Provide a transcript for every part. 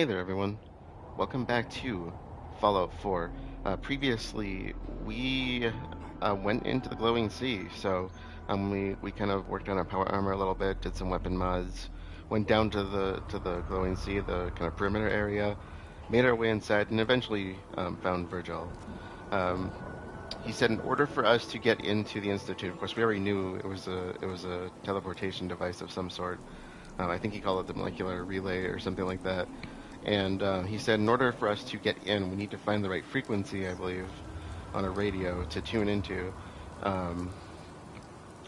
Hey there, everyone. Welcome back to Fallout 4. Previously, we went into the glowing sea, so we kind of worked on our power armor a little bit, did some weapon mods, went down to the glowing sea, the kind of perimeter area, made our way inside, and eventually found Virgil. Um, he said in order for us to get into the institute, of course, we already knew it was a teleportation device of some sort. I think he called it the molecular relay or something like that. And he said in order for us to get in, we need to find the right frequency, I believe, on a radio to tune into, um,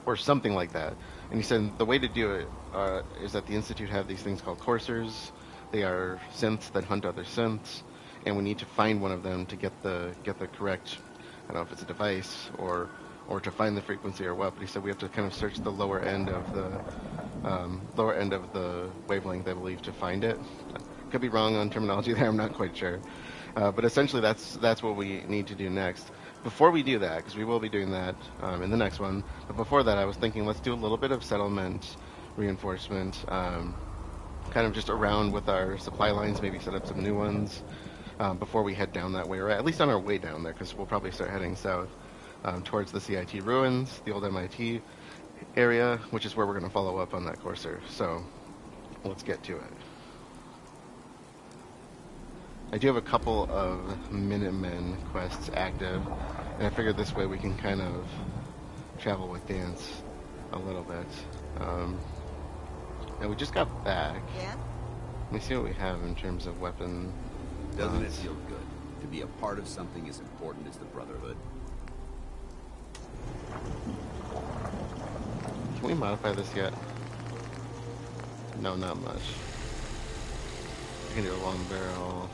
or something like that. And he said the way to do it is that the Institute have these things called coursers. They are synths that hunt other synths, and we need to find one of them to get the correct. I don't know if it's a device or to find the frequency or what. But he said we have to kind of search the lower end of the wavelength, I believe, to find it. Could be wrong on terminology there. I'm not quite sure. But essentially, that's what we need to do next. Before we do that, because we will be doing that in the next one. But before that, I was thinking let's do a little bit of settlement reinforcement, kind of just around with our supply lines, maybe set up some new ones before we head down that way, or at least on our way down there, because we'll probably start heading south towards the CIT ruins, the old MIT area, which is where we're going to follow up on that courser. So let's get to it. I do have a couple of Minutemen quests active, and I figured this way we can kind of travel with Dance a little bit. And we just got back. Yeah? Let me see what we have in terms of weapon. Doesn't it feel good to be a part of something as important as the Brotherhood? Can we modify this yet? No, not much. We can do a long barrel.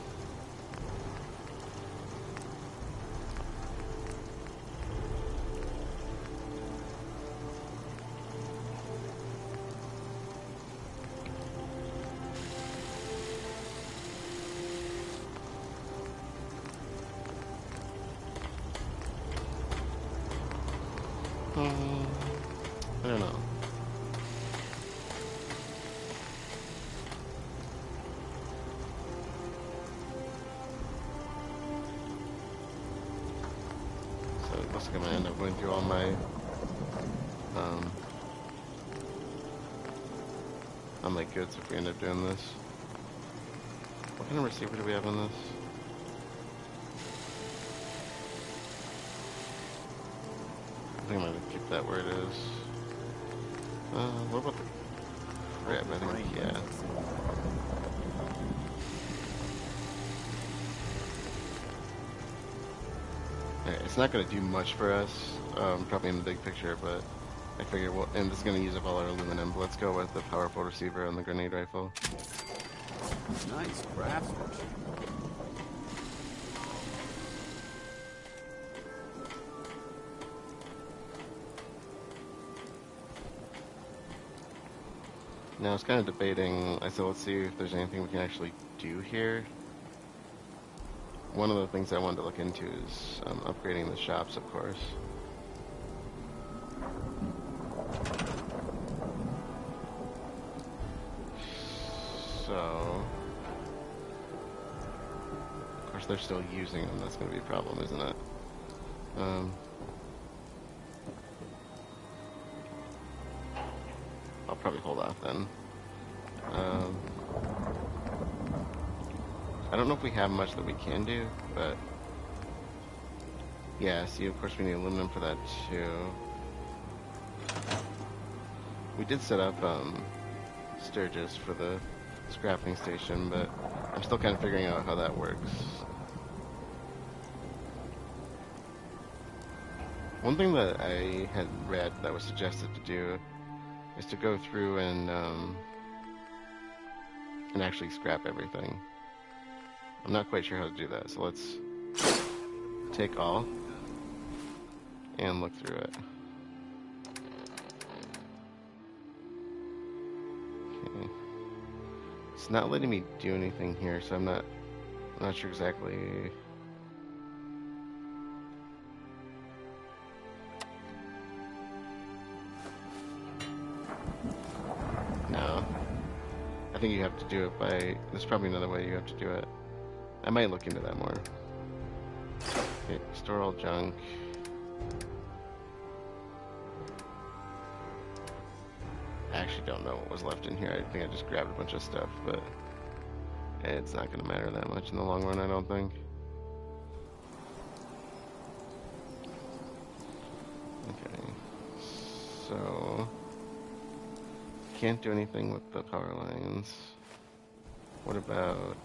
I don't know. So it looks like I'm gonna end up going through all um, my goods if we end up doing this. What kind of receiver do we have on this? I think I'm gonna keep that where it is. What about the crap? I think, yeah. Okay, it's not gonna do much for us, probably in the big picture, but I figure we'll, and this is gonna use up all our aluminum, but let's go with the powerful receiver and the grenade rifle. Nice craftsmanship. Now I was kind of debating, I said let's see if there's anything we can actually do here. One of the things I wanted to look into is upgrading the shops, of course. So, of course they're still using them, that's going to be a problem, isn't it? I'll probably hold off then. I don't know if we have much that we can do, but yeah, see, of course we need aluminum for that too. We did set up Sturgis for the scrapping station, but I'm still kind of figuring out how that works. One thing that I had read that was suggested to do is to go through and actually scrap everything. I'm not quite sure how to do that, so let's take all and look through it. Okay. It's not letting me do anything here, so I'm not sure exactly. No. I think you have to do it by... There's probably another way you have to do it. I might look into that more. Okay, store all junk. I actually don't know what was left in here. I think I just grabbed a bunch of stuff, but it's not going to matter that much in the long run, I don't think. Okay, so can't do anything with the power lines. What about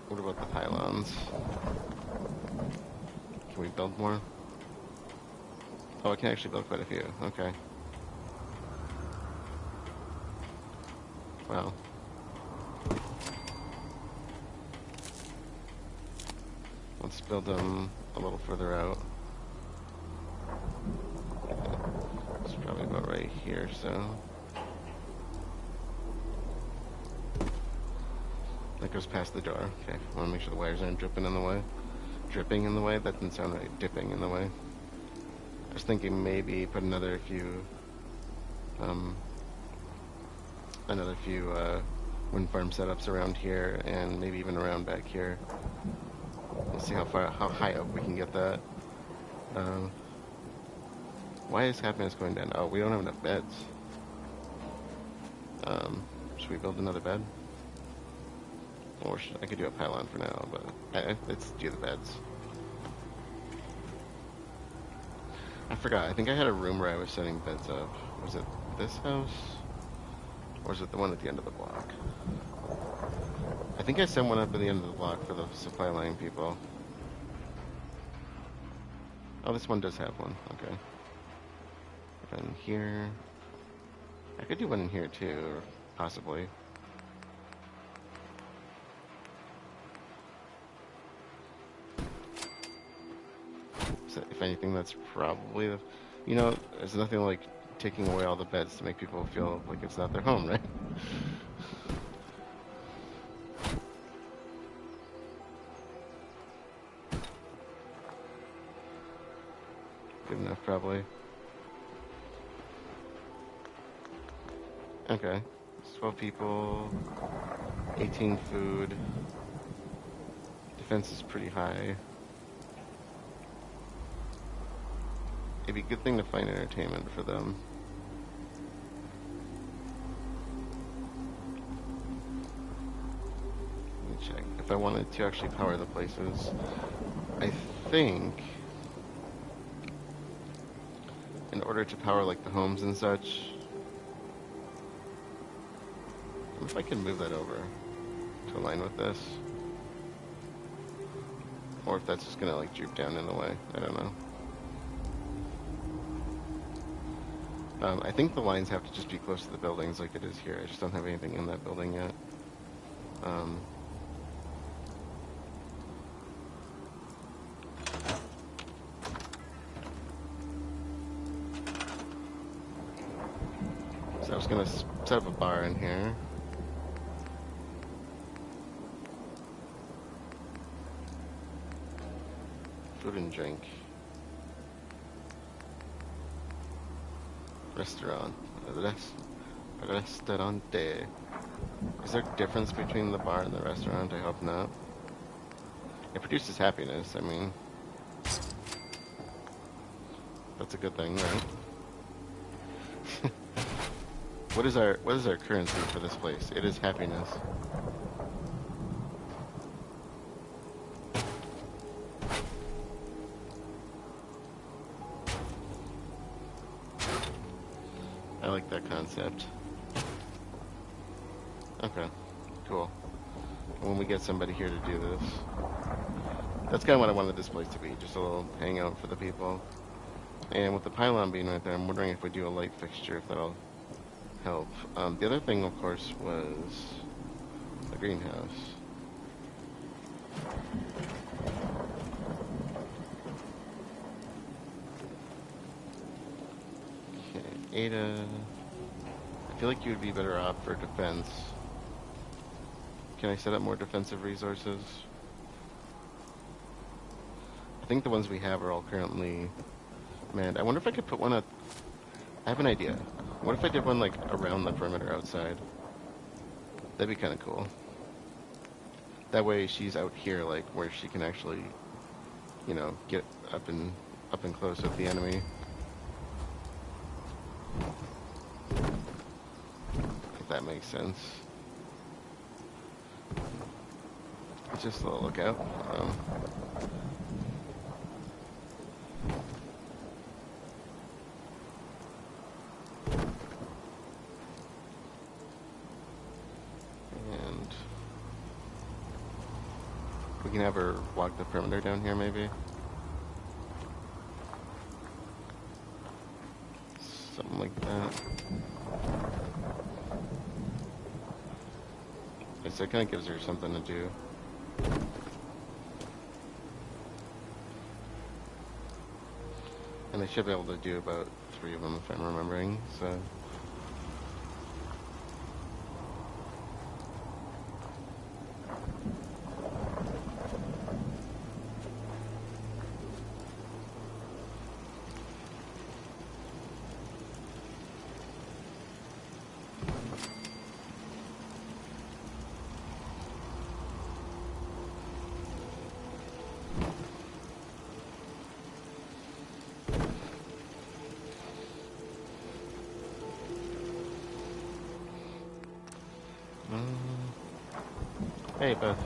the pylons? Can we build more? Oh, I can actually build quite a few. Okay. Wow. Let's build them a little further out. It's probably about right here, so. That goes past the door. Okay, I want to make sure the wires aren't dripping in the way. Dripping in the way? That didn't sound right. Dipping in the way. I was thinking maybe put another few wind farm setups around here, and maybe even around back here. We'll see how high up we can get that. Why is happiness going down? Oh, we don't have enough beds. Should we build another bed? Or I could do a pylon for now, but let's do the beds. I forgot. I think I had a room where I was setting beds up. Was it this house? Or is it the one at the end of the block? I think I sent one up at the end of the block for the supply line people. Oh, this one does have one. Okay. And here... I could do one in here too, possibly. So if anything, that's probably the... You know, there's nothing like taking away all the beds to make people feel like it's not their home, right? Good enough, probably. Okay. 12 people, 18 food. Defense is pretty high. It'd be a good thing to find entertainment for them. Let me check. If I wanted to actually power the places, I think in order to power like the homes and such, I wonder if I can move that over to align with this. Or if that's just gonna like droop down in the way. I don't know. I think the lines have to just be close to the buildings like it is here. I just don't have anything in that building yet. So I was gonna set up a bar in here. Food and drink. Restaurant. Restaurante. Is there a difference between the bar and the restaurant? I hope not. It produces happiness, I mean. That's a good thing, right? What is our currency for this place? It is happiness. I like that concept. Okay, cool. When we get somebody here to do this, that's kind of what I wanted this place to be, just a little hangout for the people. And with the pylon being right there, I'm wondering if we do a light fixture, if that'll help. The other thing, of course, was the greenhouse. Ada, I feel like you would be better off for defense. Can I set up more defensive resources? I think the ones we have are all currently manned. I wonder if I could put one up. I have an idea. What if I did one like around the perimeter outside? That'd be kind of cool. That way she's out here, like where she can actually, get up and close with the enemy. If that makes sense. Just a little lookout. And we can have her walk the perimeter down here, maybe. Something like that. So it kind of gives her something to do. And I should be able to do about 3 of them if I'm remembering, so... Hey, Beth.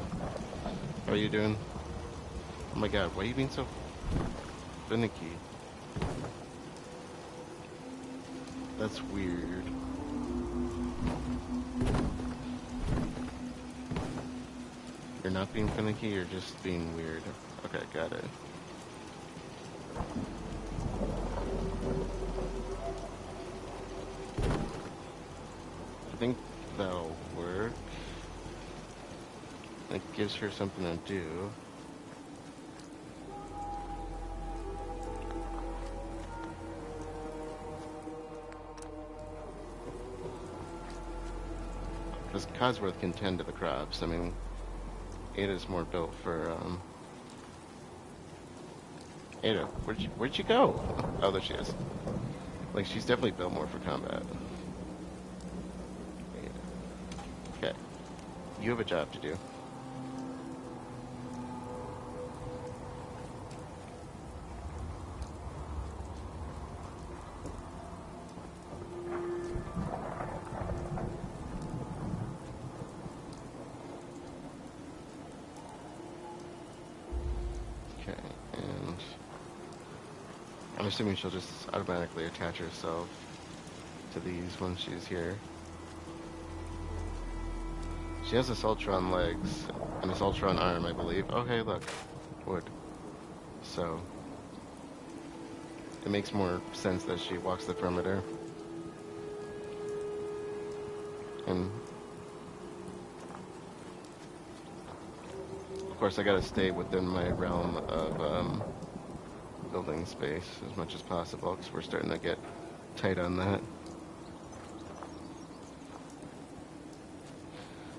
How are you doing? Oh my god, why are you being so finicky? That's weird. You're not being finicky, you're just being weird. Okay, got it. I think that'll work. It gives her something to do. Because Cosworth can tend to the crops. I mean, Ada's more built for, Ada, where'd you go? Oh, there she is. Like, she's definitely built more for combat. Okay. You have a job to do. I'm assuming she'll just automatically attach herself to these once she's here. She has Assaultron legs and Assaultron arm, I believe. Oh, hey, look. Wood. So, it makes more sense that she walks the perimeter. And, of course, I gotta stay within my realm of, building space as much as possible, because we're starting to get tight on that.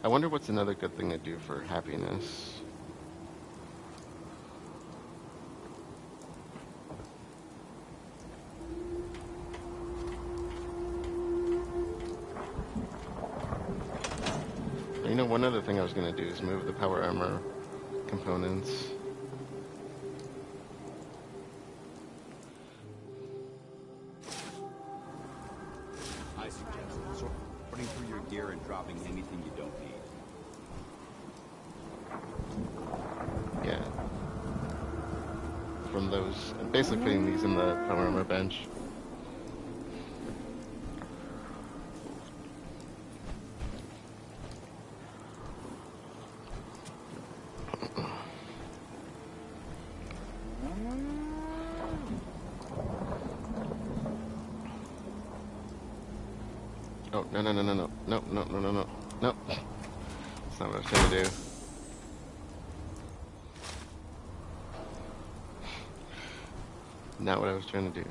I wonder what's another good thing to do for happiness. You know, one other thing I was going to do is move the power armor components. I suggest sorting through your gear and dropping anything you don't need. Yeah. From those, basically putting these in the power armor bench. Oh, no, no, no, no, no, no, no, no, no, no, no. That's not what I was trying to do. Not what I was trying to do.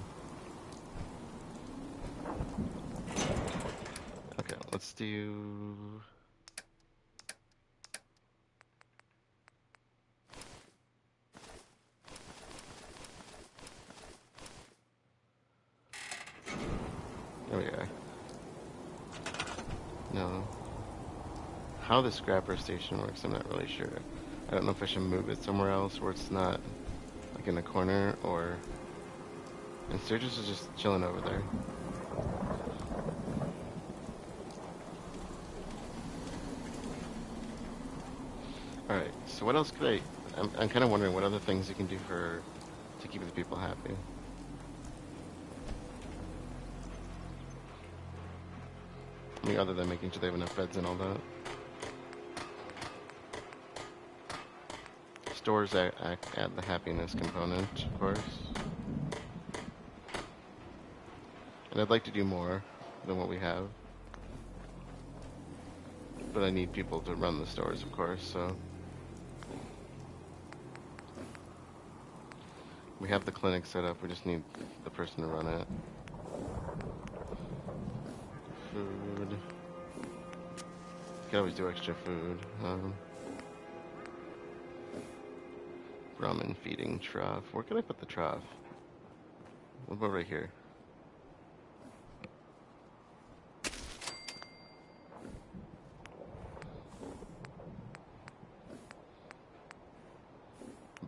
Okay, let's do... Oh yeah. how the scrapper station works, I'm not really sure. I don't know if I should move it somewhere else where it's not like in a corner or. And Sturgis is just chilling over there. Alright, so what else could I. I'm kind of wondering what other things you can do to keep the people happy. I mean, other than making sure they have enough beds and all that. Stores add the happiness component, of course. And I'd like to do more than what we have. But I need people to run the stores, of course, so. We have the clinic set up, we just need the person to run it. Food. You can always do extra food. Ramen feeding trough. Where can I put the trough? What about right here?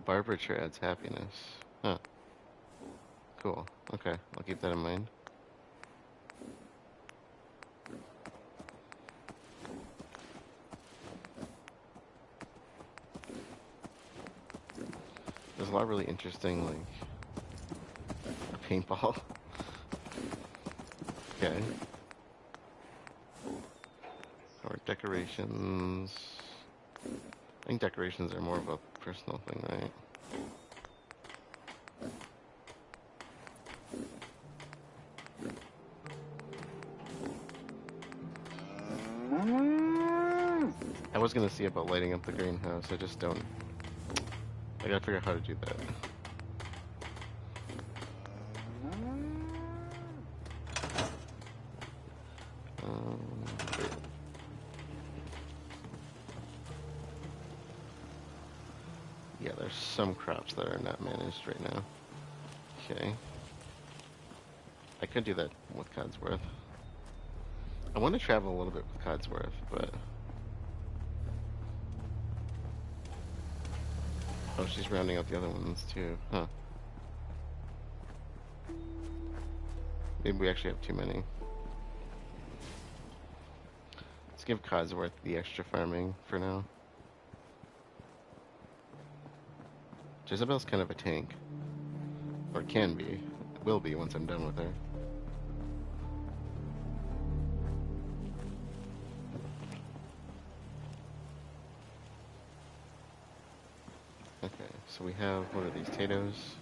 Barber chair adds happiness. Huh. Cool. Okay, I'll keep that in mind. There's a lot of really interesting, like, a paintball. Okay. Or decorations. I think decorations are more of a personal thing, right? I was gonna see about lighting up the greenhouse, I just don't. I gotta figure out how to do that. Wait. Yeah, there's some crops that are not managed right now. Okay. I could do that with Codsworth. I want to travel a little bit with Codsworth, but... Oh, she's rounding out the other ones too, huh. Maybe we actually have too many. Let's give Codsworth the extra farming for now. Jezebel's kind of a tank. Or can be. Will be once I'm done with her. Okay, so we have, what are these, potatoes?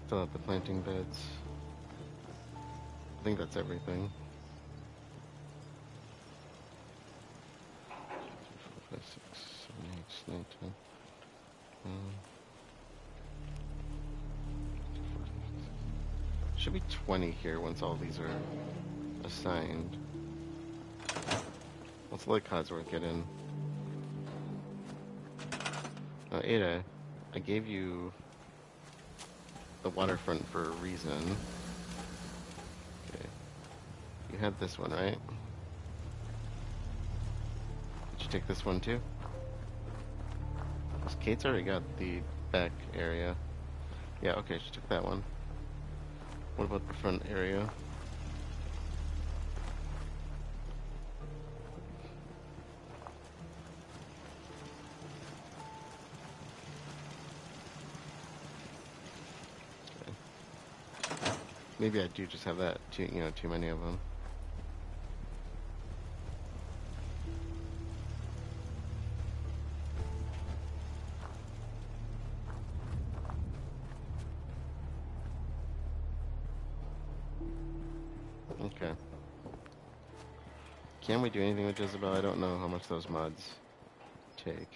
Fill out the planting beds. I think that's everything. 4, 5, 6, 7, 8, 9, 10. Should be 20 here once all these are assigned. Let's let Codsworth get in. Ada, I gave you the waterfront for a reason. Okay. You had this one, right? Did you take this one too? Because Kate's already got the back area. Yeah, okay, she took that one. What about the front area? Okay. Maybe I do just have that too, too many of them. Okay. Can we do anything with Jezebel? I don't know how much those mods take.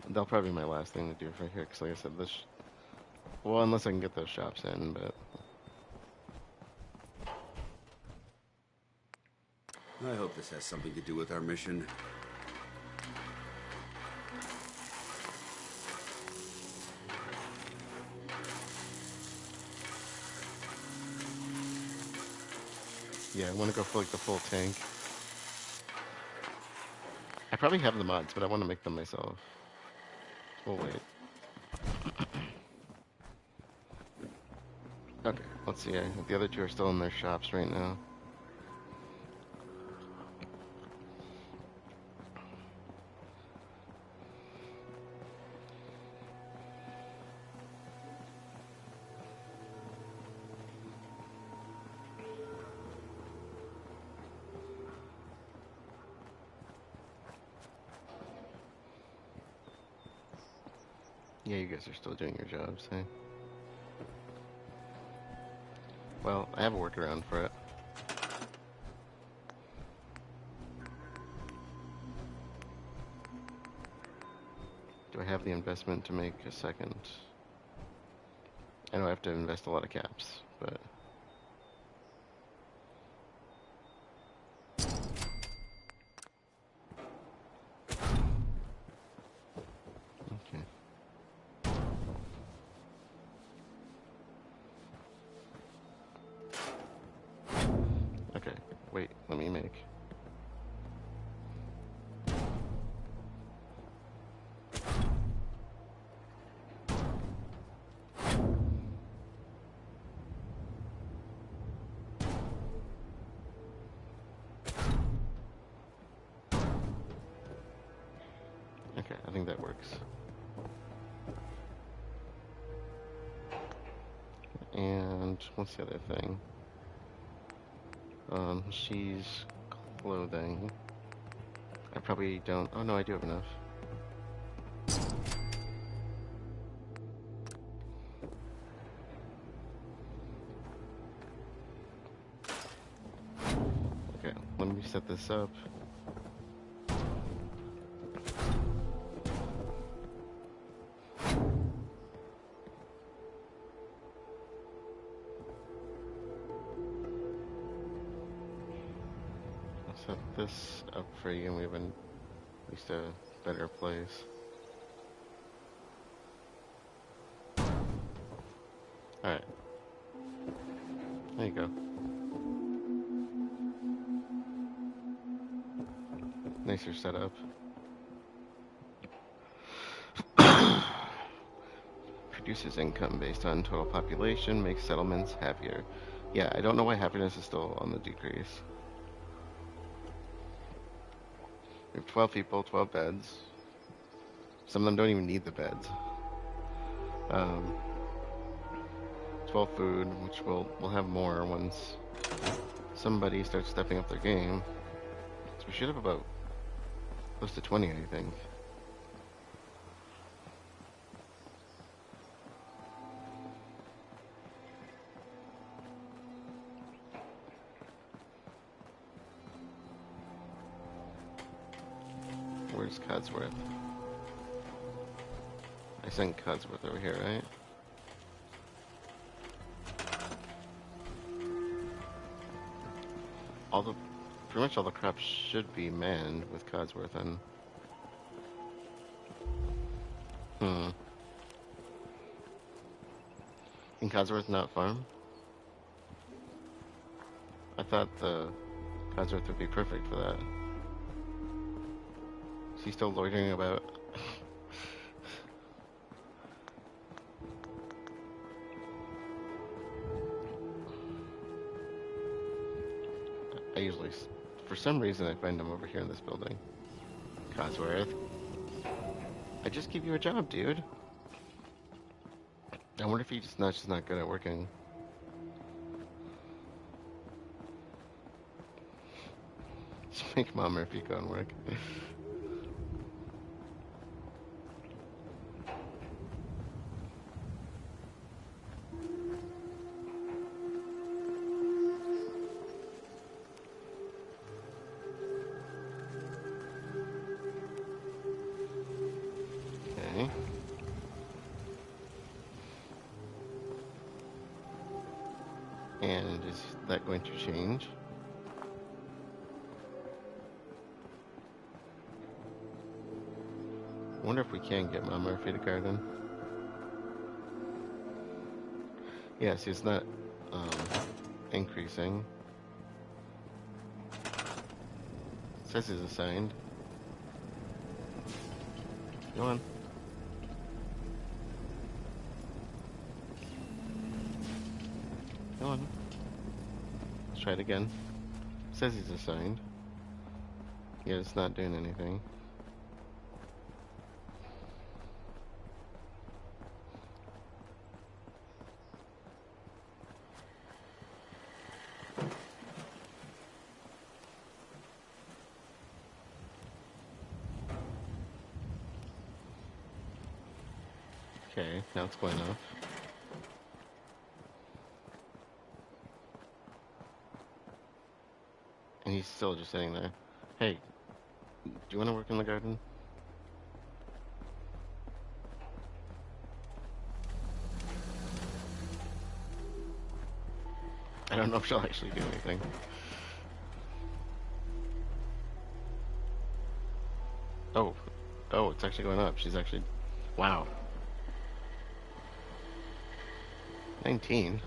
That'll probably be my last thing to do right here, because like I said, this Well, unless I can get those shops in, but I hope this has something to do with our mission. yeah, I want to go for like the full tank. I probably have the mods, but I want to make them myself. We'll wait. Okay, let's see. The other two are still in their shops right now. Yeah, you guys are still doing your jobs, hey? Well, I have a workaround for it. Do I have the investment to make a second? I know I have to invest a lot of caps, but... Okay. Okay, wait, let me make... Okay, I think that works. And what's the other thing? She's clothing. I probably don't... Oh no, I do have enough. Okay, let me set this up. Set this up for you, and we have at least a better place. Alright. There you go. Nicer setup. Produces income based on total population, makes settlements happier. Yeah, I don't know why happiness is still on the decrease. We have 12 people, 12 beds. Some of them don't even need the beds. 12 food, which we'll have more once somebody starts stepping up their game. So we should have about close to 20, I think. Where's Codsworth? I sent Codsworth over here, right? Pretty much all the crops should be manned with Codsworth and... Can Codsworth not farm? I thought the Codsworth would be perfect for that. Is he still loitering about? I usually, for some reason, I find him over here in this building. Codsworth. I just give you a job, dude. I wonder if he's just not good at working. Just make Mom Murphy go and work. Okay. Is that going to change? I wonder if we can get Mama Murphy to garden. Yeah, see, it's not increasing. It says he's assigned. Go on. Go on. Let's try it again. It says he's assigned. Yeah, it's not doing anything. Okay, now it's going off. And he's still just sitting there. Hey, do you want to work in the garden? I don't know if she'll actually do anything. Oh, oh, it's actually going up. She's actually, wow, 19.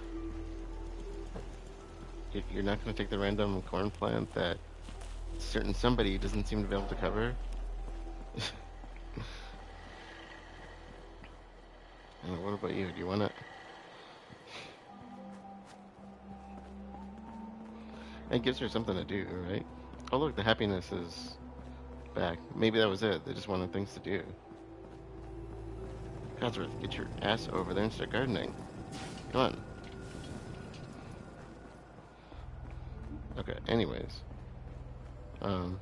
You're not going to take the random corn plant that certain somebody doesn't seem to be able to cover? And what about you? Do you want it? It gives her something to do, right? Oh look, the happiness is back. Maybe that was it. They just wanted things to do. Codsworth, get your ass over there and start gardening. Come on. Okay, anyways. Um...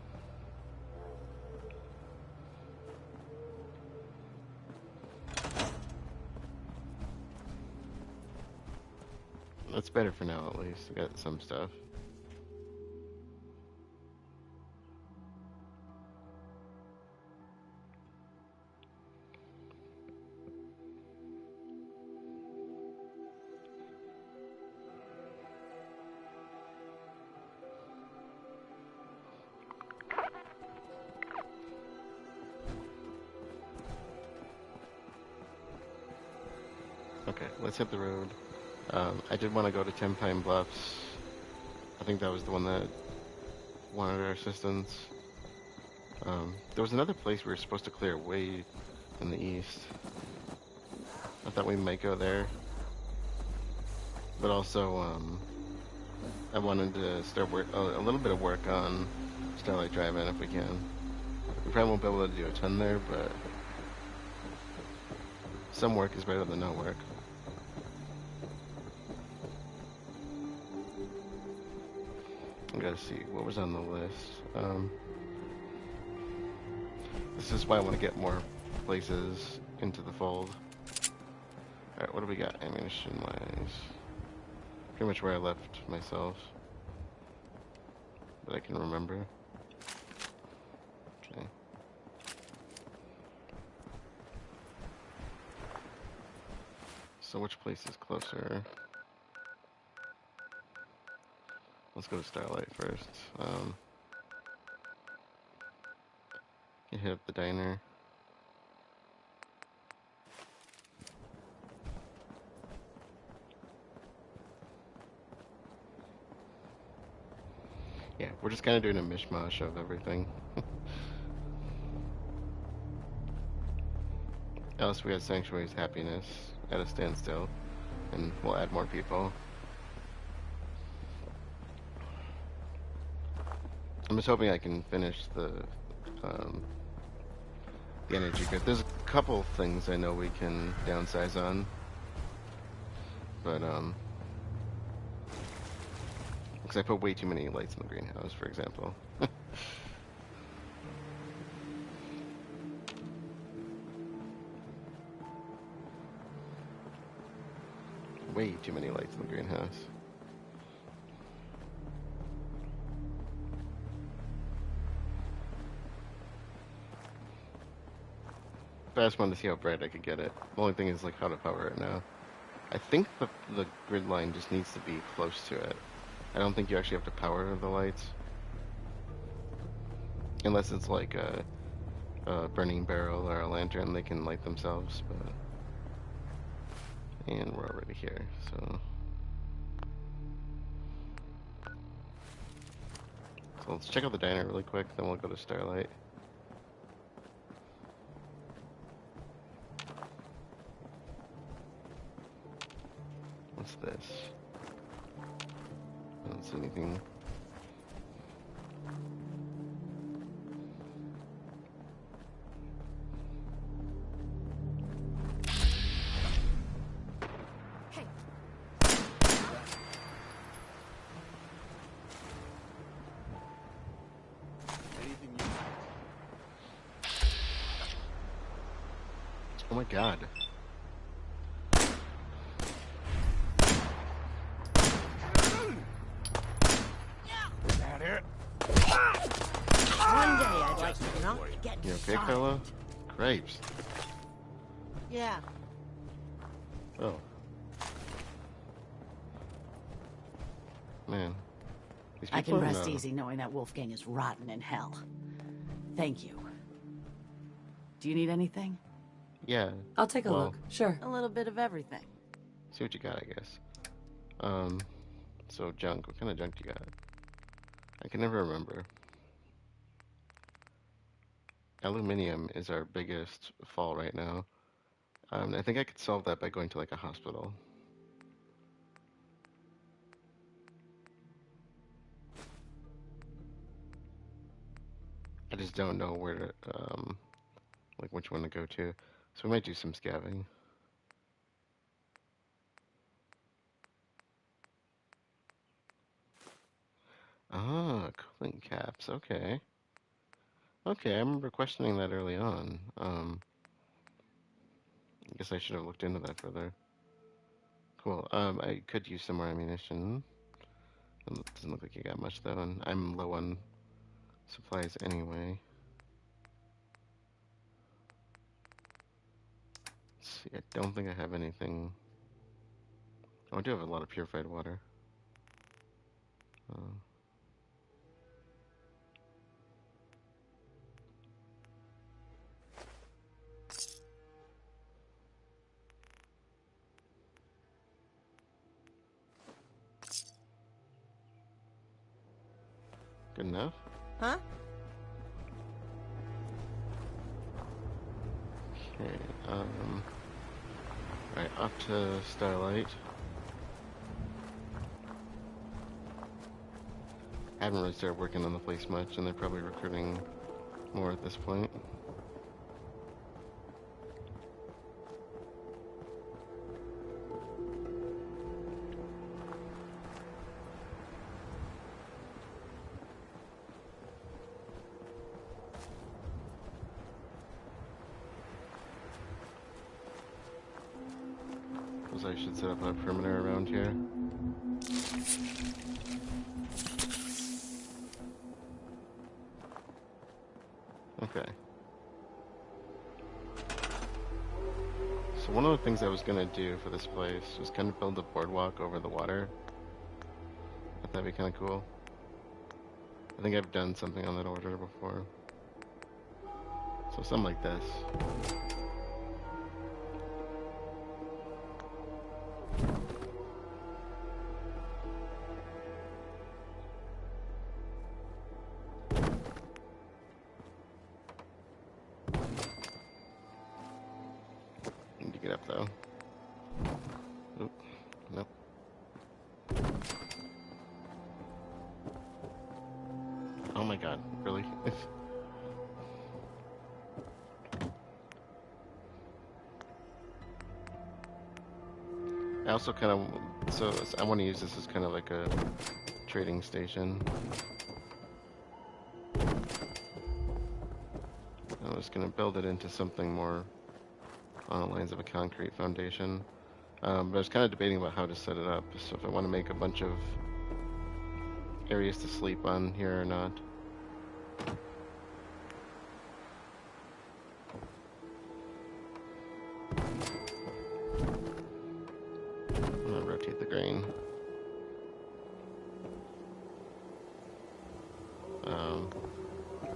That's better for now, at least. I got some stuff. Okay, let's hit the road. I did want to go to Ten Pine Bluffs. I think that was the one that wanted our assistance. There was another place we were supposed to clear way in the east. I thought we might go there. But also, I wanted to start a little bit of work on Starlight Drive-In if we can. We probably won't be able to do a ton there, but some work is better than no work. I gotta see what was on the list. This is why I want to get more places into the fold. Alright, what do we got ammunition-wise? Pretty much where I left myself. That I can remember. Okay. So which place is closer? Let's go to Starlight first. Can hit up the diner. Yeah, we're just kind of doing a mishmash of everything. Else we had Sanctuary's Happiness at a standstill, and we'll add more people. I'm just hoping I can finish the energy grid. There's a couple things I know we can downsize on, but because I put way too many lights in the greenhouse, for example. Way too many lights in the greenhouse. But I just wanted to see how bright I could get it. The only thing is like how to power it now. I think the grid line just needs to be close to it. I don't think you actually have to power the lights. Unless it's like a burning barrel or a lantern, they can light themselves, but... And we're already here, so... So let's check out the diner really quick, then we'll go to Starlight. What's this? I don't see anything. Hey, Anything you Oh my god. Is that it? one day I'd like to not get You okay, shot. fella? Grapes. Yeah. Oh. Man. These I people can are rest no- easy knowing that Wolfgang is rotten in hell. Thank you. Do you need anything? Yeah. I'll take a Well, look. Sure. A little bit of everything. see what you got, I guess. So junk. What kind of junk do you got? I can never remember. Aluminium is our biggest fall right now. I think I could solve that by going to like a hospital. I just don't know where to, like which one to go to. So we might do some scavenging. Ah, cooling caps. Okay. Okay, I remember questioning that early on. I guess I should have looked into that further. Cool. I could use some more ammunition. It doesn't look like you got much though, and I'm low on supplies anyway. Let's see, I don't think I have anything. Oh, I do have a lot of purified water. Uh, good enough? Huh? Okay, alright, up to Starlight. I haven't really started working on the place much, and they're probably recruiting more at this point. Suppose I should set up a perimeter around here. Okay. So one of the things I was gonna do for this place was kind of build a boardwalk over the water. I thought that'd be kind of cool. I think I've done something on that order before. So something like this. Need to get up though. Oop. Nope. Oh my god, really? I also kind of, so I want to use this as kind of like a trading station. I was going to build it into something more on the lines of a concrete foundation. But I was kind of debating about how to set it up. So if I want to make a bunch of areas to sleep on here or not.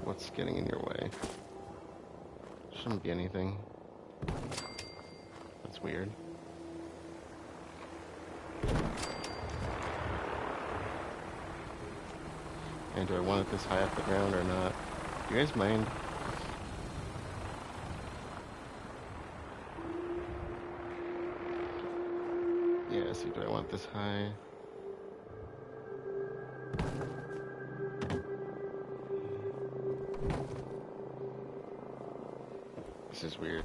What's getting in your way? Shouldn't be anything. That's weird. And do I want it this high off the ground or not? Do you guys mind? Yeah, see, do I want this high? This is weird.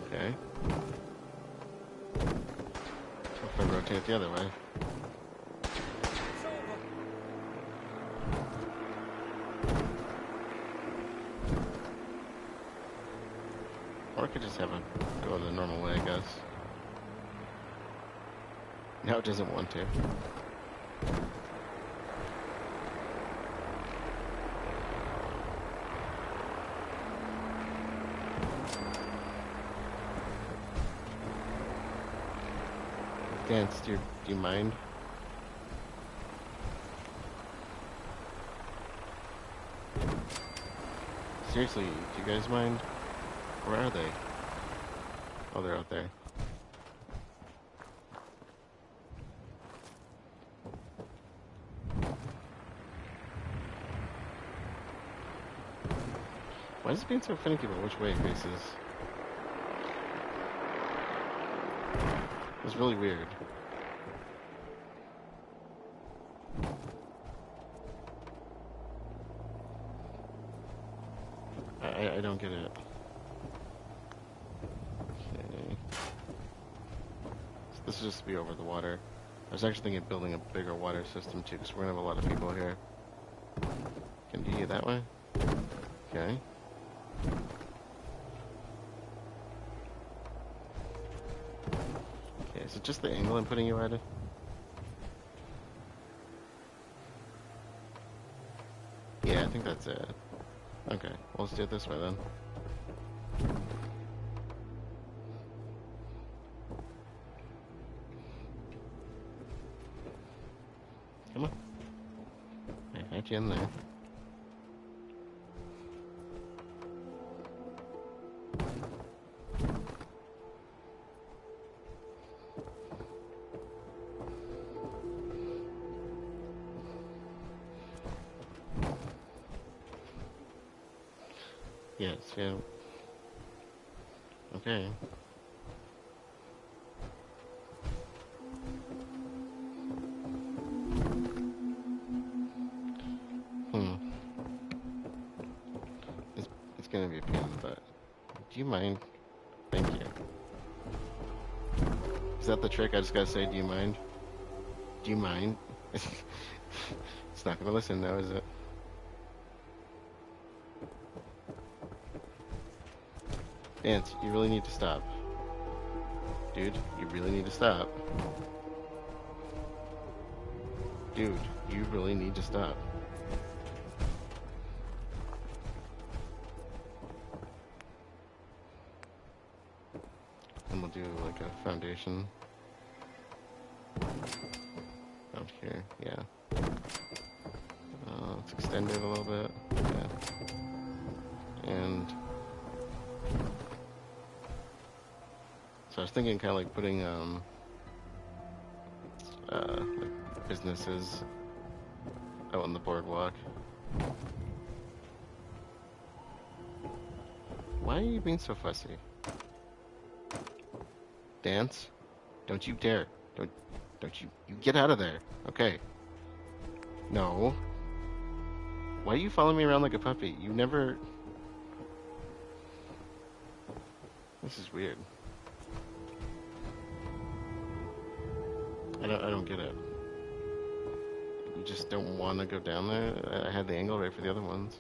Okay. If I rotate it the other way. Or I could just have it go the normal way, I guess. Now it doesn't want to. Dance, do you mind? Seriously, do you guys mind? Where are they? Oh, they're out there. Why is it being so finicky about which way it faces? It's really weird. I don't get it. Okay. So this is just to be over the water. I was actually thinking of building a bigger water system too, because we're gonna have a lot of people here. Can you get that way? Okay. Okay, is it just the angle I'm putting you at? Yeah, I think that's it. Okay, well, let's do it this way then. Come on. I had you in there. Yes, yeah. Okay. It's gonna be a pain in the butt. Do you mind? Thank you. Is that the trick? I just gotta say, do you mind? Do you mind? It's not gonna listen now, is it? Dance, you really need to stop. Dude, you really need to stop. Dude, you really need to stop. And we'll do like a foundation. Out here, yeah. Let's extend it a little bit. Yeah. And so I was thinking kind of like putting like businesses out on the boardwalk. Why are you being so fussy? Dance? Don't you dare. Don't you get out of there. Okay. No. Why are you following me around like a puppy? You never... This is weird. I don't get it. You just don't want to go down there? I had the angle right for the other ones.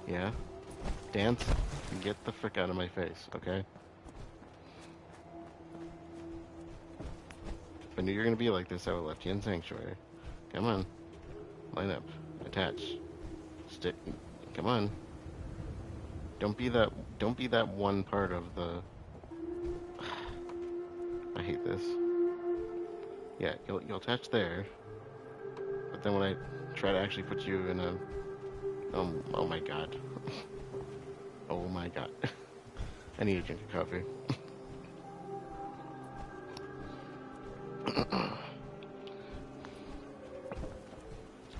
Yeah? Dance? Get the frick out of my face, okay? If I knew you were gonna be like this, I would have left you in Sanctuary. Come on. Line up. Attach. Stick. Come on. Don't be that one part of the... I hate this. Yeah, you'll attach there. But then when I try to actually put you in a... oh my god. Oh my god. I need a drink of coffee.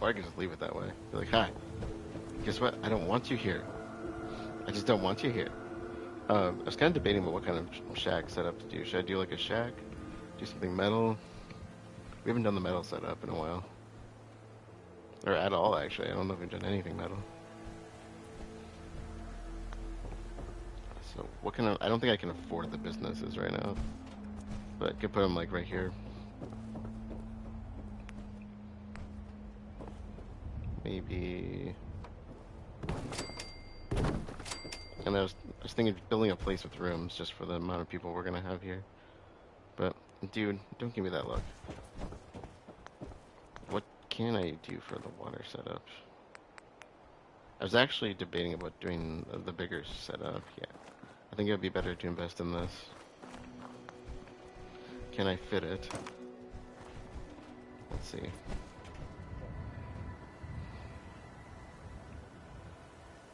Or I can just leave it that way. Be like, hi, guess what? I don't want you here. I just don't want you here. I was kind of debating about what kind of shack setup to do. Should I do like a shack? Do something metal? We haven't done the metal setup in a while. Or at all, actually. I don't know if we've done anything metal. So what kind of... I don't think I can afford the businesses right now. But I could put them like right here. Maybe... And I was thinking of building a place with rooms just for the amount of people we're gonna have here. But, dude, don't give me that look. What can I do for the water setup? I was actually debating about doing the bigger setup, yeah. I think it would be better to invest in this. Can I fit it? Let's see.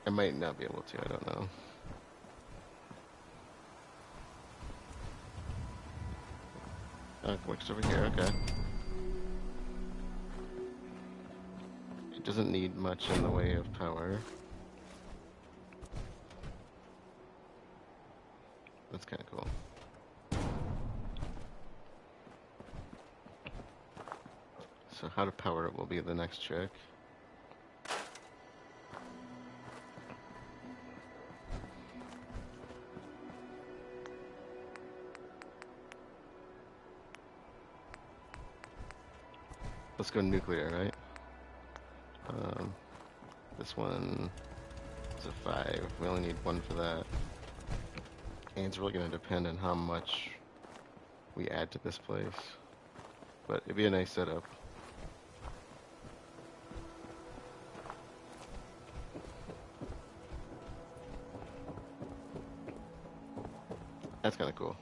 I might not be able to, I don't know. Oh, it works over here, okay. It doesn't need much in the way of power. That's kind of cool. So how to power it will be the next trick. Let's go nuclear, right? This one is a 5. We only need 1 for that. And it's really going to depend on how much we add to this place. But it'd be a nice setup. That's kind of cool.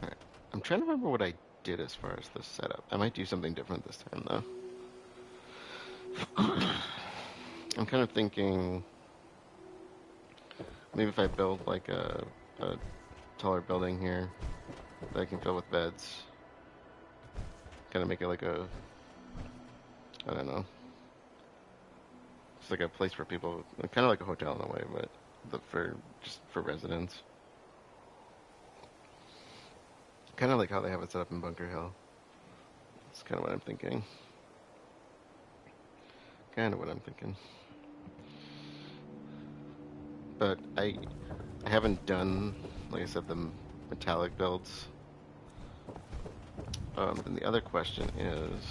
Alright. I'm trying to remember what I did as far as the setup. I might do something different this time, though. I'm kind of thinking maybe if I build like a taller building here that I can fill with beds, kind of make it like a, I don't know, it's like a place for people, kind of like a hotel in a way, but just for residents. Kind of like how they have it set up in Bunker Hill. That's kind of what I'm thinking. Kind of what I'm thinking. But I haven't done, like I said, the metallic builds. And the other question is,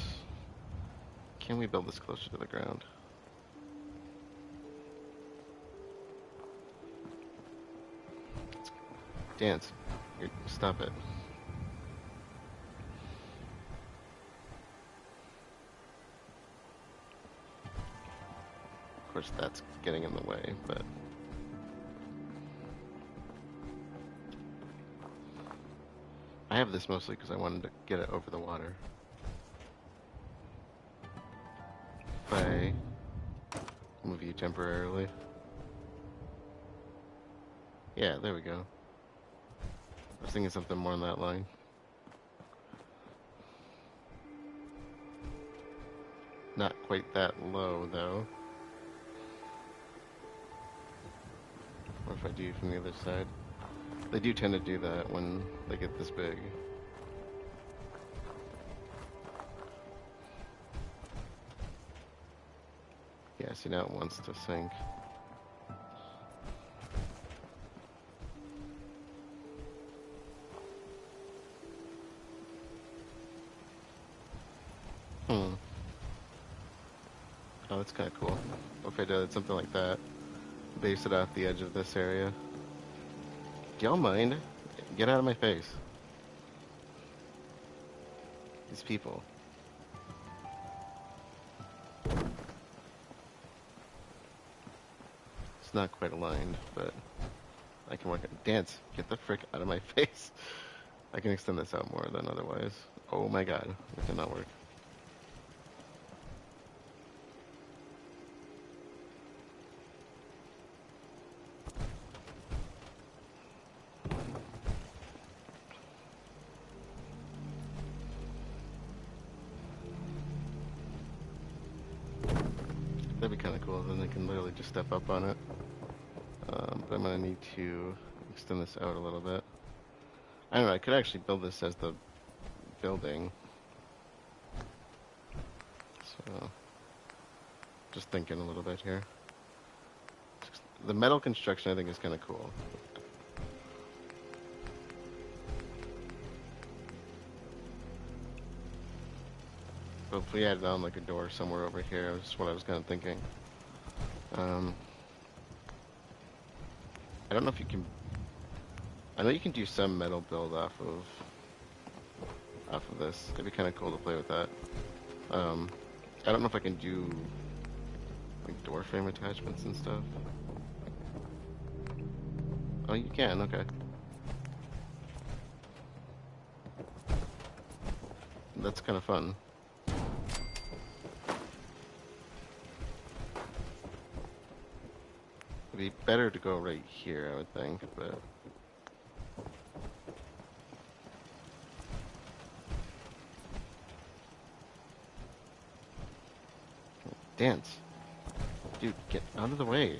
can we build this closer to the ground? Dance. Stop it. Of course, that's getting in the way, but... I have this mostly because I wanted to get it over the water. If I move you temporarily. Yeah, there we go. I was thinking something more on that line. Not quite that low, though. What if I do from the other side? They do tend to do that when they get this big. Yeah, see now it wants to sink. Oh, that's kind of cool. What if I did something like that? Base it off the edge of this area. Do y'all mind? Get out of my face. These people. It's not quite aligned, but I can work it. Dance, get the frick out of my face. I can extend this out more than otherwise. Oh my god, it did not work. That'd be kind of cool, then they can literally just step up on it. But I'm going to need to extend this out a little bit. I don't know, I could actually build this as the building. So, just thinking a little bit here. The metal construction I think is kind of cool. But if we added on like a door somewhere over here, that's what I was kind of thinking. I don't know if you can. I know you can do some metal build off of this. It'd be kind of cool to play with that. I don't know if I can do like door frame attachments and stuff. Oh, you can. Okay. That's kind of fun. It'd be better to go right here, I would think, but. Dance. Dude, get out of the way.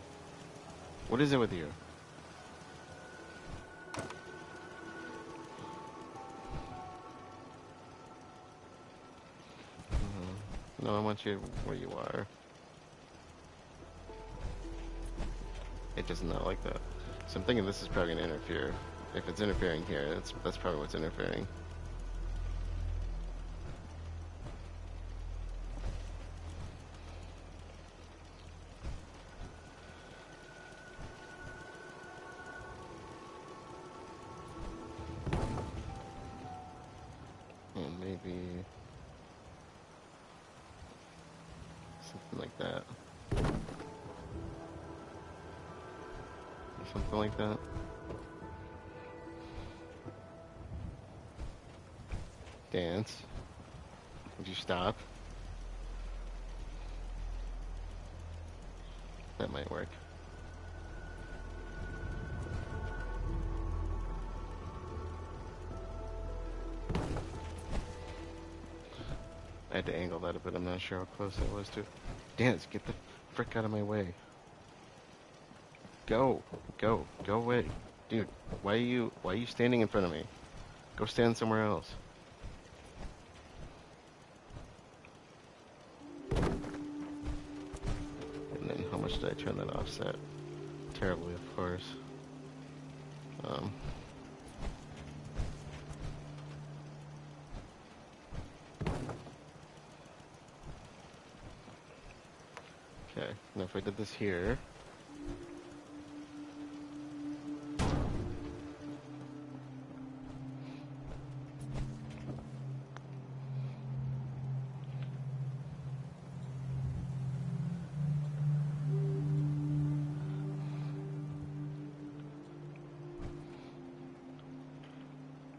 What is it with you? No, I want you where you are. It does not like that. So I'm thinking this is probably going to interfere. If it's interfering here, that's probably what's interfering. And maybe something like that. Or something like that. Dance. Would you stop? That might work. I had to angle that a bit. I'm not sure how close that was to. Dance, get the frick out of my way. Go away. Dude, why are you standing in front of me? Go stand somewhere else. And then how much did I turn that offset? Terribly, of course. Okay, now if I did this here.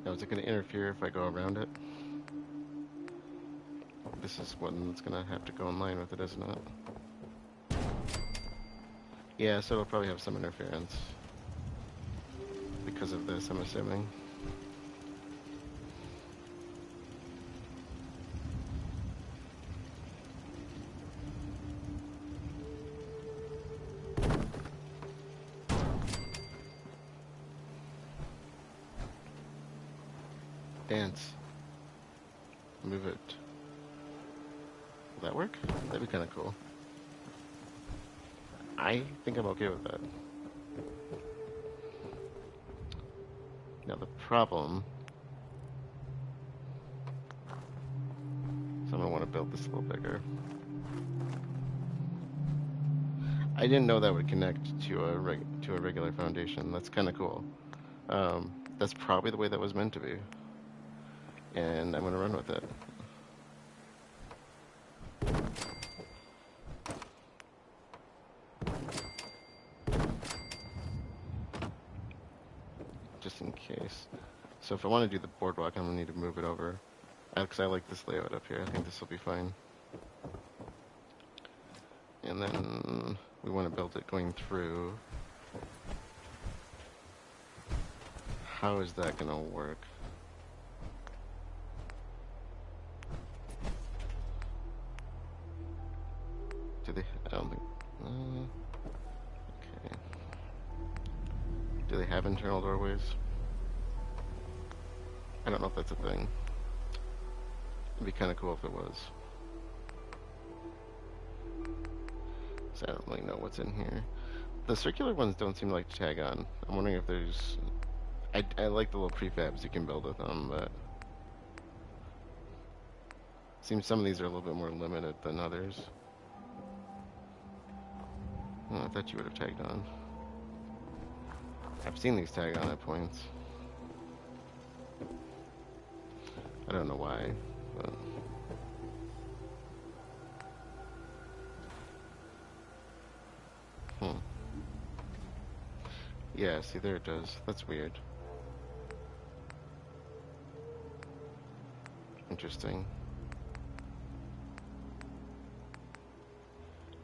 Now, is it going to interfere if I go around it? This is one that's going to have to go in line with it, isn't it? Yeah, so it'll probably have some interference. Because of this, I'm assuming. Dance. Move it. Will that work? That'd be kind of cool. I think I'm okay with that. Now the problem... So I'm going to want to build this a little bigger. I didn't know that would connect to a regular foundation. That's kind of cool. That's probably the way that was meant to be. And I'm going to run with it. just in case. So if I want to do the boardwalk, I'm gonna need to move it over. Because I like this layout up here. I think this will be fine. And then we want to build it going through. How is that gonna work? Do they? I don't think. Okay. Do they have internal doorways? I don't know if that's a thing. It'd be kind of cool if it was. So I don't really know what's in here. The circular ones don't seem like to tag on. I'm wondering if there's... I like the little prefabs you can build with them, but... Seems some of these are a little bit more limited than others. Oh, I thought you would have tagged on. I've seen these tag on at points. I don't know why, but... Yeah, see, there it does. That's weird. Interesting.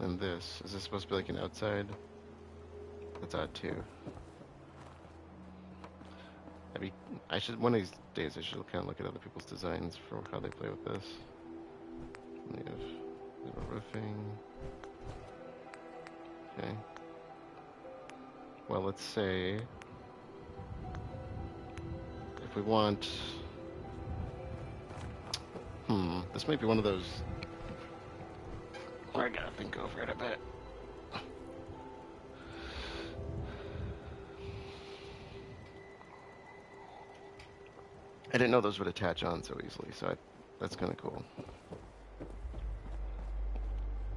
And this, is this supposed to be like an outside? That's odd too. I should, one of these days I should kind of look at other people's designs for how they play with this. They have little roofing. Okay. Well, let's say if we want, this might be one of those where I gotta think over it a bit. I didn't know those would attach on so easily, so that's kind of cool.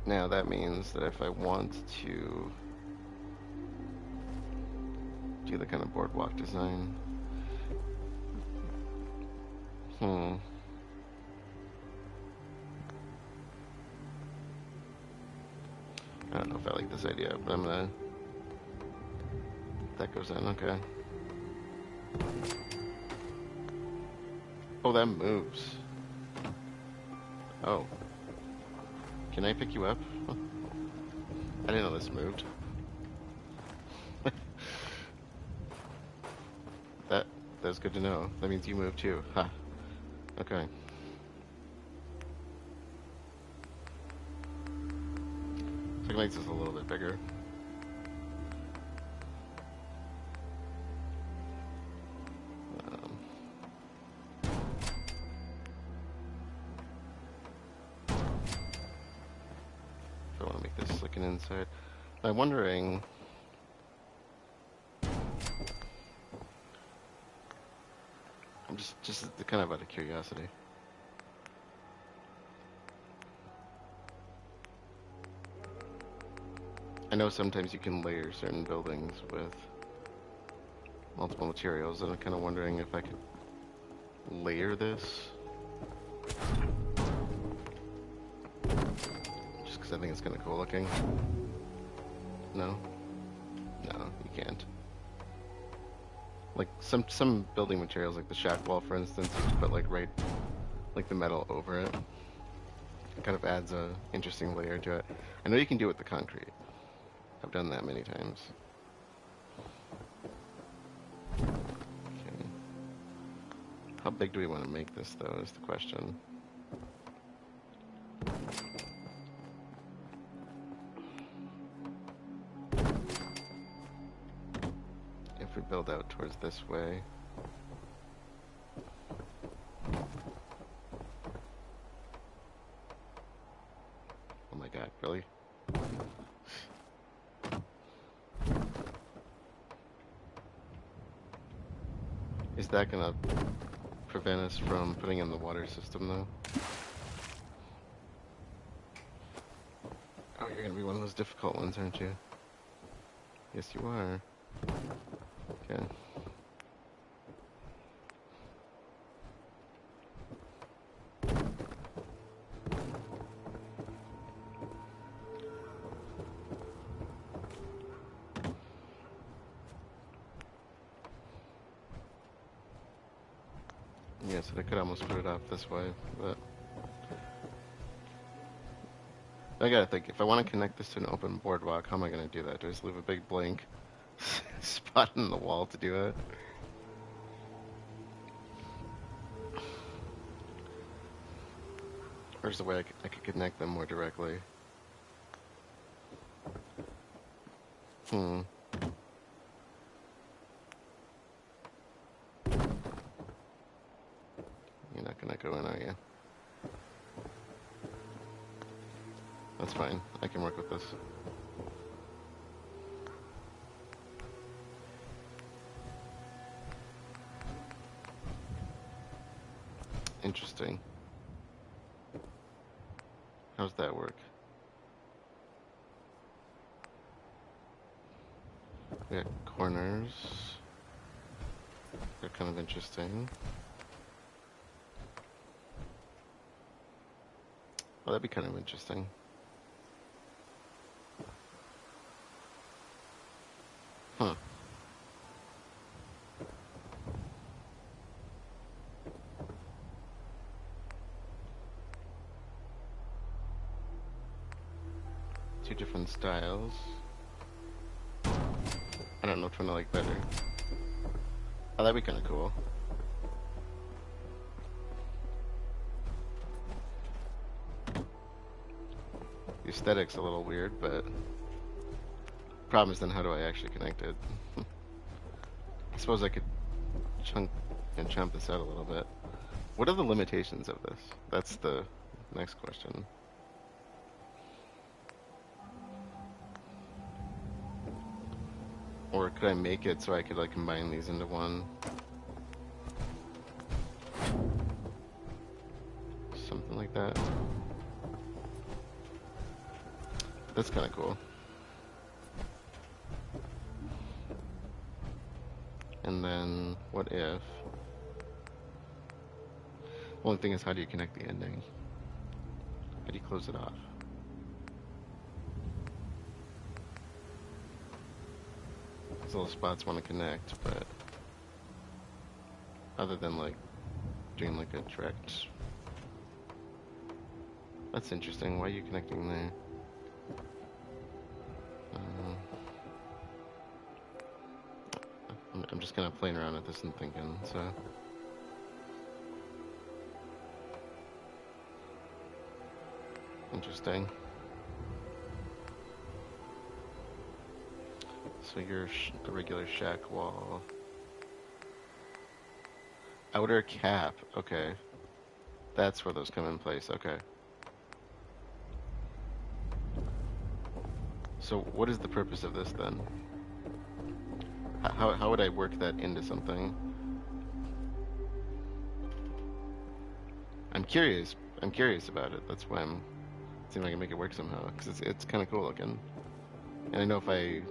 Now that means that if I want to do the kind of boardwalk design, I don't know if I like this idea, but I'm gonna... That goes in, okay. Oh, that moves. Oh. Can I pick you up? I didn't know this moved. That's good to know. That means you move too. Ha. Okay. So it makes this a little bit bigger. If I want to make this like an inside. I'm wondering... I'm just kind of out of curiosity. I know sometimes you can layer certain buildings with multiple materials, and I'm kind of wondering if I could layer this. Just because I think it's kind of cool looking. No? No, you can't. Like some building materials, like the shack wall, for instance, you can put like the metal over it. It kind of adds a interesting layer to it. I know you can do it with the concrete. I've done that many times. Okay. How big do we want to make this, though, is the question. If we build out towards this way. Oh my god, really? Is that gonna prevent us from putting in the water system, though? Oh, you're gonna be one of those difficult ones, aren't you? Yes, you are. Okay. Yeah, so I could almost put it off this way, but I gotta think, if I want to connect this to an open boardwalk, how am I gonna do that? Do I just leave a big blank spot in the wall to do it? Or is there a way I could connect them more directly? Hmm. You're not gonna go in, are you? That's fine. I can work with this. Interesting. How's that work? We got corners. They're kind of interesting. Well, that'd be kind of interesting. Huh. Two different styles. I don't know which one I like better. Oh, that'd be kind of cool. The aesthetic's a little weird, but problem is then how do I actually connect it? I suppose I could chunk this out a little bit. What are the limitations of this? That's the next question. Or could I make it so I could like combine these into one? Something like that. That's kind of cool. And then, what if... Only thing is, how do you connect the ending? How do you close it off? These little spots want to connect, but... Other than, like, doing, like, a direct... That's interesting. Why are you connecting there? I'm just kind of playing around with this and thinking, so... Interesting. So you're a regular shack wall. Outer cap, okay. That's where those come in place, okay. So what is the purpose of this then? How would I work that into something? I'm curious about it. That's why I'm seeing if I can make it work somehow, because it's kind of cool looking. And I know if I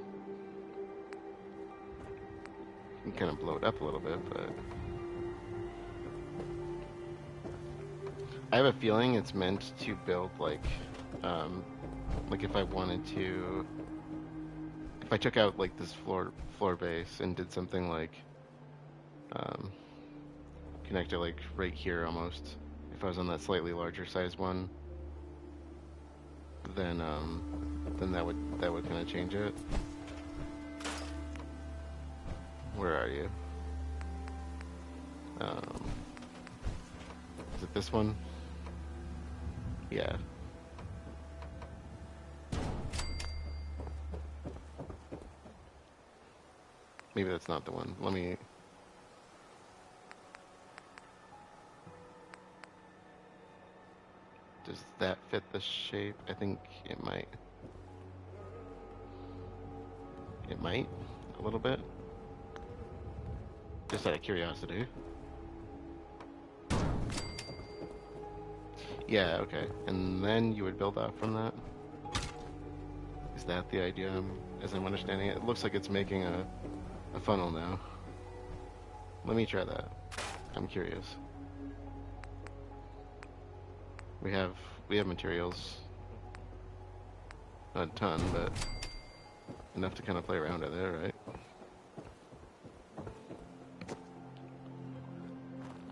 can kind of blow it up a little bit, but I have a feeling it's meant to build like if I wanted to, if I took out like this floor base and did something like connect it like right here almost. If I was on that slightly larger size one, then that would kind of change it. Where are you? Is it this one? Yeah. Maybe that's not the one. Let me... Does that fit the shape? I think it might. It might, a little bit. Just out of curiosity. Yeah, okay. And then you would build off from that? Is that the idea, as I'm understanding it? It looks like it's making a funnel now. Let me try that. I'm curious. We have materials. Not a ton, but enough to kind of play around with it, right?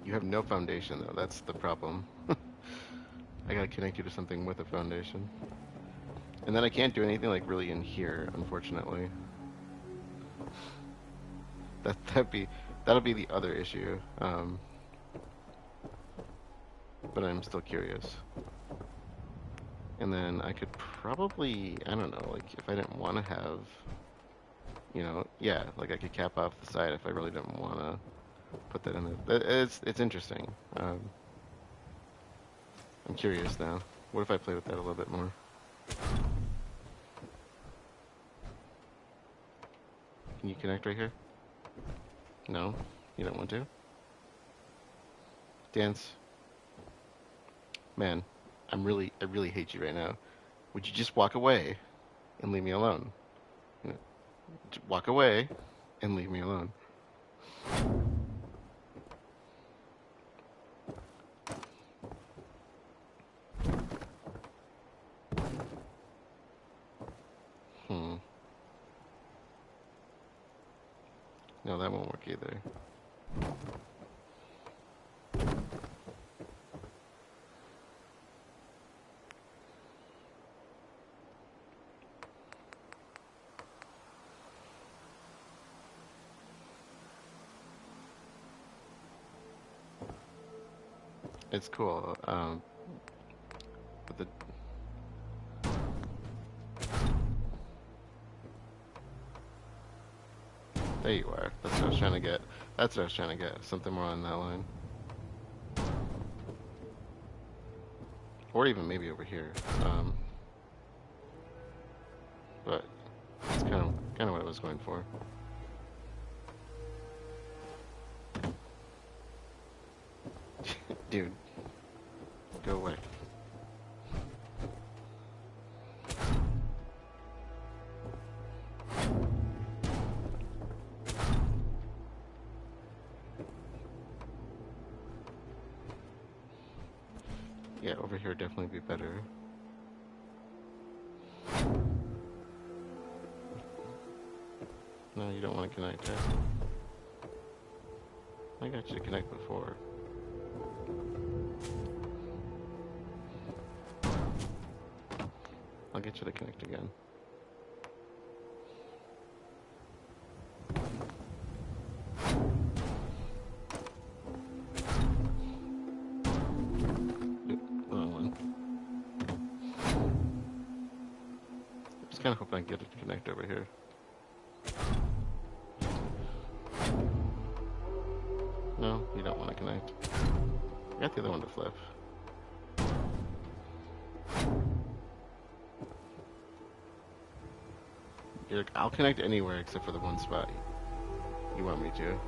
You have no foundation, though. That's the problem. I gotta connect you to something with a foundation. And then I can't do anything like really in here, unfortunately. That'll be the other issue. But I'm still curious. And then I could probably, I don't know, like if I didn't want to have, you know, yeah, like I could cap off the side if I really didn't want to put that in there. It's interesting. I'm curious now. What if I play with that a little bit more? Can you connect right here? No? You don't want to? Dance? Man, I really hate you right now. Would you just walk away and leave me alone? You know, walk away and leave me alone. Hmm. No, that won't work either. It's cool. But the there you are. That's what I was trying to get. That's what I was trying to get. Something more on that line. Or even maybe over here. But it's kind of what I was going for. Dude, go away. Yeah, over here would definitely be better. No, you don't want to connect, huh? I got you to connect before. I'll get you to connect again. Oop, wrong one. Just kind of hoping I can get it to connect over here. No, you don't want to connect. I got the other one to flip. You're like, I'll connect anywhere except for the one spot you want me to.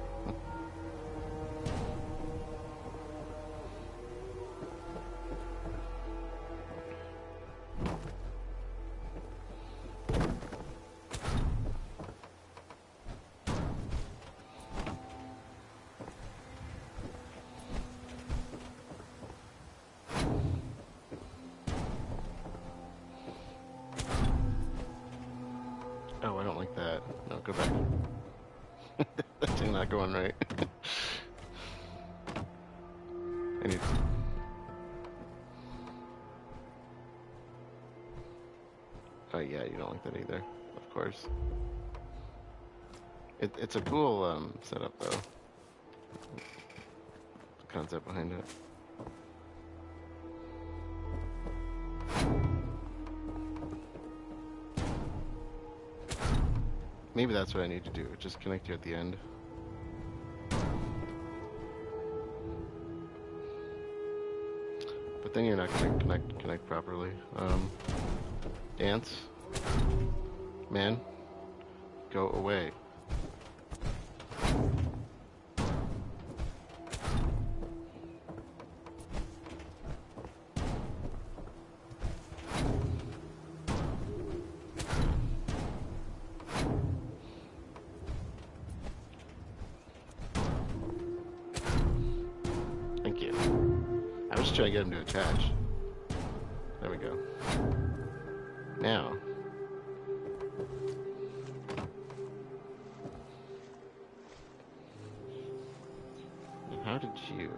Oh, I don't like that. No, go back. That thing's not going right. I need... Oh yeah, you don't like that either. Of course. It's a cool setup though. The concept behind it. Maybe that's what I need to do. Just connect you at the end. But then you're not gonna connect properly. Dance. Man. Go away. Thank you. I was just trying to get him to attach. There we go. Now. How did you...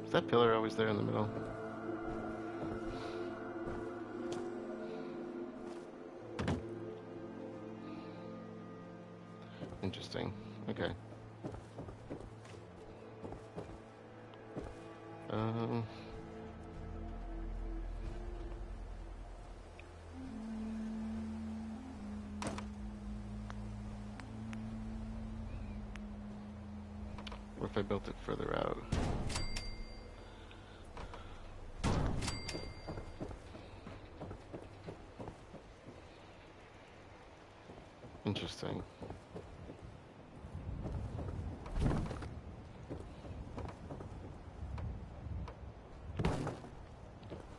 Is that pillar always there in the middle? Interesting. Okay. Um... What if I built it further out? Interesting.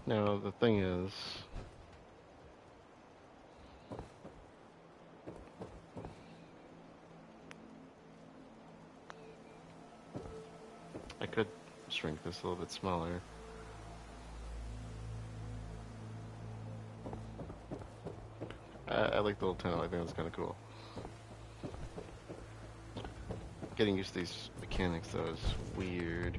Now, the thing is... I could shrink this a little bit smaller. I like the little tunnel. I think that's kind of cool. Getting used to these mechanics, though, is weird.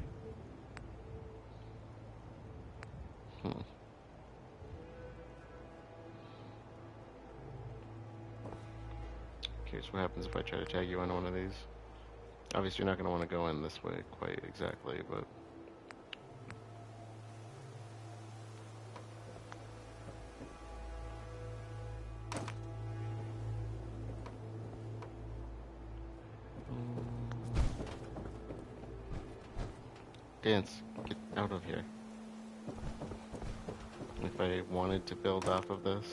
Okay, so what happens if I try to tag you on one of these? Obviously, you're not going to want to go in this way quite exactly, but... Dance, get out of here. If I wanted to build off of this...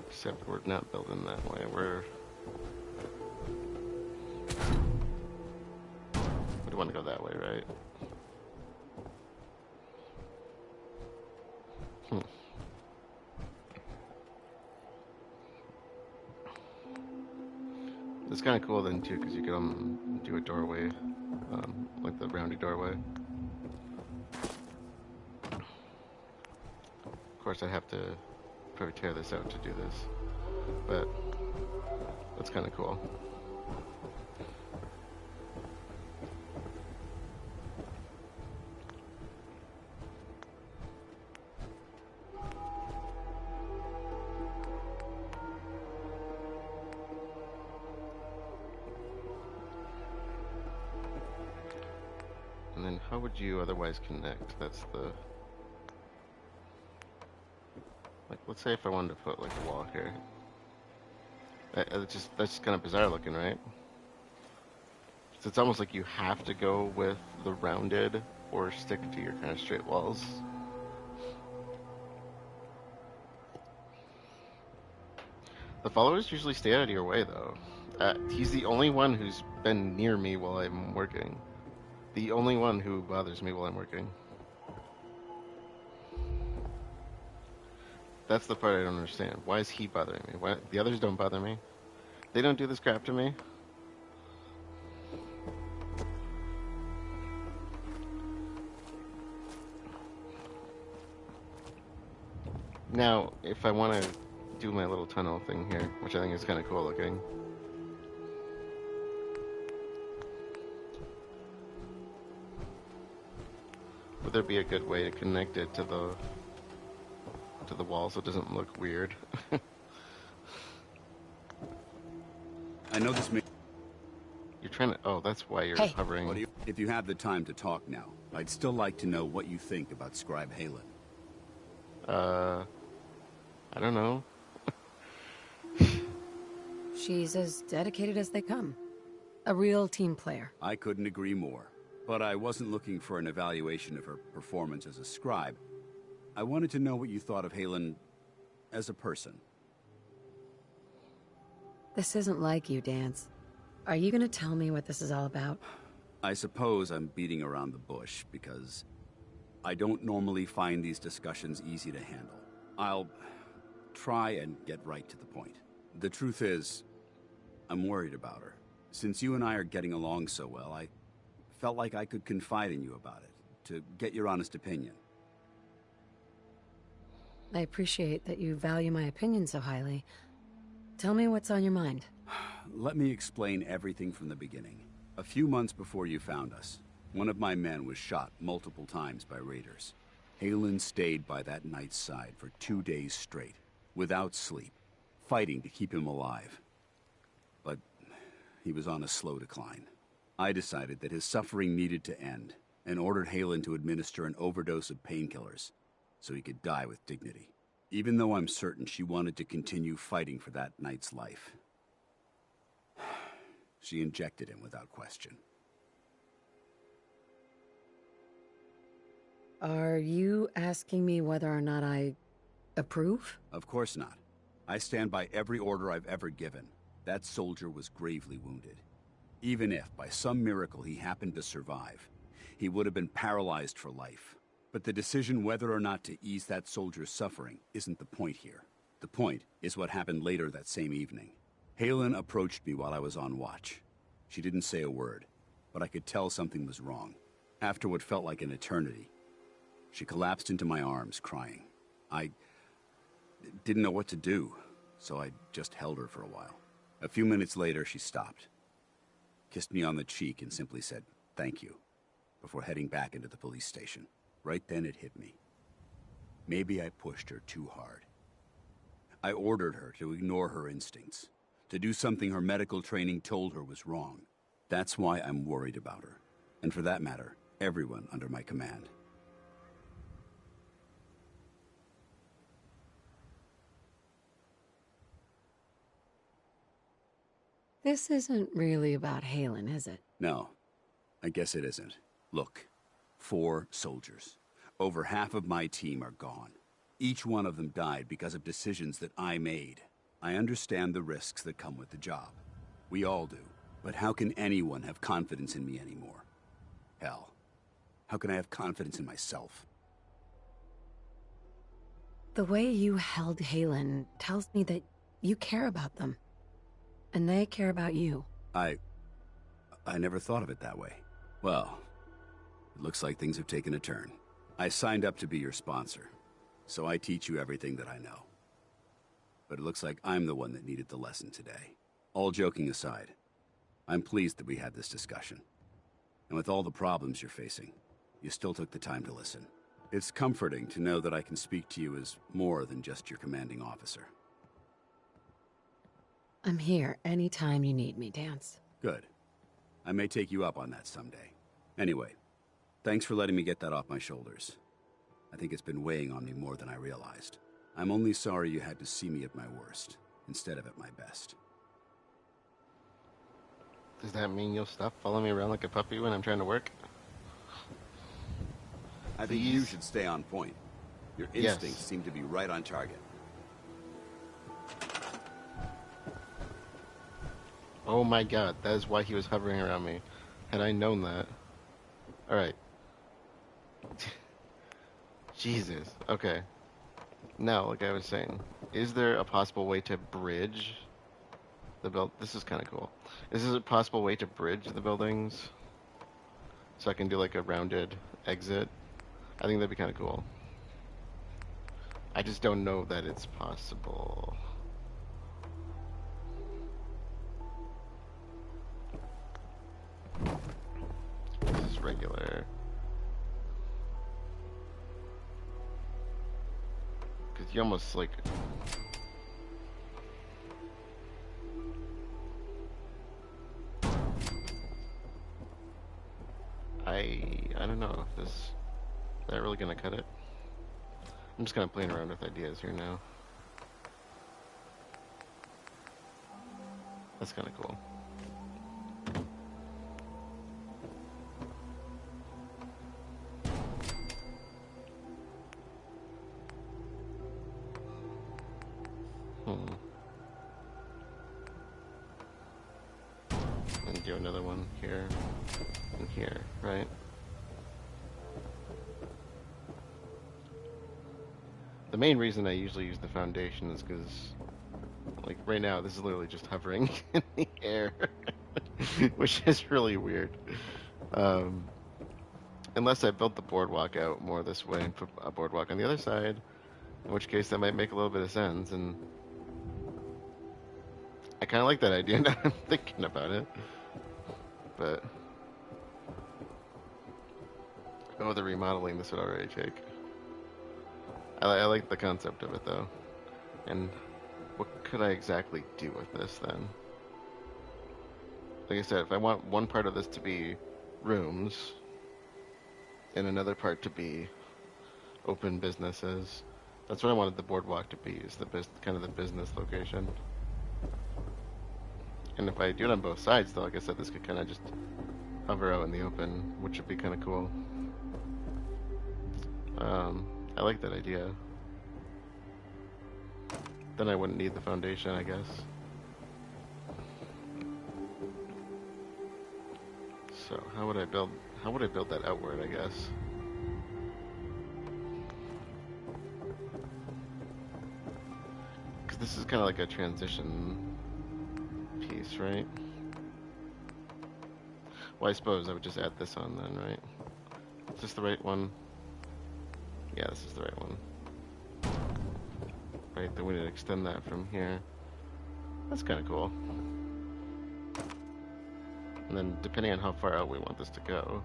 Except we're not building that way, we want to go that way, right? It's kind of cool then too, because you can do a doorway, like the roundy doorway. Of course, I have to probably tear this out to do this, but that's kind of cool. And then how would you otherwise connect? That's the... Like, let's say if I wanted to put, like, a wall here. That's just kind of bizarre looking, right? So it's almost like you have to go with the rounded or stick to your kind of straight walls. The followers usually stay out of your way, though. He's the only one who's been near me while I'm working. The only one who bothers me while I'm working. That's the part I don't understand. Why is he bothering me? Why the others don't bother me? They don't do this crap to me? Now, if I want to do my little tunnel thing here, which I think is kind of cool looking. Would there be a good way to connect it to the wall so it doesn't look weird? I know this may... You're trying to... Oh, that's why you're hovering. What do you... If you have the time to talk now, I'd still like to know what you think about Scribe Halen. I don't know. She's as dedicated as they come. A real team player. I couldn't agree more. But I wasn't looking for an evaluation of her performance as a scribe. I wanted to know what you thought of Halen as a person. This isn't like you, Dance. Are you gonna tell me what this is all about? I suppose I'm beating around the bush because I don't normally find these discussions easy to handle. I'll try and get right to the point. The truth is, I'm worried about her. Since you and I are getting along so well, I felt like I could confide in you about it, to get your honest opinion. I appreciate that you value my opinion so highly. Tell me what's on your mind. Let me explain everything from the beginning. A few months before you found us, one of my men was shot multiple times by raiders. Halen stayed by that knight's side for 2 days straight, without sleep, fighting to keep him alive. But he was on a slow decline. I decided that his suffering needed to end, and ordered Halen to administer an overdose of painkillers, so he could die with dignity. Even though I'm certain she wanted to continue fighting for that knight's life. She injected him without question. Are you asking me whether or not I approve? Of course not. I stand by every order I've ever given. That soldier was gravely wounded. Even if, by some miracle, he happened to survive, he would have been paralyzed for life. But the decision whether or not to ease that soldier's suffering isn't the point here. The point is what happened later that same evening. Halen approached me while I was on watch. She didn't say a word, but I could tell something was wrong. After what felt like an eternity, she collapsed into my arms, crying. I didn't know what to do, so I just held her for a while. A few minutes later, she stopped, kissed me on the cheek, and simply said, "Thank you," before heading back into the police station. Right then it hit me. Maybe I pushed her too hard. I ordered her to ignore her instincts, to do something her medical training told her was wrong. That's why I'm worried about her, and for that matter, everyone under my command. This isn't really about Halen, is it? No, I guess it isn't. Look, 4 soldiers. Over half of my team are gone. Each one of them died because of decisions that I made. I understand the risks that come with the job. We all do. But how can anyone have confidence in me anymore? Hell, how can I have confidence in myself? The way you held Halen tells me that you care about them. And they care about you. I never thought of it that way. Well, it looks like things have taken a turn. I signed up to be your sponsor, so I teach you everything that I know. But it looks like I'm the one that needed the lesson today. All joking aside, I'm pleased that we had this discussion. And with all the problems you're facing, you still took the time to listen. It's comforting to know that I can speak to you as more than just your commanding officer. I'm here anytime you need me, Dance. Good. I may take you up on that someday. Anyway, thanks for letting me get that off my shoulders. I think it's been weighing on me more than I realized. I'm only sorry you had to see me at my worst, instead of at my best. Does that mean you'll stop following me around like a puppy when I'm trying to work? I think you should stay on point. Your Yes. instincts seem to be right on target. Oh my god, that is why he was hovering around me. Had I known that. Alright. Jesus. Okay. Now, like I was saying, is there a possible way to bridge the This is kind of cool. Is there a possible way to bridge the buildings? So I can do like a rounded exit? I think that'd be kind of cool. I just don't know that it's possible. This is regular. Because you almost like... I don't know if is that really gonna cut it? I'm just kind of playing around with ideas here now. That's kind of cool. And do another one here and here, right? The main reason I usually use the foundation is because, like, right now, this is literally just hovering in the air, which is really weird. Unless I built the boardwalk out more this way and put a boardwalk on the other side, In which case that might make a little bit of sense, and I kind of like that idea now I'm thinking about it. But, oh, the remodeling this would already take. I like the concept of it, though. And what could I exactly do with this, then? Like I said, if I want one part of this to be rooms, and another part to be open businesses, that's what I wanted the boardwalk to be, is the kind of the business location. And if I do it on both sides, though, like I said, this could kind of just hover out in the open, which would be kind of cool. I like that idea. Then I wouldn't need the foundation, I guess. So how would I build that outward, I guess? Because this is kind of like a transition piece, right? Well, I suppose I would just add this on then, right? Is this the right one? Yeah, this is the right one. Right, then we need to extend that from here. That's kind of cool. And then depending on how far out we want this to go.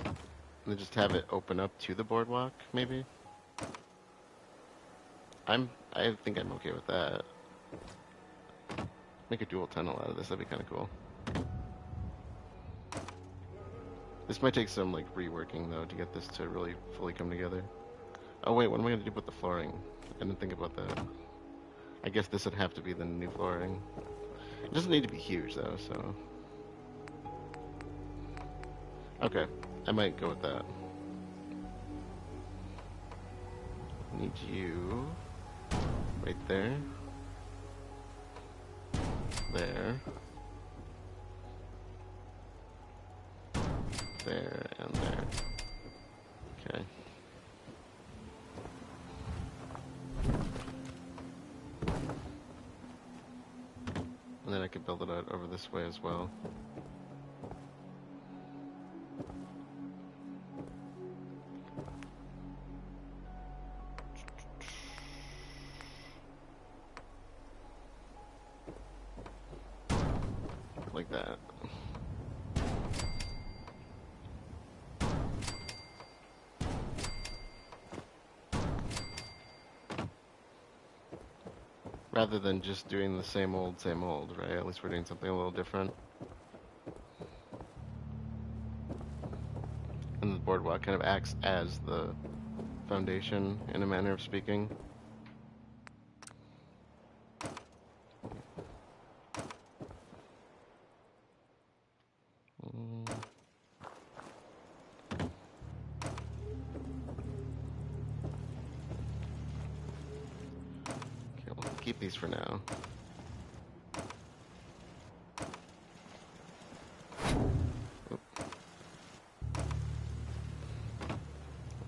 And then just have it open up to the boardwalk, maybe? I think I'm okay with that. Make a dual tunnel out of this, that'd be kind of cool. This might take some, like, reworking, though, to get this to really fully come together. Oh, wait, what am I going to do with the flooring? I didn't think about that. I guess this would have to be the new flooring. It doesn't need to be huge, though, so... Okay, I might go with that. Need you... right there. There. There and there. Okay. And then I could build it out over this way as well. Like that. Rather than just doing the same old, right? At least we're doing something a little different. And the boardwalk kind of acts as the foundation, in a manner of speaking. Okay, we'll keep these for now.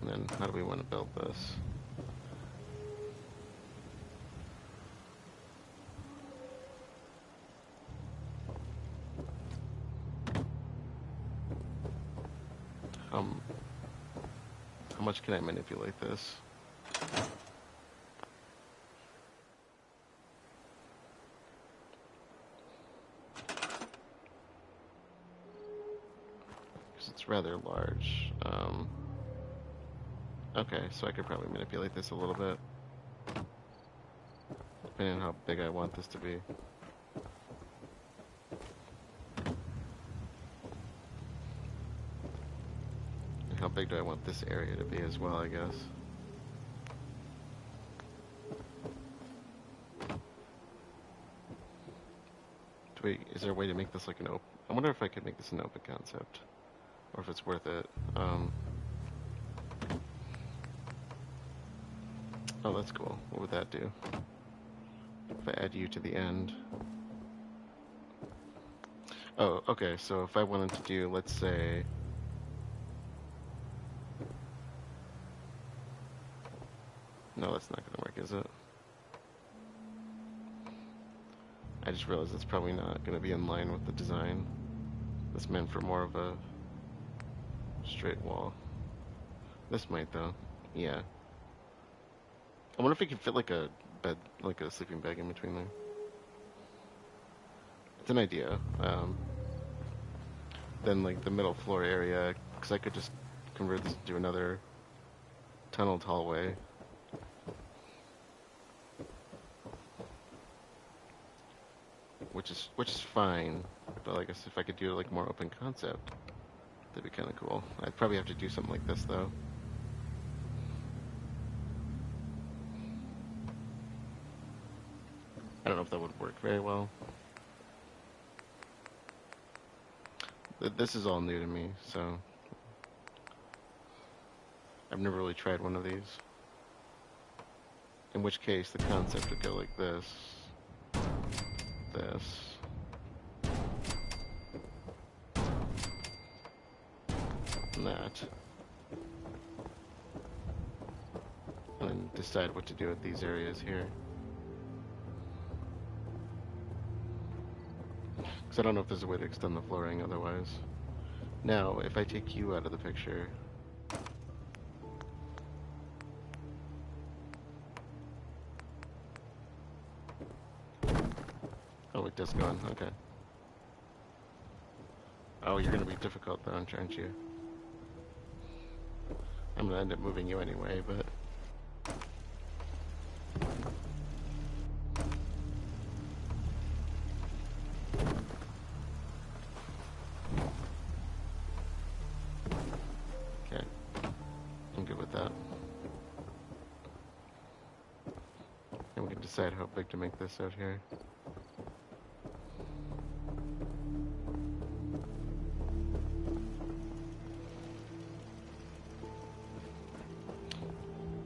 And then how do we want to build this? How much can I manipulate this? Because it's rather large. Okay, so I could probably manipulate this a little bit. Depending on how big I want this to be. And how big do I want this area to be as well, I guess. Is there a way to make this like an open... I wonder if I could make this an open concept. Or if it's worth it. Oh, that's cool. What would that do? If I add you to the end. Oh, okay, so if I wanted to do, let's say... No, that's not going to work, is it? I just realized it's probably not going to be in line with the design. It's meant for more of a straight wall. This might, though. Yeah. I wonder if we could fit like a bed, like a sleeping bag in between there. It's an idea. Then like the middle floor area, because I could just convert this into another tunneled hallway. Which is fine, but I guess if I could do like more open concept, that'd be kind of cool. I'd probably have to do something like this though. I don't know if that would work very well. This is all new to me, so I've never really tried one of these. In which case, the concept would go like this, this, and that. And then decide what to do with these areas here. Because I don't know if there's a way to extend the flooring otherwise. Now, if I take you out of the picture... Oh, it does go on. Okay. Oh, you're going to be difficult though, aren't you? I'm going to end up moving you anyway, but... Okay. I'm good with that. And we can decide how big to make this out here.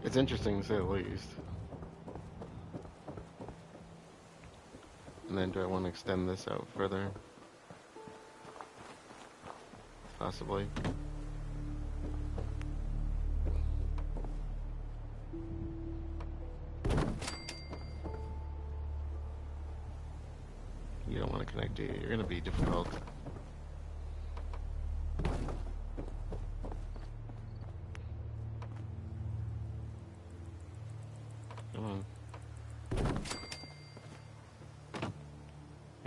It's interesting to say the least. And then do I want to extend this out further? Possibly. You don't want to connect, do you? You're going to be difficult. Come on.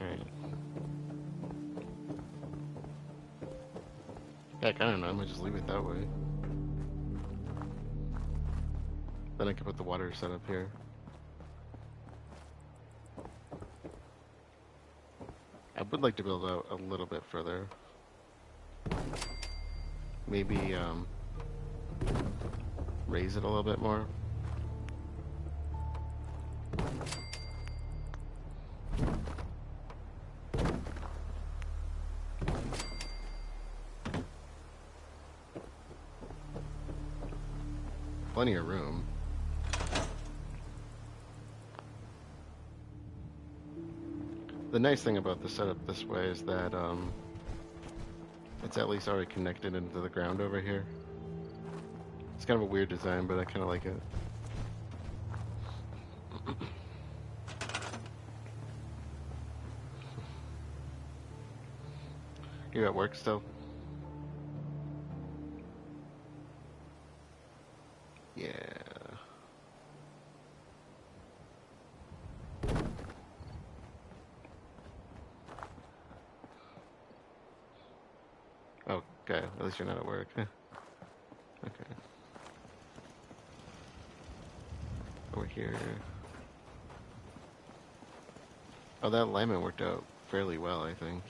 Alright. Heck, I don't know. I might just leave it that way. Then I can put the water set up here. I would like to build out a little bit further. Maybe, raise it a little bit more. Plenty of room. The nice thing about the setup this way is that it's at least already connected into the ground over here. It's kind of a weird design, but I kind of like it. You at work still? Yeah. Oh, okay. At least you're not at work. Okay. Over here. Oh, that alignment worked out fairly well, I think.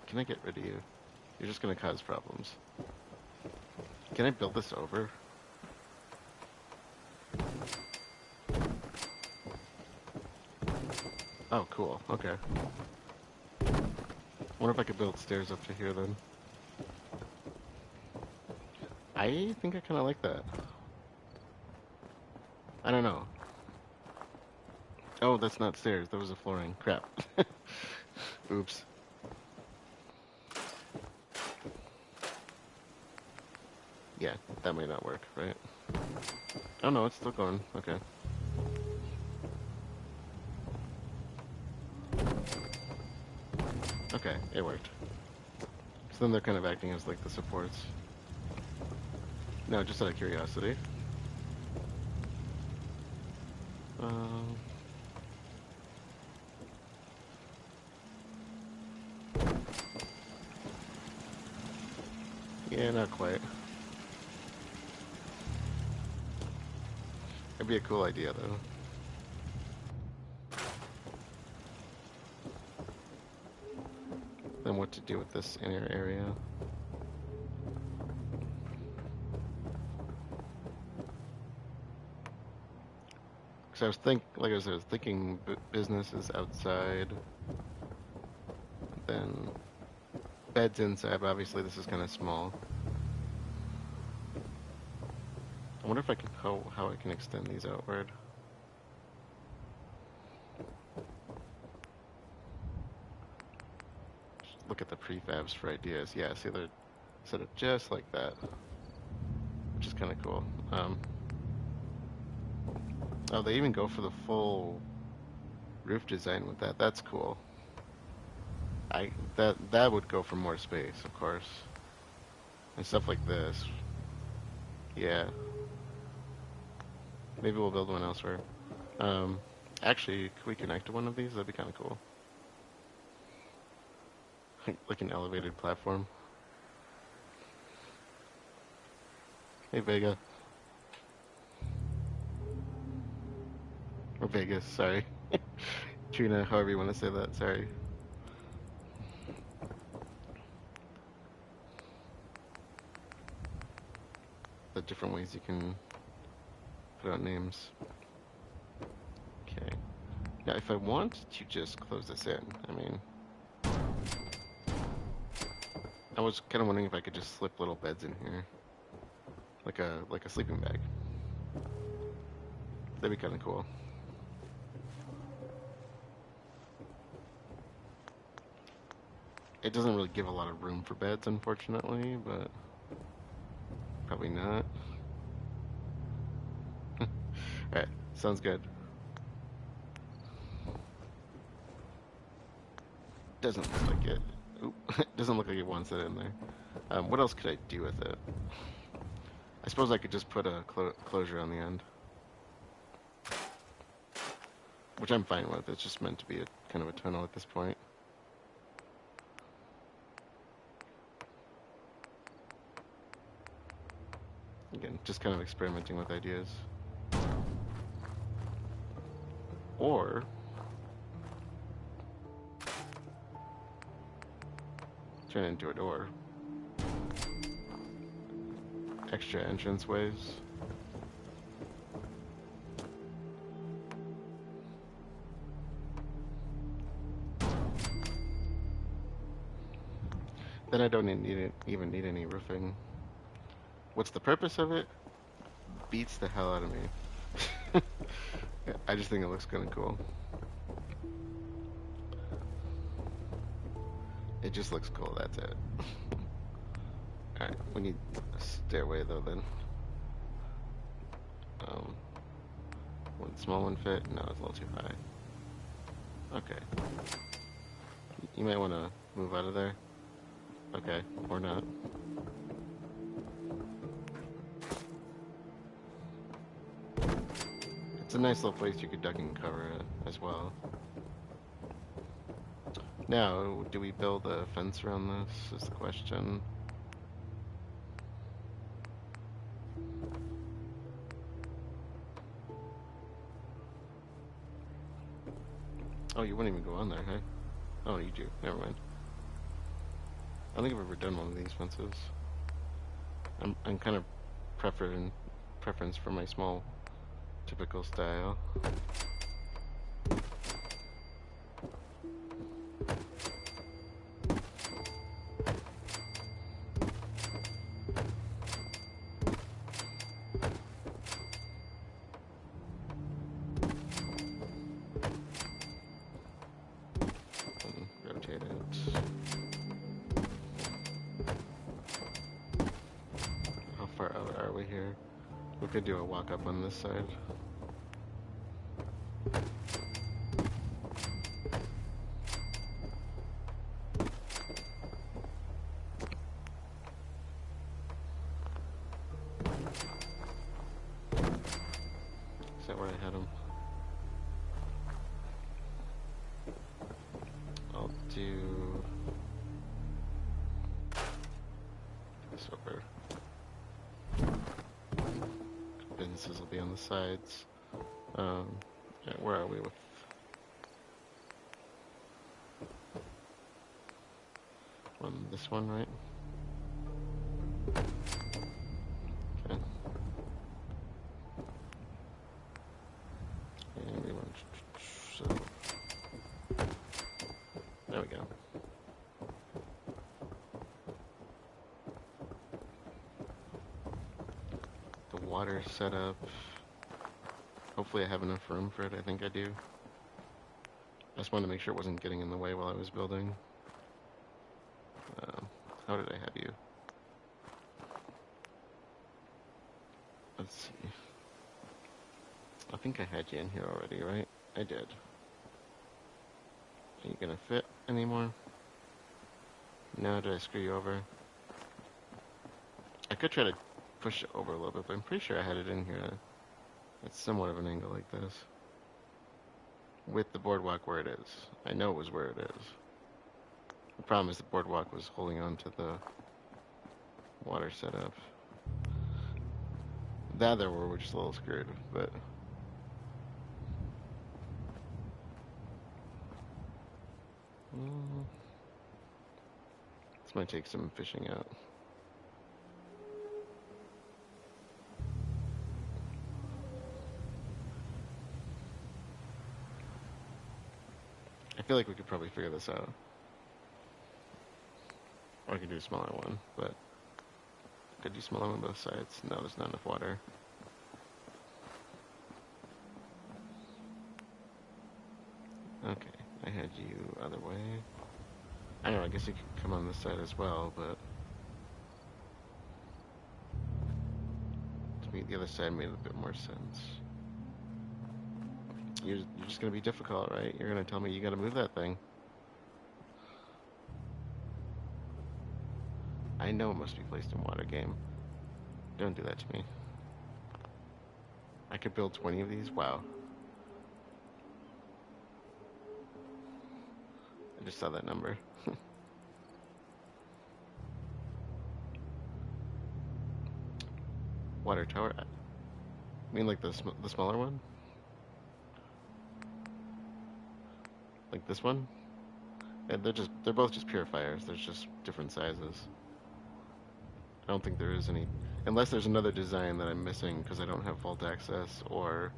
Can I get rid of you? You're just gonna cause problems. Can I build this over? Oh, cool. Okay. Wonder if I could build stairs up to here then. I think I kind of like that. I don't know. Oh, that's not stairs. That was a flooring. Crap. Oops. Yeah, that may not work, right? Oh no, it's still going. Okay. Okay, it worked. So then they're kind of acting as like the supports. No, just out of curiosity. Um, yeah, not quite. It'd be a cool idea though. Then what to do with this inner area? Because like I was thinking, business is outside, then beds inside. But obviously, this is kind of small. I wonder if I can how I can extend these outward. Just look at the prefabs for ideas. Yeah, see they're set up just like that, which is kind of cool. Oh, they even go for the full roof design with that. That's cool. That would go for more space, of course, and stuff like this. Yeah, maybe we'll build one elsewhere. Um, Actually, could we connect to one of these? That'd be kind of cool. Like an elevated platform. Hey, Vega. Or Vegas, sorry. Trina, however you want to say that, sorry. The different ways you can put out names. Okay. Now, if I want to just close this in, I mean, I was kind of wondering if I could just slip little beds in here, like a sleeping bag. That'd be kind of cool. It doesn't really give a lot of room for beds, unfortunately, but probably not. Alright, sounds good. Doesn't look like it. Oop, doesn't look like it wants it in there. What else could I do with it? I suppose I could just put a closure on the end. Which I'm fine with. It's just meant to be a kind of a tunnel at this point. Again, just kind of experimenting with ideas. Or turn it into a door. Extra entrance ways. Then I don't even need any roofing. What's the purpose of it? Beats the hell out of me. I just think it looks kind of cool. It just looks cool, that's it. Alright, we need a stairway though then. One small one fit? No, it's a little too high. Okay. You might want to move out of there. Okay, or not. It's a nice little place you could duck and cover it as well. Now, do we build a fence around this, is the question. Oh, you wouldn't even go on there, huh? Oh, you do. Never mind. I don't think I've ever done one of these fences. I'm kind of preference for my small, typical style. Rotate it. How far out are we here? We could do a walk up on this side. where I had them. I'll do this over. Businesses will be on the sides. Yeah, where are we with this one, right? Okay. And we want so there we go. The water setup. Hopefully I have enough room for it. I think I do. I just wanted to make sure it wasn't getting in the way while I was building. How did I have you? Let's see. I think I had you in here already, right? I did. Are you gonna fit anymore? No, did I screw you over? I could try to push it over a little bit, but I'm pretty sure I had it in here. It's somewhat of an angle like this. With the boardwalk where it is. I know it was where it is. The problem is the boardwalk was holding on to the water setup. The other were just a little screwed, but... This might take some fishing out. I feel like we could probably figure this out. Or I could do a smaller one, but... Could do smaller on both sides. No, there's not enough water. Okay, I had you other way. I don't know, I guess you could come on this side as well, but... To me, the other side made a bit more sense. You're just gonna be difficult, right? You're gonna tell me you gotta move that thing. I know it must be placed in water game. Don't do that to me. I could build 20 of these? Wow. I just saw that number. Water tower? I mean like the smaller one? Like this one? And they're both just purifiers. There's just different sizes. I don't think there is any, unless there's another design that I'm missing because I don't have vault access, or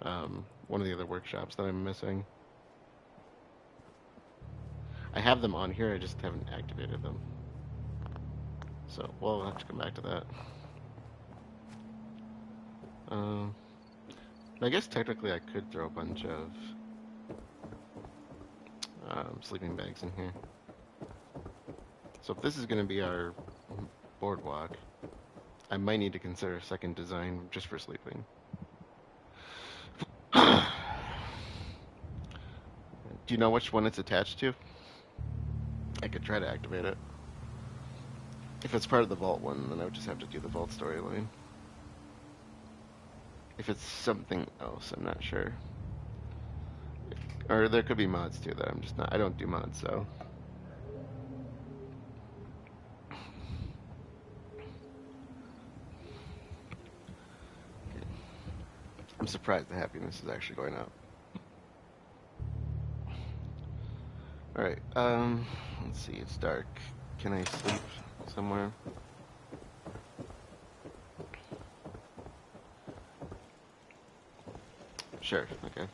one of the other workshops that I'm missing. I have them on here, I just haven't activated them. So we'll have to come back to that. I guess technically I could throw a bunch of sleeping bags in here. So if this is going to be our boardwalk, I might need to consider a second design just for sleeping. Do you know which one it's attached to? I could try to activate it. If it's part of the vault one, then I would just have to do the vault storyline. If it's something else, I'm not sure. Or there could be mods too that I'm just not, I don't do mods, so. I'm surprised the happiness is actually going up. Alright, let's see, it's dark. Can I sleep somewhere? Sure, okay.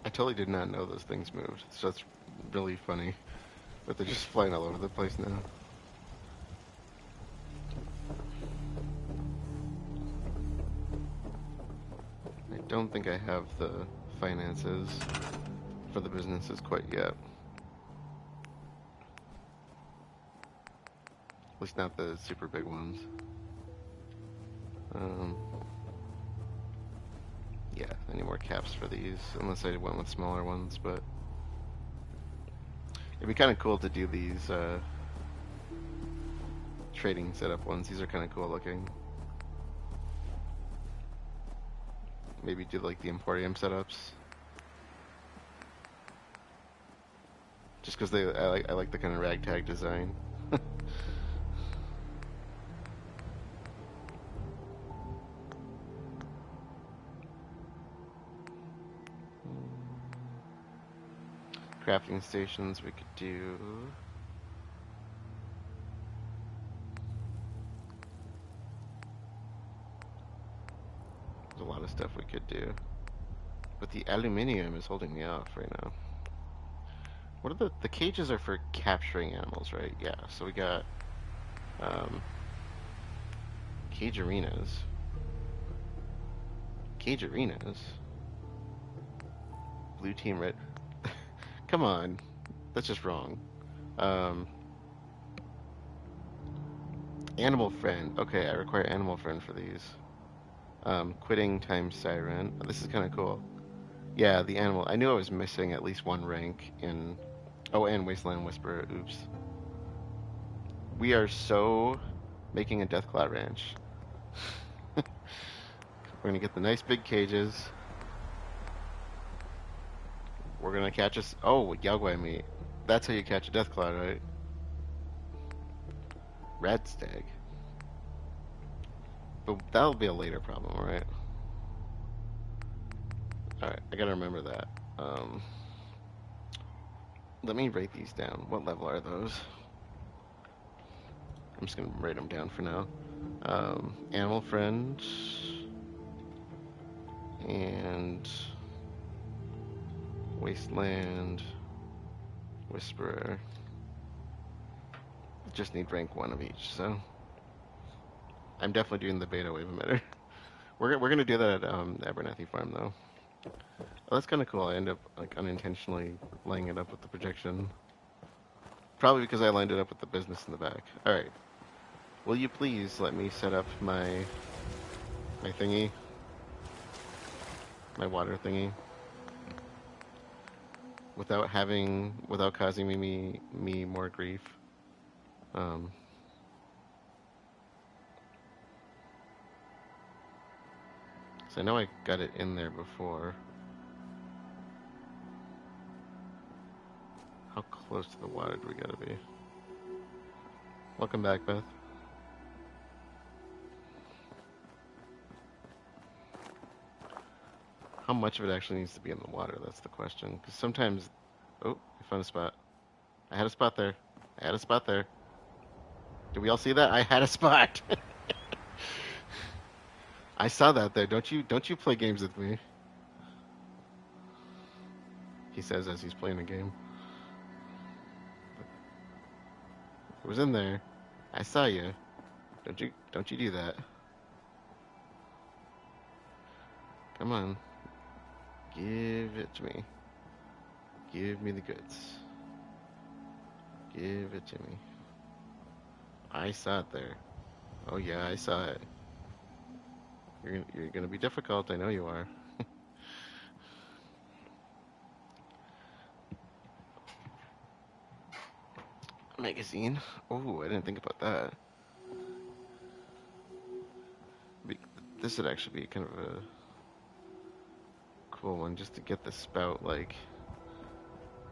I totally did not know those things moved, so it's really funny. But they're just flying all over the place now. I don't think I have the finances for the businesses quite yet. At least not the super big ones. Yeah, I need more caps for these, unless I went with smaller ones, but it'd be kind of cool to do these trading setup ones. These are kind of cool looking. Maybe do like the Emporium setups. Just because I like the kind of ragtag design. Crafting stations we could do. There's a lot of stuff we could do. But the aluminium is holding me off right now. What are the cages are for capturing animals, right? Yeah, so we got cage arenas. Cage arenas. Blue team red. Come on. That's just wrong. Animal friend. Okay, I require animal friend for these. Quitting times siren. Oh, this is kind of cool. Yeah, the animal. I knew I was missing at least one rank in... Oh, and Wasteland Whisperer. Oops. We are so making a Deathclaw Ranch. We're gonna get the nice big cages. We're gonna catch us... Oh, Yagwai meat. That's how you catch a Deathclaw, right? Red stag. But that'll be a later problem, right? Alright, I gotta remember that. Let me write these down. What level are those? I'm just gonna write them down for now. Animal friend and Wasteland Whisperer. Just need rank 1 of each, so I'm definitely doing the beta wave emitter. We're gonna do that at Abernathy Farm though. Oh, that's kind of cool. I end up like unintentionally lining it up with the projection. Probably because I lined it up with the business in the back. All right. Will you please let me set up my thingy, my water thingy, without causing me more grief. So I know I got it in there before. How close to the water do we gotta be? Welcome back, Beth. How much of it actually needs to be in the water? That's the question. Because sometimes... Oh, I found a spot. I had a spot there. I had a spot there. Did we all see that? I had a spot. I saw that there. Don't you play games with me? He says as he's playing a game. It was in there. I saw you. Don't you do that. Come on. Give it to me. Give me the goods. Give it to me. I saw it there. Oh yeah, I saw it. You're gonna be difficult. I know you are. Magazine. Oh, I didn't think about that. This would actually be kind of a cool one, just to get the spout. Like,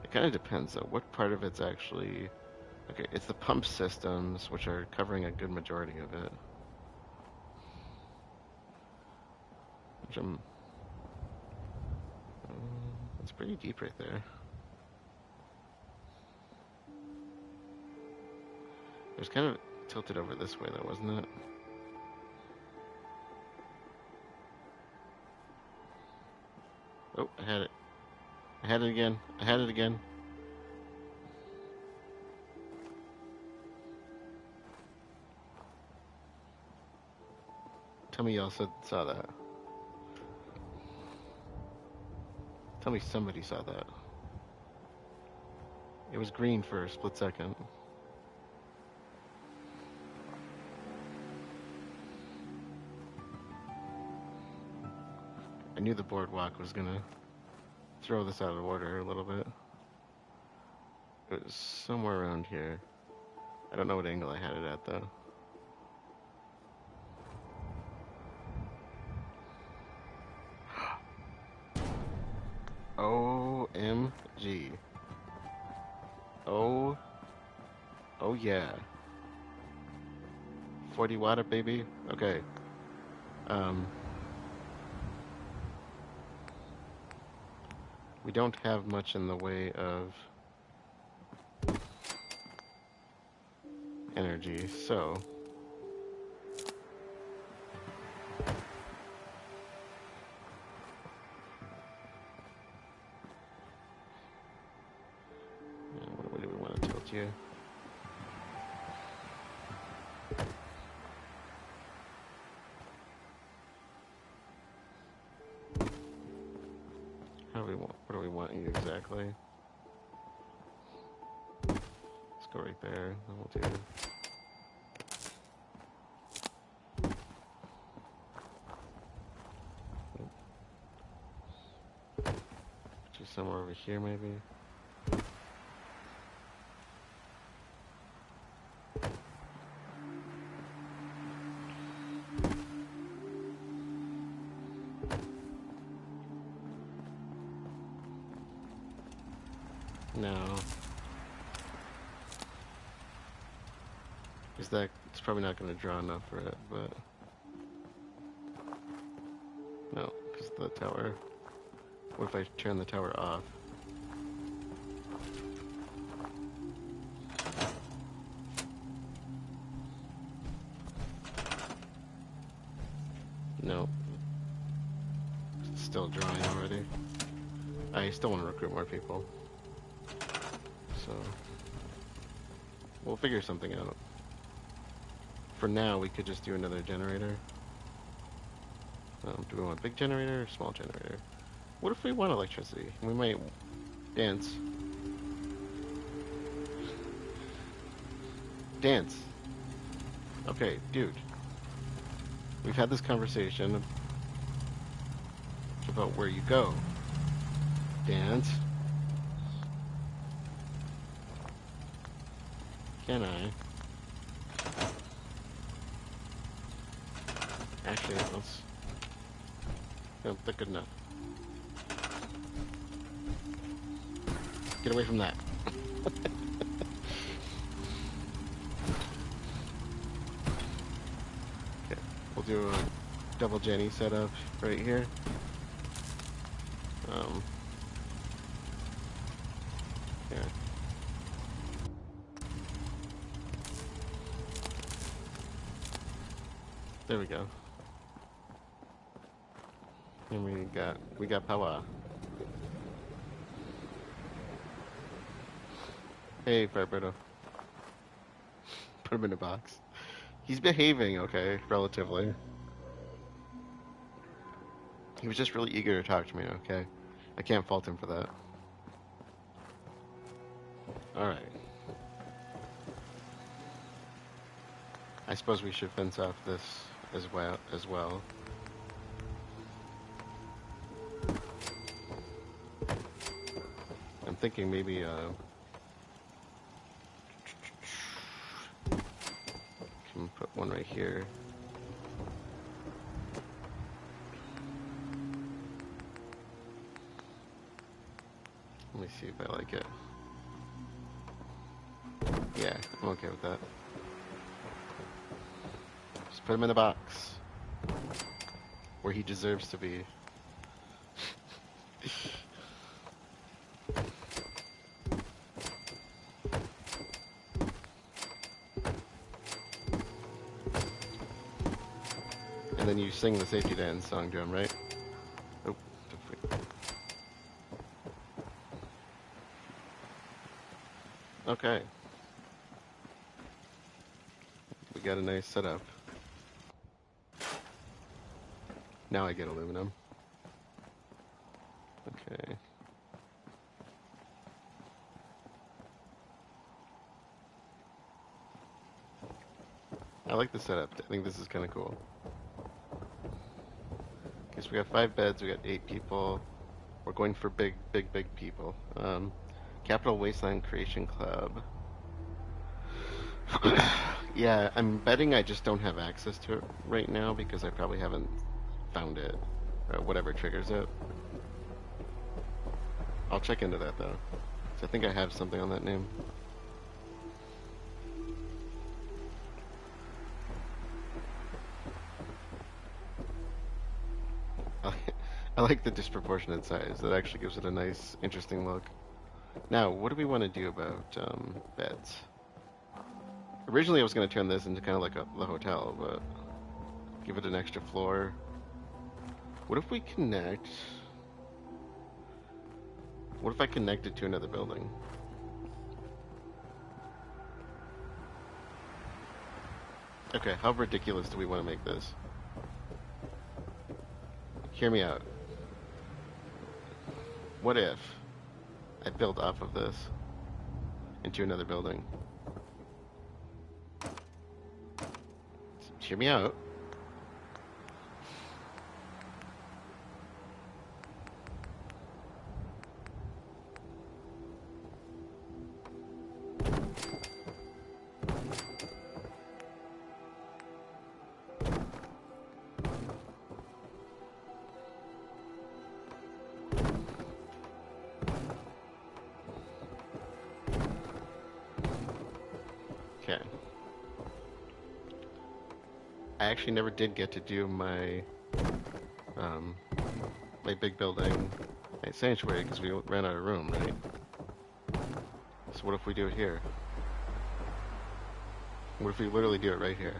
it kind of depends though. What part of it's actually... Okay, it's the pump systems, which are covering a good majority of it. Which it's pretty deep right there. It was kind of tilted over this way though, wasn't it? Oh, I had it. I had it again. I had it again. Tell me y'all saw that. Tell me somebody saw that. It was green for a split second. I knew the boardwalk was gonna throw this out of order a little bit. It was somewhere around here. I don't know what angle I had it at though. OMG. Oh, oh yeah. 40 watt, baby. Okay. Um, we don't have much in the way of energy, so what way do we want to tilt you? How do we want? What do we want you exactly? Let's go right there. Then we'll do. Just somewhere over here, maybe. No. Is that? It's probably not going to draw enough for it, but no, because the tower. What if I turn the tower off? No. It's still drawing already. I still want to recruit more people. So we'll figure something out. For now, we could just do another generator. Do we want a big generator or small generator? What if we want electricity? We might dance. Dance. Okay, dude. We've had this conversation about where you go. Dance. Can I? Actually, let's... No, that's good enough. Get away from that. Okay, we'll do a double Jenny setup right here. Yeah. There we go. And we got power. Hey, Firebirdo. Put him in a box. He's behaving okay, relatively. He was just really eager to talk to me, okay? I can't fault him for that. Alright. I suppose we should fence off this as well. I'm thinking maybe can put one right here. Let me see if I like it. Yeah, I'm okay with that. Just put him in the box where he deserves to be. And then you sing the safety dance song to him, right? Oh, okay. We got a nice setup. Now I get aluminum. Okay. I like the setup. I think this is kind of cool. Okay, so we got 5 beds, we got 8 people. We're going for big, big, big people. Capital Wasteland Creation Club. Yeah, I'm betting I just don't have access to it right now because I probably haven't found it. Whatever triggers it. I'll check into that though. So I think I have something on that name. I like the disproportionate size. That actually gives it a nice, interesting look. Now, what do we want to do about beds? Originally, I was going to turn this into kind of like the hotel, but give it an extra floor. What if we connect? What if I connect it to another building? Okay, how ridiculous do we want to make this? Hear me out. What if I build off of this into another building? Hear me out. Okay. I actually never did get to do my my big building at sanctuary because we ran out of room, right? So what if we do it here? What if we literally do it right here?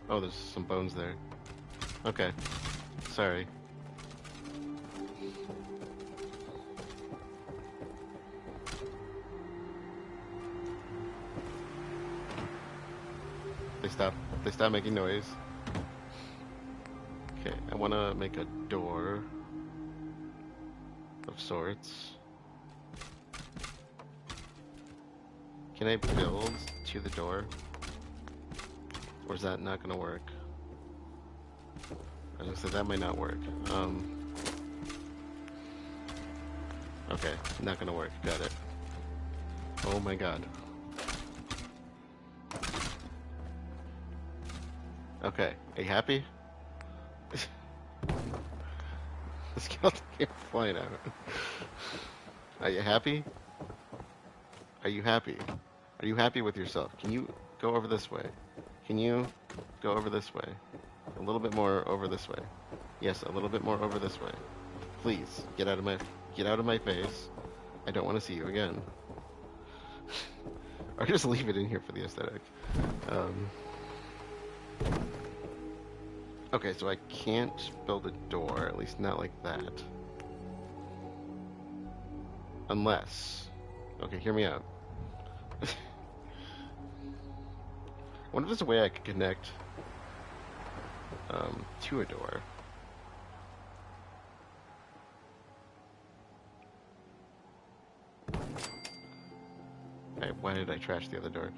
Oh, there's some bones there. Okay. Sorry. They stop making noise. Okay, I want to make a door of sorts. Can I build to the door? Or is that not going to work? I was going to say that might not work. Okay, not going to work. Got it. Oh my god. Okay, are you happy? The skeleton came flying out. Are you happy? Are you happy? Are you happy with yourself? Can you go over this way? Can you go over this way? A little bit more over this way. Yes, a little bit more over this way. Please, get out of my face. I don't want to see you again. Or just leave it in here for the aesthetic. Okay, so I can't build a door, at least not like that. Unless... Okay, hear me out. I wonder if there's a way I could connect to a door. Alright, why did I trash the other door?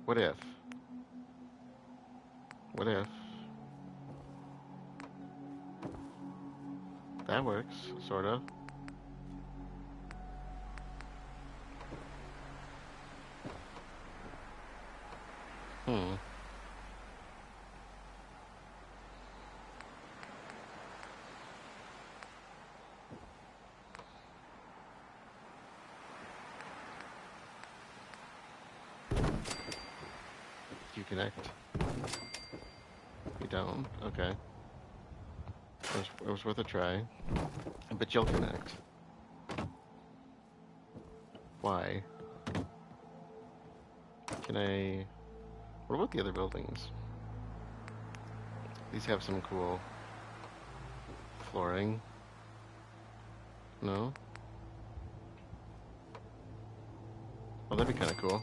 What if? What if? That works, sort of. Do you connect? You don't? Okay. It was worth a try. But you'll connect. Why? Can I... What about the other buildings? These have some cool flooring. No? Oh, that'd be kind of cool.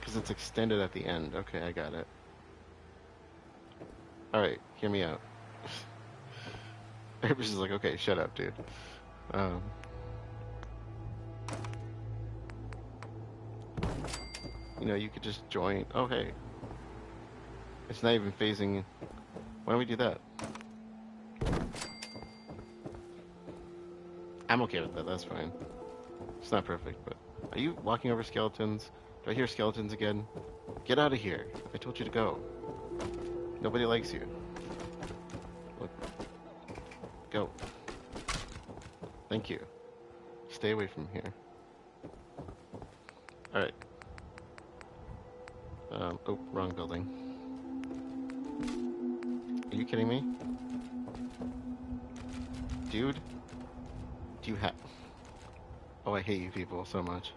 Because it's extended at the end. Okay, I got it. Alright, hear me out. Everybody's just like, okay, shut up, dude. Um, you know, you could just join. Oh, hey. It's not even phasing. Why don't we do that? I'm okay with that, that's fine. It's not perfect, but... Are you walking over skeletons? Do I hear skeletons again? Get out of here. I told you to go. Nobody likes you. Look. Go. Thank you. Stay away from here. Alright. Oh, wrong building. Are you kidding me? Dude? Do you have... Oh, I hate you people so much.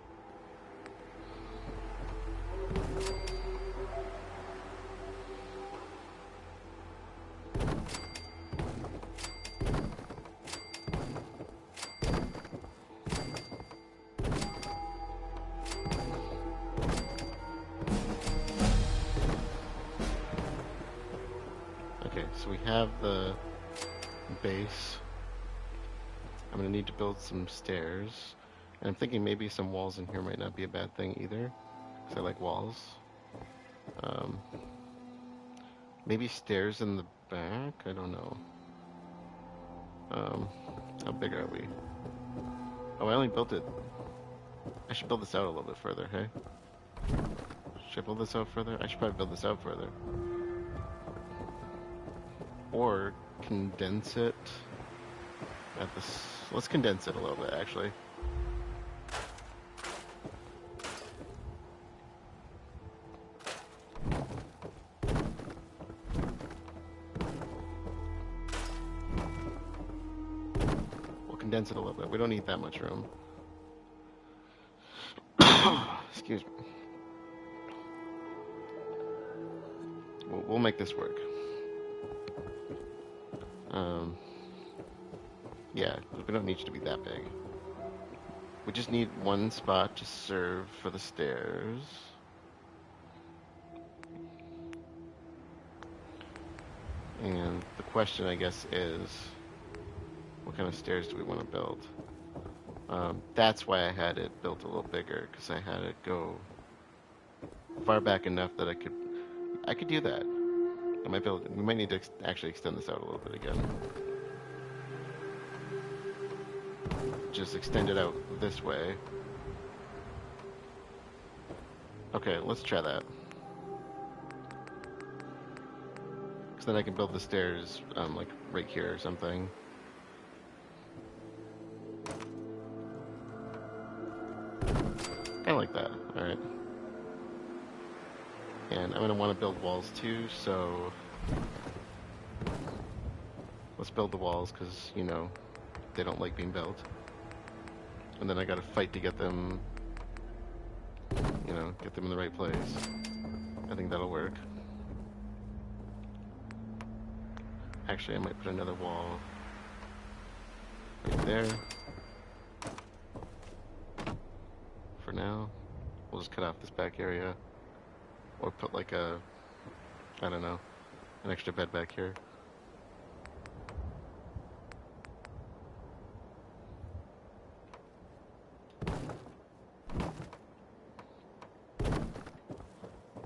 Okay, so we have the base. I'm gonna need to build some stairs. And I'm thinking maybe some walls in here might not be a bad thing either. Because I like walls. Maybe stairs in the back? I don't know. How big are we? Oh, I only built it. I should build this out a little bit further, hey? Should I build this out further? I should probably build this out further. Or condense it at this. Let's condense it a little bit, actually. We'll condense it a little bit. We don't need that much room. Excuse me. We'll make this work. Yeah, we don't need it to be that big. We just need one spot to serve for the stairs. And the question, I guess, is what kind of stairs do we want to build? That's why I had it built a little bigger, because I had it go far back enough that I could do that. I might build. We might need to actually extend this out a little bit again. Just extend it out this way. Okay, let's try that. Because then I can build the stairs, like right here or something. Kind of like that. All right. And I'm gonna want to build walls too, so let's build the walls because you know they don't like being built. And then I gotta fight to get them, you know, get them in the right place. I think that'll work. Actually, I might put another wall right there. For now, we'll just cut off this back area. Or put like a, I don't know, an extra bed back here.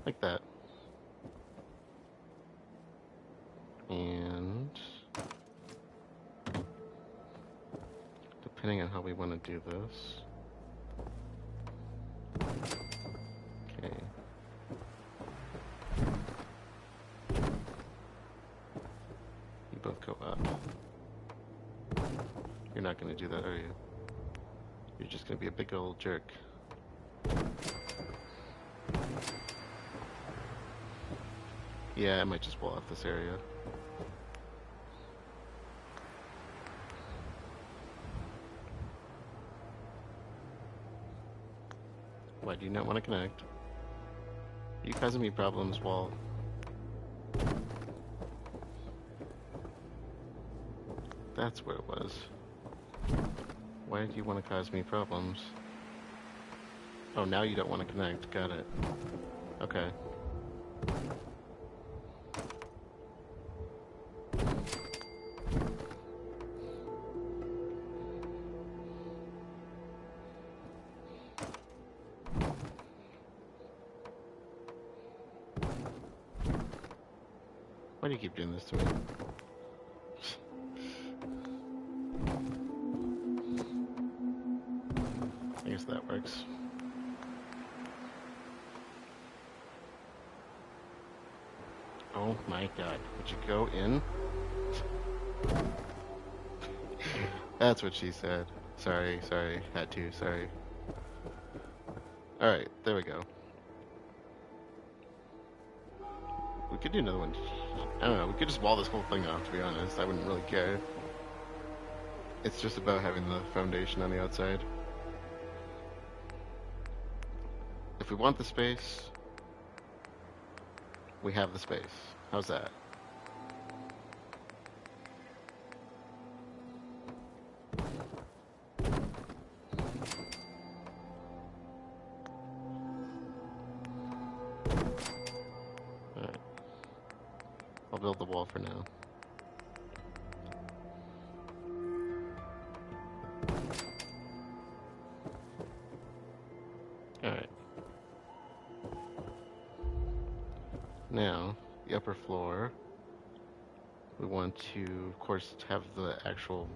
Like that. And depending on how we want to do this. Okay. You both go up. You're not going to do that, are you? You're just going to be a big old jerk. Yeah, I might just wall off this area. Why do you not want to connect? Are you causing me problems, wall? That's where it was. Why do you want to cause me problems? Oh, now you don't want to connect. Got it. Okay. Why do you keep doing this to me? I guess that works. Oh my god. Would you go in? That's what she said. Sorry, sorry. Had to, sorry. Alright, there we go. We could do another one. I don't know, we could just wall this whole thing off, to be honest. I wouldn't really care. It's just about having the foundation on the outside. If we want the space, we have the space. How's that? Alright. I'll build the wall for now. Alright. Now, the upper floor, we want to, of course, have the actual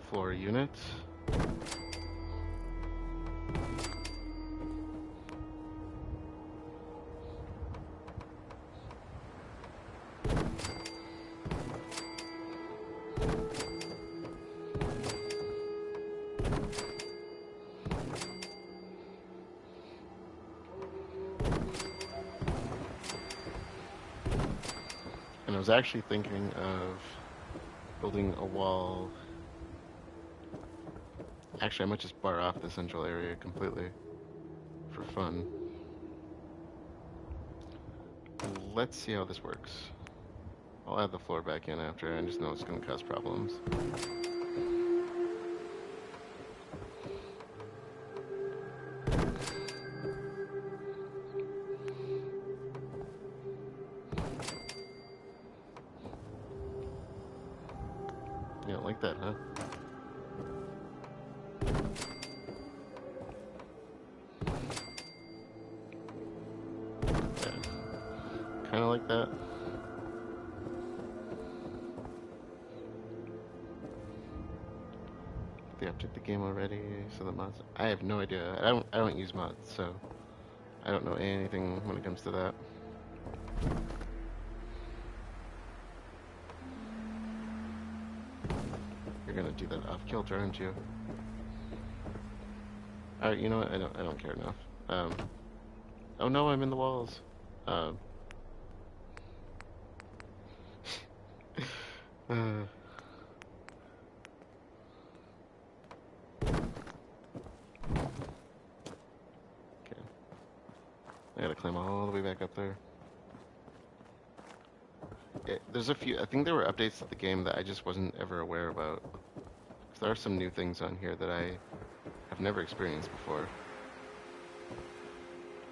floor units. And I was actually thinking of building a wall. Actually, I might just bar off the central area completely for fun. Let's see how this works. I'll add the floor back in after. I just know it's going to cause problems. You don't like that, huh? Yeah. Kind of like that. They updated the game already, so the mods. I have no idea. I don't use mods, so I don't know anything when it comes to that. You're gonna do that off kilter, aren't you? Alright, you know what? I don't care enough. Oh no, I'm in the walls. Uh, okay. I gotta climb all the way back up there. There's a few. I think there were updates to the game that I just wasn't ever aware about. 'Cause there are some new things on here that I have never experienced before.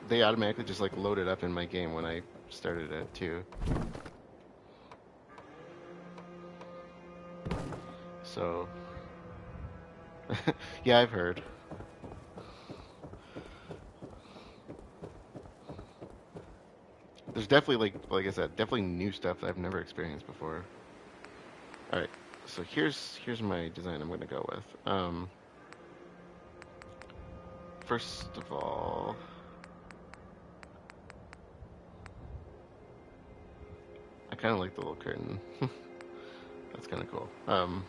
They automatically just like loaded up in my game when I started it too. So, yeah, I've heard. There's definitely like I said, definitely new stuff that I've never experienced before. All right, so here's my design I'm gonna go with. First of all, I kind of like the little curtain. That's kind of cool. I'm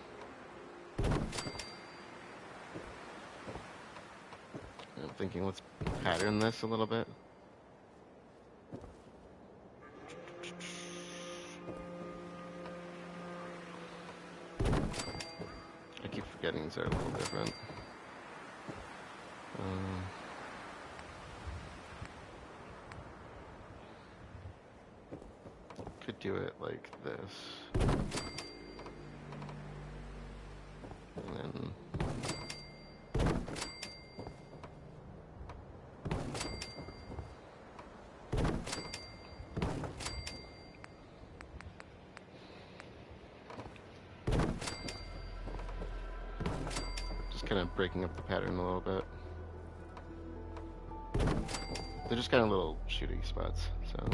thinking let's pattern this a little bit. I keep forgetting these are a little different. Could do it like this. And then breaking up the pattern a little bit. They're just kind of little shooting spots, so.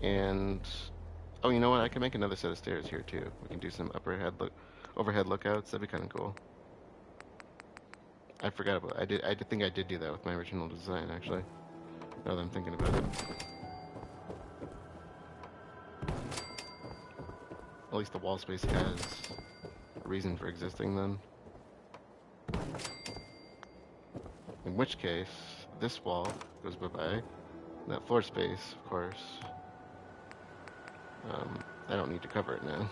And, oh, you know what? I can make another set of stairs here too. We can do some overhead lookouts. That'd be kind of cool. I forgot about. I did think I did do that with my original design, actually. Now that I'm thinking about it. At least the wall space has a reason for existing then. In which case, this wall goes bye-bye. That floor space, of course. I don't need to cover it now.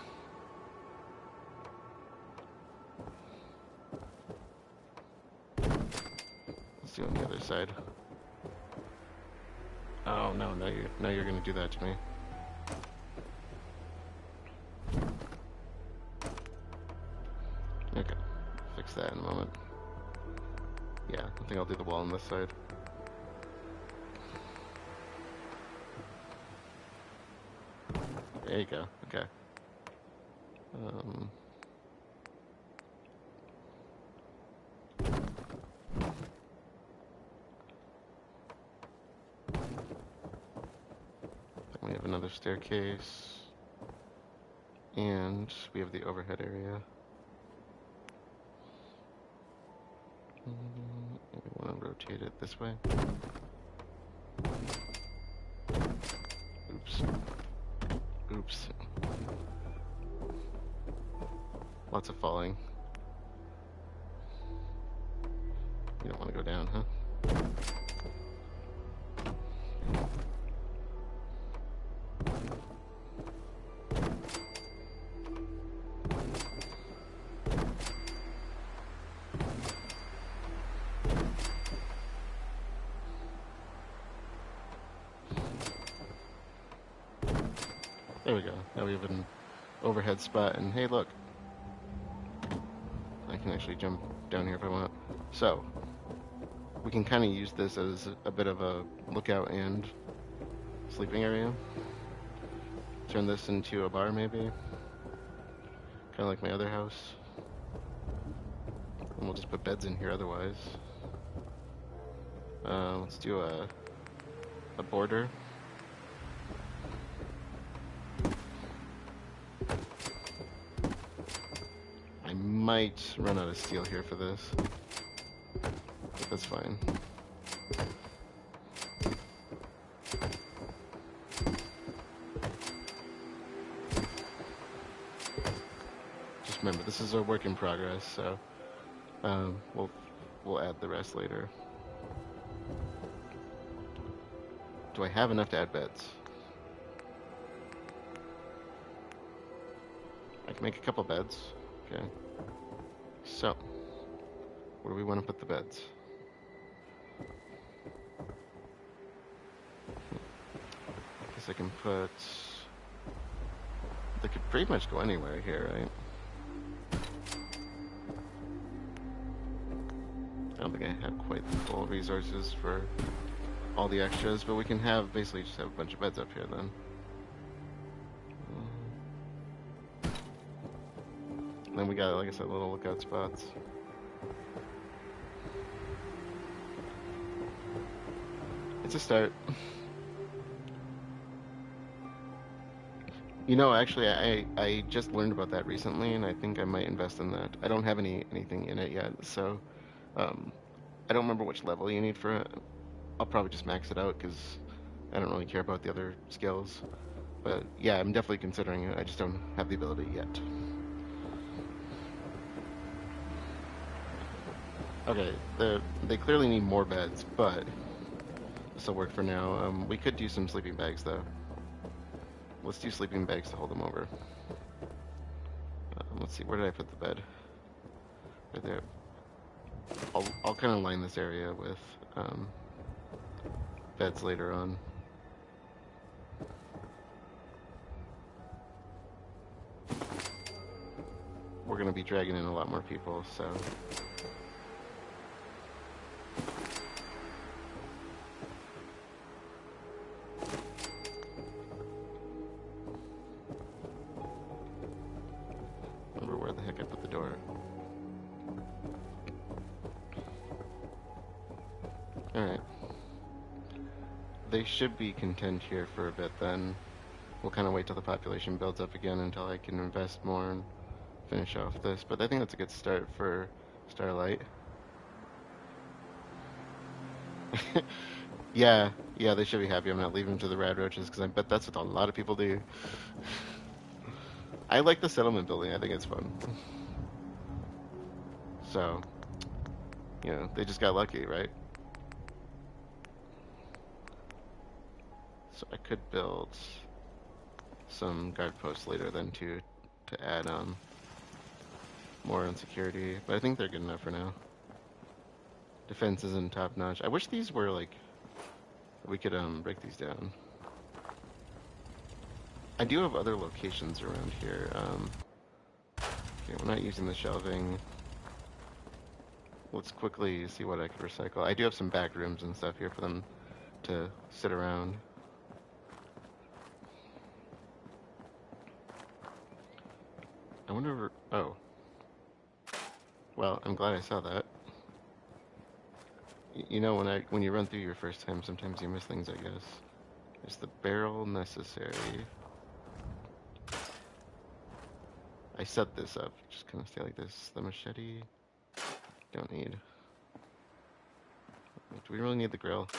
Let's do on the other side. Oh no, now you're gonna do that to me. Okay, fix that in a moment. Yeah, I think I'll do the wall on this side. There you go, okay. Then we have another staircase. And we have the overhead area. We want to rotate it this way. Oops. Oops. Lots of falling. You don't want to go down, huh? There we go. Now we have an overhead spot, and hey, look. I can actually jump down here if I want. So, we can kind of use this as a bit of a lookout and sleeping area. Turn this into a bar, maybe. Kind of like my other house. And we'll just put beds in here otherwise. Let's do a border. I might run out of steel here for this, but that's fine. Just remember, this is a work in progress, so we'll add the rest later. Do I have enough to add beds? I can make a couple beds. Okay. So, where do we want to put the beds? Guess I can put... They could pretty much go anywhere here, right? I don't think I have quite the full resources for all the extras, but we can have basically just have a bunch of beds up here then. And then we got, like I said, little lookout spots. It's a start. You know, actually, I just learned about that recently, and I think I might invest in that. I don't have anything in it yet, so I don't remember which level you need for it. I'll probably just max it out because I don't really care about the other skills. But yeah, I'm definitely considering it. I just don't have the ability yet. Okay, they clearly need more beds, but this will work for now. We could do some sleeping bags though. Let's do sleeping bags to hold them over. Let's see, where did I put the bed? Right there. I'll kind of line this area with beds later on. We're going to be dragging in a lot more people, so... Remember where the heck I put the door. they should be content here for a bit then. We'll kind of wait till the population builds up again until I can invest more and finish off this. But I think that's a good start for Starlight. Yeah, yeah, they should be happy I'm not leaving to the rad roaches because I bet that's what a lot of people do. I like the settlement building. I think it's fun. So, they just got lucky, right? So I could build some guard posts later then too to add more on security, but I think they're good enough for now. Defense isn't top notch. I wish these were like we could break these down. I do have other locations around here. Okay, we're not using the shelving. Let's quickly see what I could recycle. I do have some back rooms and stuff here for them to sit around. I wonder. Oh. Well, I'm glad I saw that. When you run through your first time, sometimes you miss things, I guess. Is the barrel necessary? I set this up. Just kind of stay like this. The machete. Don't need. Do we really need the grill?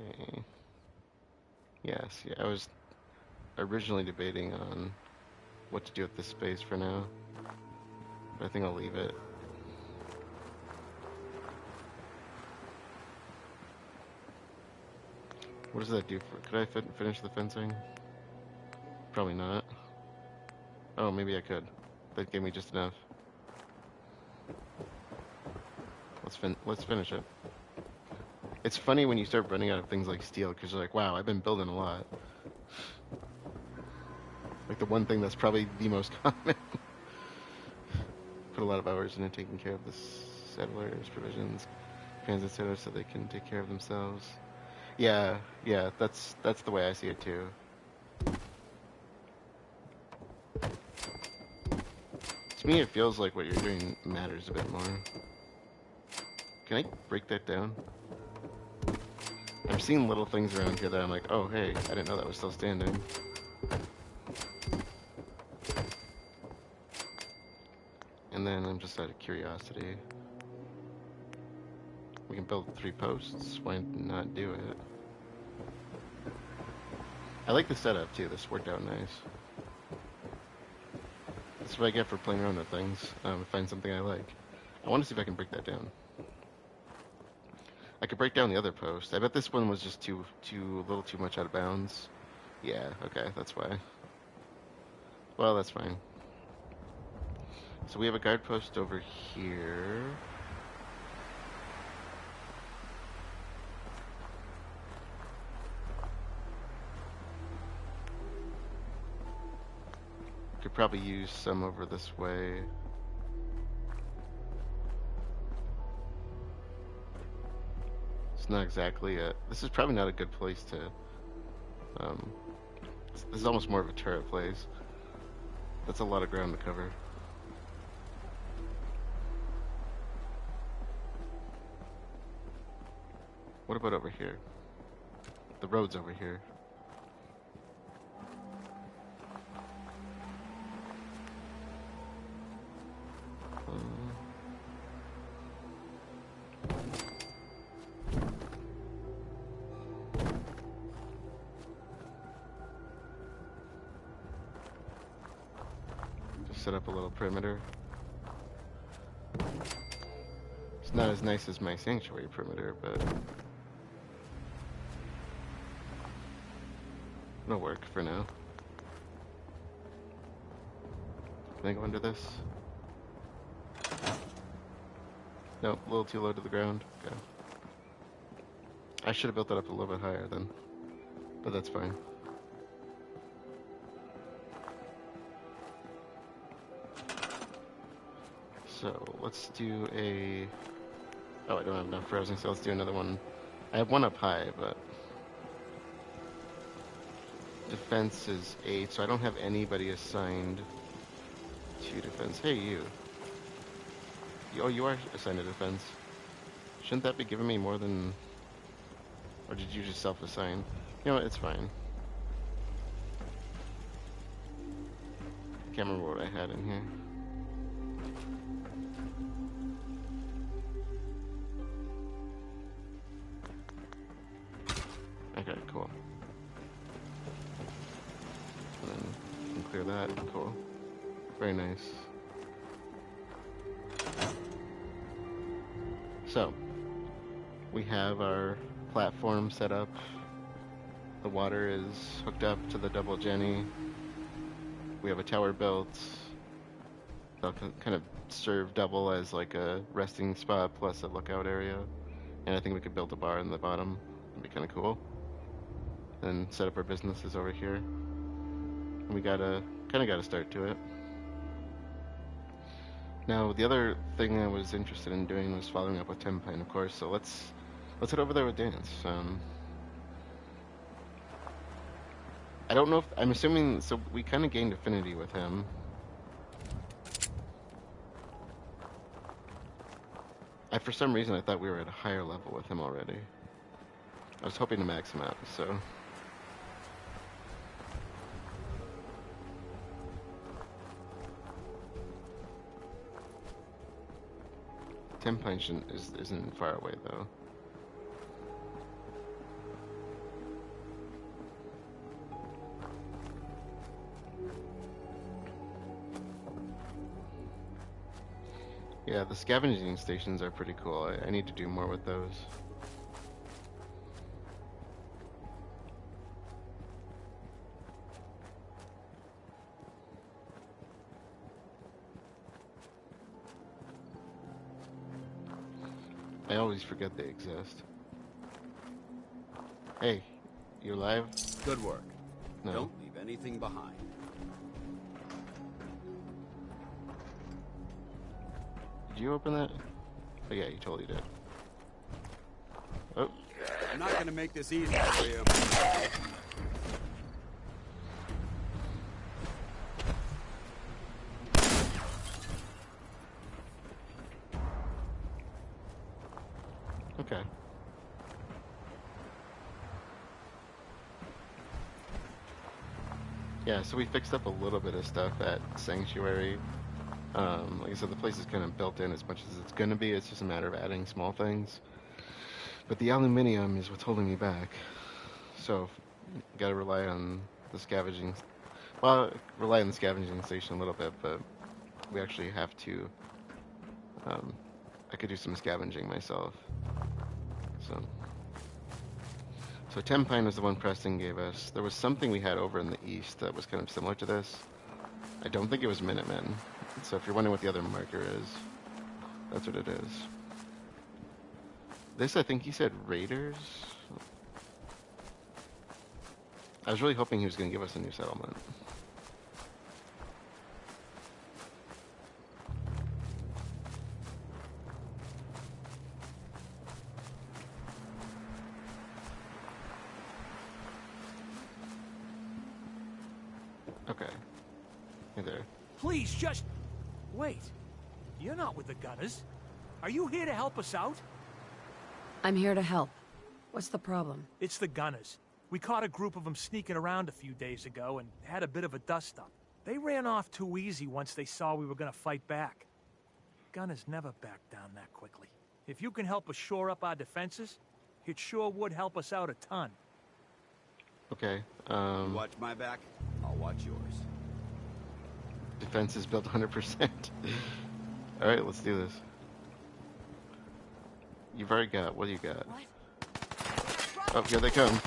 Okay. Yes, yeah, I was originally debating on what to do with this space for now. But I think I'll leave it. What does that do for... Could I finish the fencing? Probably not. Oh, maybe I could. That gave me just enough. Let's finish it. It's funny when you start running out of things like steel, because you're like, wow, I've been building a lot. Like the one thing that's probably the most common. Put a lot of hours into taking care of the settlers, provisions, transit settlers so they can take care of themselves. Yeah, that's the way I see it too. To me, it feels like what you're doing matters a bit more. Can I break that down? I'm seeing little things around here that I'm like, oh hey, I didn't know that was still standing. And then I'm just out of curiosity. We can build 3 posts. Why not do it? I like the setup too. This worked out nice. That's what I get for playing around with things. Find something I like. I want to see if I can break that down. I could break down the other post. I bet this one was just a little too much out of bounds. Yeah, okay, that's why. Well, that's fine. So we have a guard post over here. Could probably use some over this way. It's not exactly this is probably not a good place to, this is almost more of a turret place. That's a lot of ground to cover. What about over here? The road's over here. Set up a little perimeter. It's not as nice as my sanctuary perimeter, but it'll work for now. Can I go under this? Nope, a little too low to the ground. Okay. I should have built that up a little bit higher then, but that's fine. So let's do a... Oh, I don't have enough frozen, so let's do another one. I have one up high, but... Defense is 8, so I don't have anybody assigned to defense. Hey, you. Oh, you are assigned to defense. Shouldn't that be giving me more than... Or did you just self-assign? You know what, it's fine. Can't remember what I had in here. Okay, cool. And then you can clear that. Cool. Very nice. So, we have our platform set up. The water is hooked up to the double Jenny. We have a tower built. They'll kind of serve double as like a resting spot plus a lookout area. And I think we could build a bar in the bottom. That'd be kind of cool. And set up our businesses over here. And we kind of gotta start to it. Now, the other thing I was interested in doing was following up with Tempine, of course. So let's head over there with Dance. I don't know if I'm assuming. So we kind of gained affinity with him. For some reason, I thought we were at a higher level with him already. I was hoping to max him out, so. Tempine isn't far away, though. Yeah, the scavenging stations are pretty cool. I need to do more with those. I always forget they exist. Hey, you alive? Good work. No. Don't leave anything behind. Did you open that? Oh yeah, you totally did. Oh. I'm not gonna make this easy for you. Okay. Yeah, so we fixed up a little bit of stuff at Sanctuary. Like I said, the place is kind of built in as much as it's going to be. It's just a matter of adding small things. But the aluminium is what's holding me back. So, got to rely on the scavenging. Well, rely on the scavenging station a little bit, but we actually have to. I could do some scavenging myself. So Tempine was the one Preston gave us. There was something we had over in the east that was kind of similar to this. I don't think it was Minutemen. So if you're wondering what the other marker is, that's what it is. This, I think he said Raiders? I was really hoping he was going to give us a new settlement. Okay. Hey there. Please, just... wait. You're not with the Gunners. Are you here to help us out? I'm here to help. What's the problem? It's the Gunners. We caught a group of them sneaking around a few days ago and had a bit of a dust-up. They ran off too easy once they saw we were gonna fight back. Gunners never back down that quickly. If you can help us shore up our defenses, it sure would help us out a ton. Okay. You watch my back, I'll watch yours. Defense is built 100%. Alright, let's do this. You've already got, what do you got? What? Oh, here they come.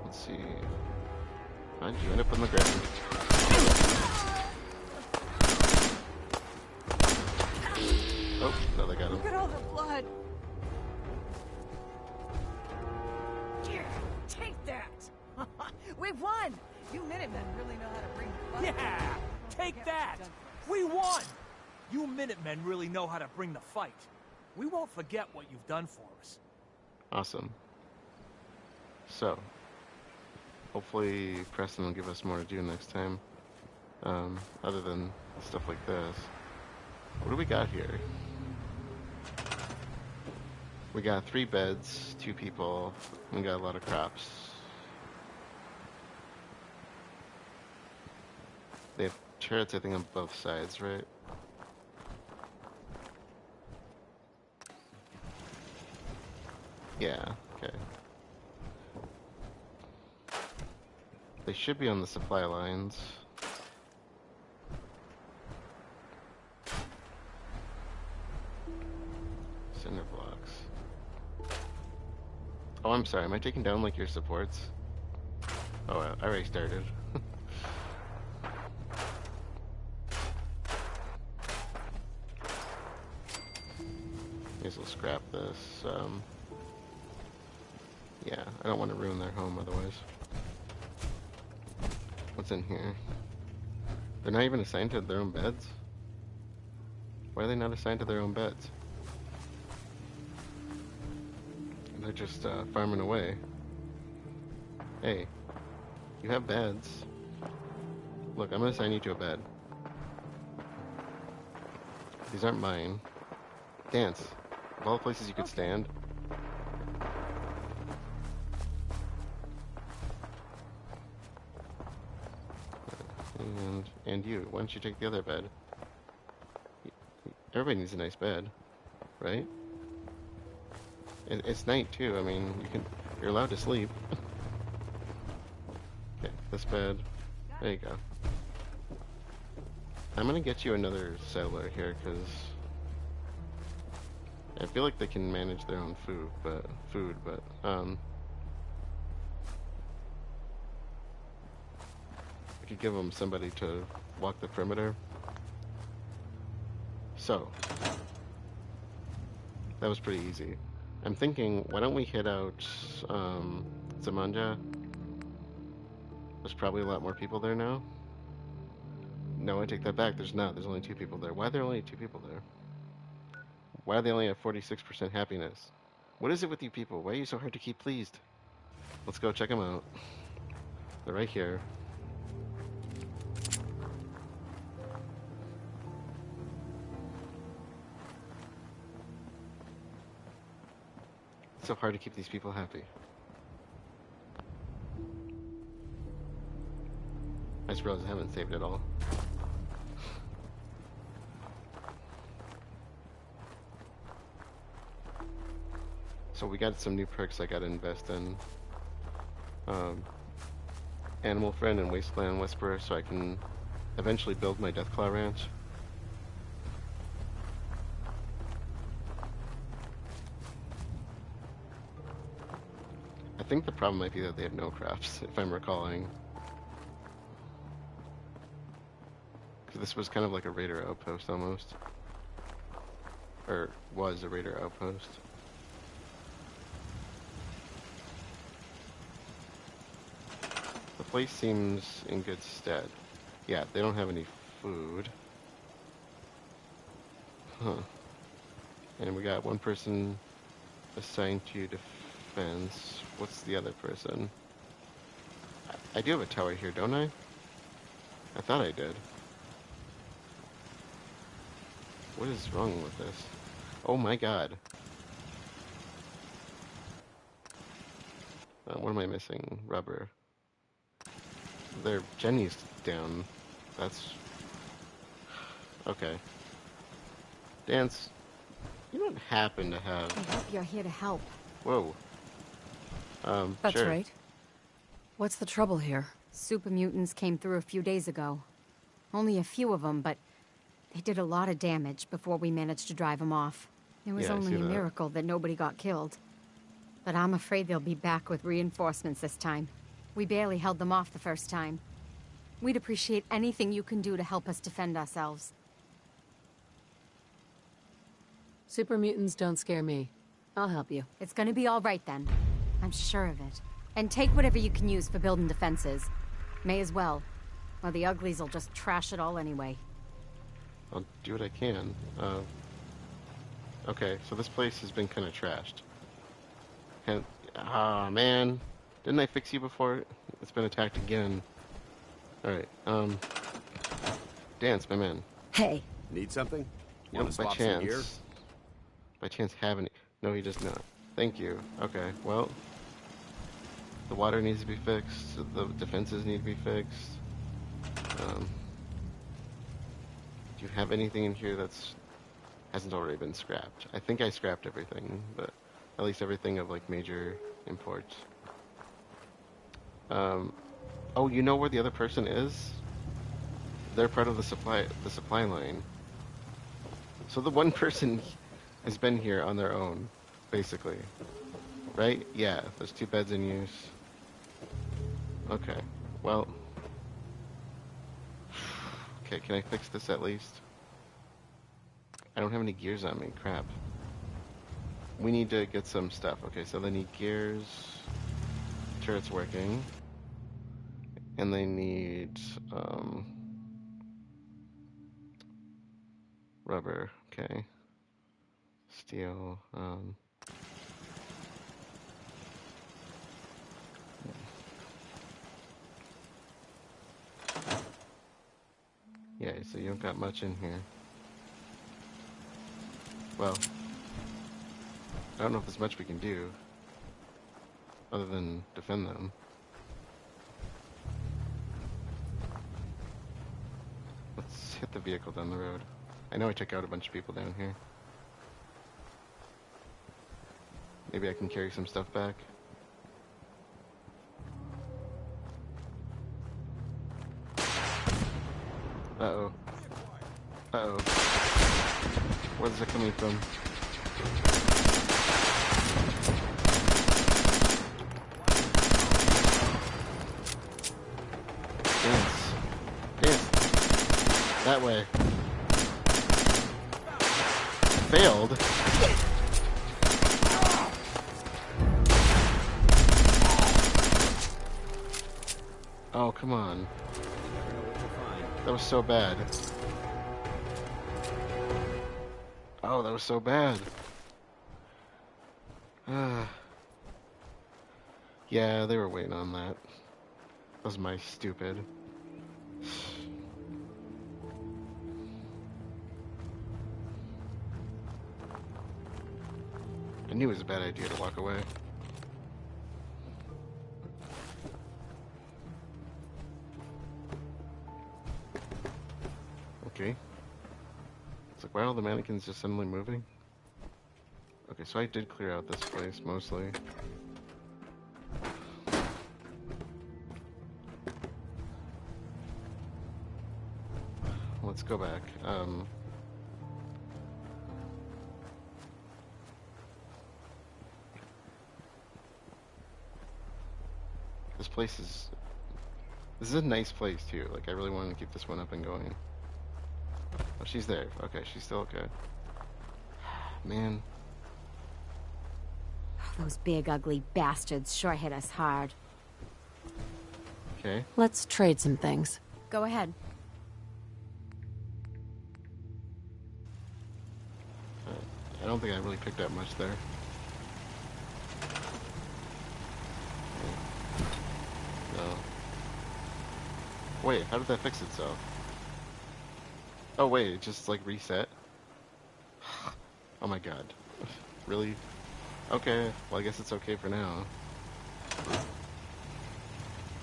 Let's see. How'd you end up on the ground? Oh, no, they got him. Look at all the blood. Here, take that. We won. You Minutemen really know how to bring the fight. Yeah! Take that! We won! You Minutemen really know how to bring the fight. We won't forget what you've done for us. Awesome. So, hopefully Preston will give us more to do next time. Other than stuff like this. What do we got here? We got 3 beds, 2 people, we got a lot of crops. They have turrets, I think, on both sides, right? Yeah, okay. They should be on the supply lines. Cinder blocks. Oh, I'm sorry, am I taking down, like, your supports? Oh, I already started. May as well scrap this. Yeah, I don't want to ruin their home otherwise. What's in here? They're not even assigned to their own beds? Why are they not assigned to their own beds? They're just farming away. Hey, you have beds. Look, I'm gonna assign you to a bed. These aren't mine. Dance. Of all the places you could stand. And you, why don't you take the other bed? Everybody needs a nice bed, right? It's night too. I mean, you're allowed to sleep. Okay, this bed. There you go. I'm gonna get you another settler here because I feel like they can manage their own food, but I could give them somebody to walk the perimeter. So, that was pretty easy. I'm thinking, why don't we hit out Zamanja? There's probably a lot more people there now. No, I take that back. There's not. There's only 2 people there. Why are there only 2 people there? Why do they only have 46% happiness? What is it with you people? Why are you so hard to keep pleased? Let's go check them out. They're right here. It's so hard to keep these people happy. I just realized I haven't saved it all. So we got some new perks I gotta invest in. Animal Friend and Wasteland Whisperer, so I can eventually build my Deathclaw Ranch. I think the problem might be that they have no crops, if I'm recalling. Because this was kind of like a raider outpost almost. Or was a raider outpost. The place seems in good stead. Yeah, they don't have any food. Huh. And we got 1 person assigned to defense. What's the other person? I do have a tower here, don't I? I thought I did. What is wrong with this? Oh my god. What am I missing? Rubber. Their Jenny's down. That's... Okay. Dance, you don't happen to have... I hope you're here to help. Whoa. That's sure. right. What's the trouble here? Super mutants came through a few days ago. Only a few of them, but they did a lot of damage before we managed to drive them off. It was Yeah, I only see a that. miracle that nobody got killed. But I'm afraid they'll be back with reinforcements this time. We barely held them off the first time. We'd appreciate anything you can do to help us defend ourselves. Super mutants don't scare me. I'll help you. It's gonna be all right then. I'm sure of it. And take whatever you can use for building defenses. May as well. Or the uglies will just trash it all anyway. I'll do what I can. Okay, so this place has been kind of trashed. Ah, man. Didn't I fix you before? It's been attacked again. Alright, Dance, my man. Hey, Need something? You Want to don't swap some gear? by chance have any... No, he does not. Thank you. Okay, well... The water needs to be fixed. The defenses need to be fixed. Do you have anything in here that's... hasn't already been scrapped? I think I scrapped everything, but... At least everything of, like, major import. Oh, you know where the other person is? They're part of the supply line. So the one person has been here on their own, basically. Right? Yeah, there's 2 beds in use. Okay, well... Okay, can I fix this at least? I don't have any gears on me, crap. We need to get some stuff. Okay, so they need gears... Turret's working. And they need, rubber, okay. Steel, yeah, so you don't got much in here. Well, I don't know if there's much we can do other than defend them. Let's hit the vehicle down the road. I know I took out a bunch of people down here. Maybe I can carry some stuff back. Uh-oh. Uh-oh. Where's it coming from? Dance. Dance. That way. Failed? Oh, come on. That was so bad. Oh, that was so bad. Yeah, they were waiting on that. That was my stupid. I knew it was a bad idea to walk away. Okay. It's like, why are all the mannequins just suddenly moving? Okay, so I did clear out this place, mostly. Let's go back. This place is... This is a nice place, too. Like, I really wanted to keep this one up and going. Oh, she's there. Okay, she's still okay. Man. Those big, ugly bastards sure hit us hard. Okay. let's trade some things. Go ahead. I don't think I really picked up much there. No. Wait, how did that fix itself? Oh wait, it just like reset? Oh my god. Really? Okay, well I guess it's okay for now.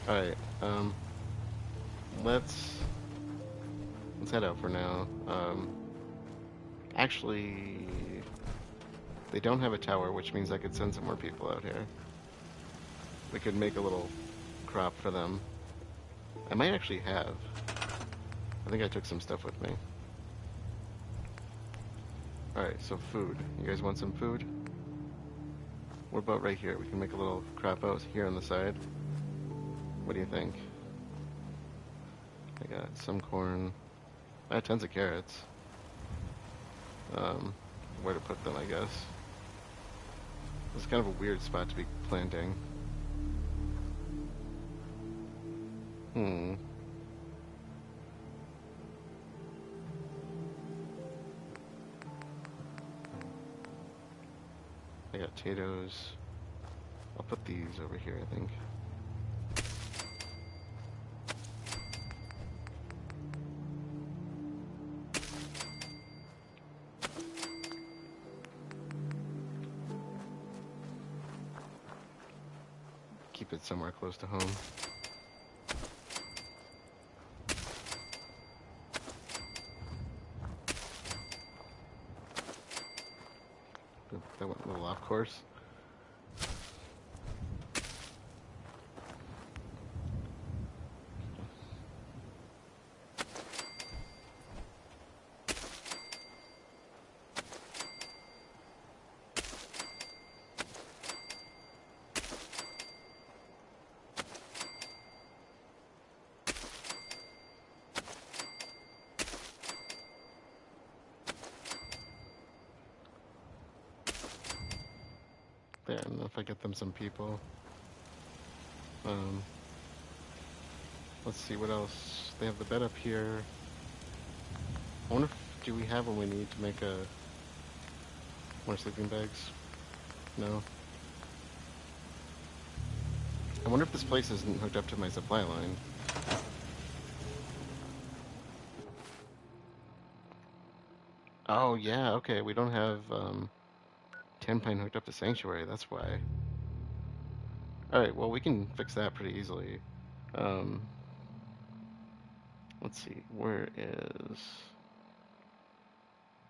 Alright, let's head out for now. Actually, they don't have a tower, which means I could send some more people out here. We could make a little crop for them. I might actually have. I think I took some stuff with me. Alright, so food. You guys want some food? What about right here? We can make a little crop out here on the side. What do you think? I got some corn. I have tons of carrots. Where to put them, I guess. This is kind of a weird spot to be planting. I got potatoes. I'll put these over here, I think. Keep it somewhere close to home. That went a little off course. There, and if I get them some people. Let's see what else. They have the bed up here. I wonder if, do we have what we need to make more sleeping bags? No. I wonder if this place isn't hooked up to my supply line. Oh yeah, okay, we don't have 10 Pine hooked up to Sanctuary, that's why. Alright, well we can fix that pretty easily. Let's see, where is...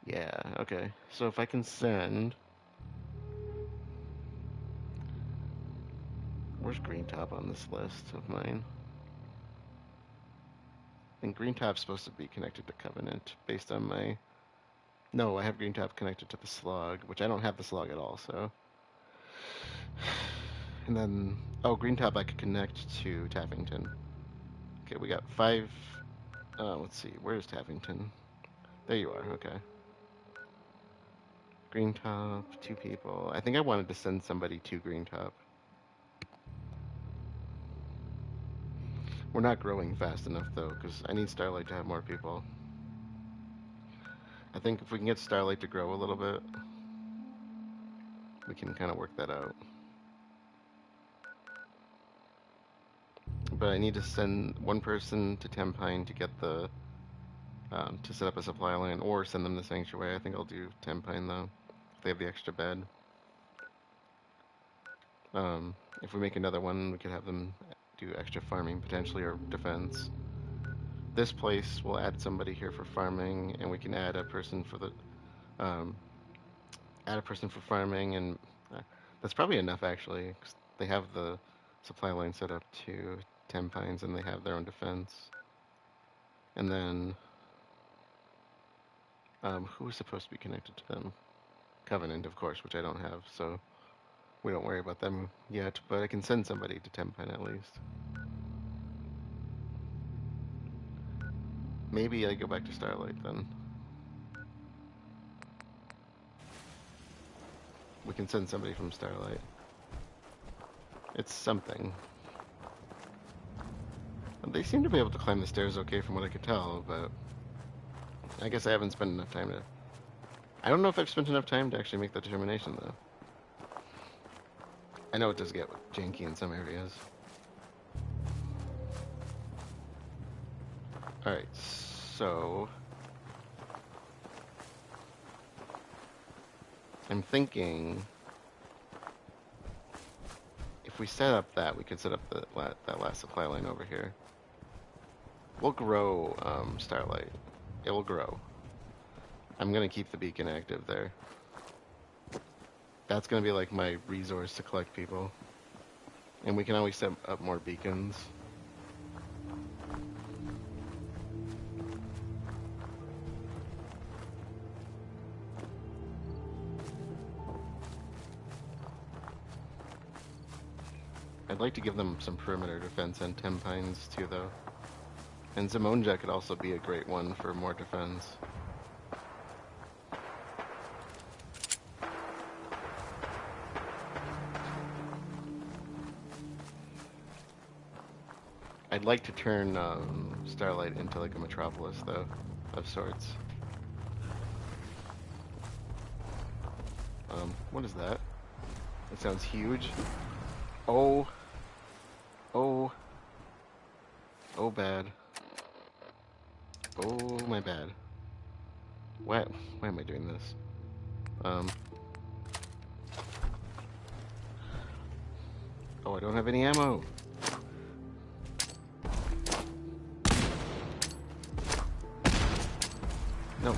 Yeah, okay. So if I can send... Where's Greentop on this list of mine? I think Greentop's supposed to be connected to Covenant based on my... No, I have Greentop connected to the Slug, which I don't have the Slug at all, so... And then... Oh, Greentop I could connect to Taffington. Okay, we got 5... let's see, where's Taffington? There you are, okay. Greentop, 2 people. I think I wanted to send somebody to Greentop. We're not growing fast enough, though, because I need Starlight to have more people. I think if we can get Starlight to grow a little bit, we can kind of work that out. But I need to send one person to Tempine to get the... to set up a supply line, or send them to Sanctuary. I think I'll do Tempine, though, if they have the extra bed. If we make another one, we could have them do extra farming, potentially, or defense. This place will add somebody here for farming, and we can add a person for the... add a person for farming, and that's probably enough, actually, 'cause they have the supply line set up to Tempines, and they have their own defense. And then... who is supposed to be connected to them? Covenant, of course, which I don't have, so we don't worry about them yet, but I can send somebody to Tempine at least. Maybe I go back to Starlight then. We can send somebody from Starlight. It's something. They seem to be able to climb the stairs okay from what I could tell, but I guess I haven't spent enough time to... I don't know if I've spent enough time to actually make the determination, though. I know it does get janky in some areas. Alright, so... I'm thinking... If we set up that, we could set up that last supply line over here. We'll grow Starlight. It will grow. I'm gonna keep the beacon active there. That's gonna be like my resource to collect people. And we can always set up more beacons. I'd like to give them some perimeter defense and Tempines too, though. And Zimonja could also be a great one for more defense. I'd like to turn Starlight into like a metropolis, though, of sorts. What is that? It sounds huge. Oh. Oh. Oh, bad. Oh, my bad. Why am I doing this? Oh, I don't have any ammo. No.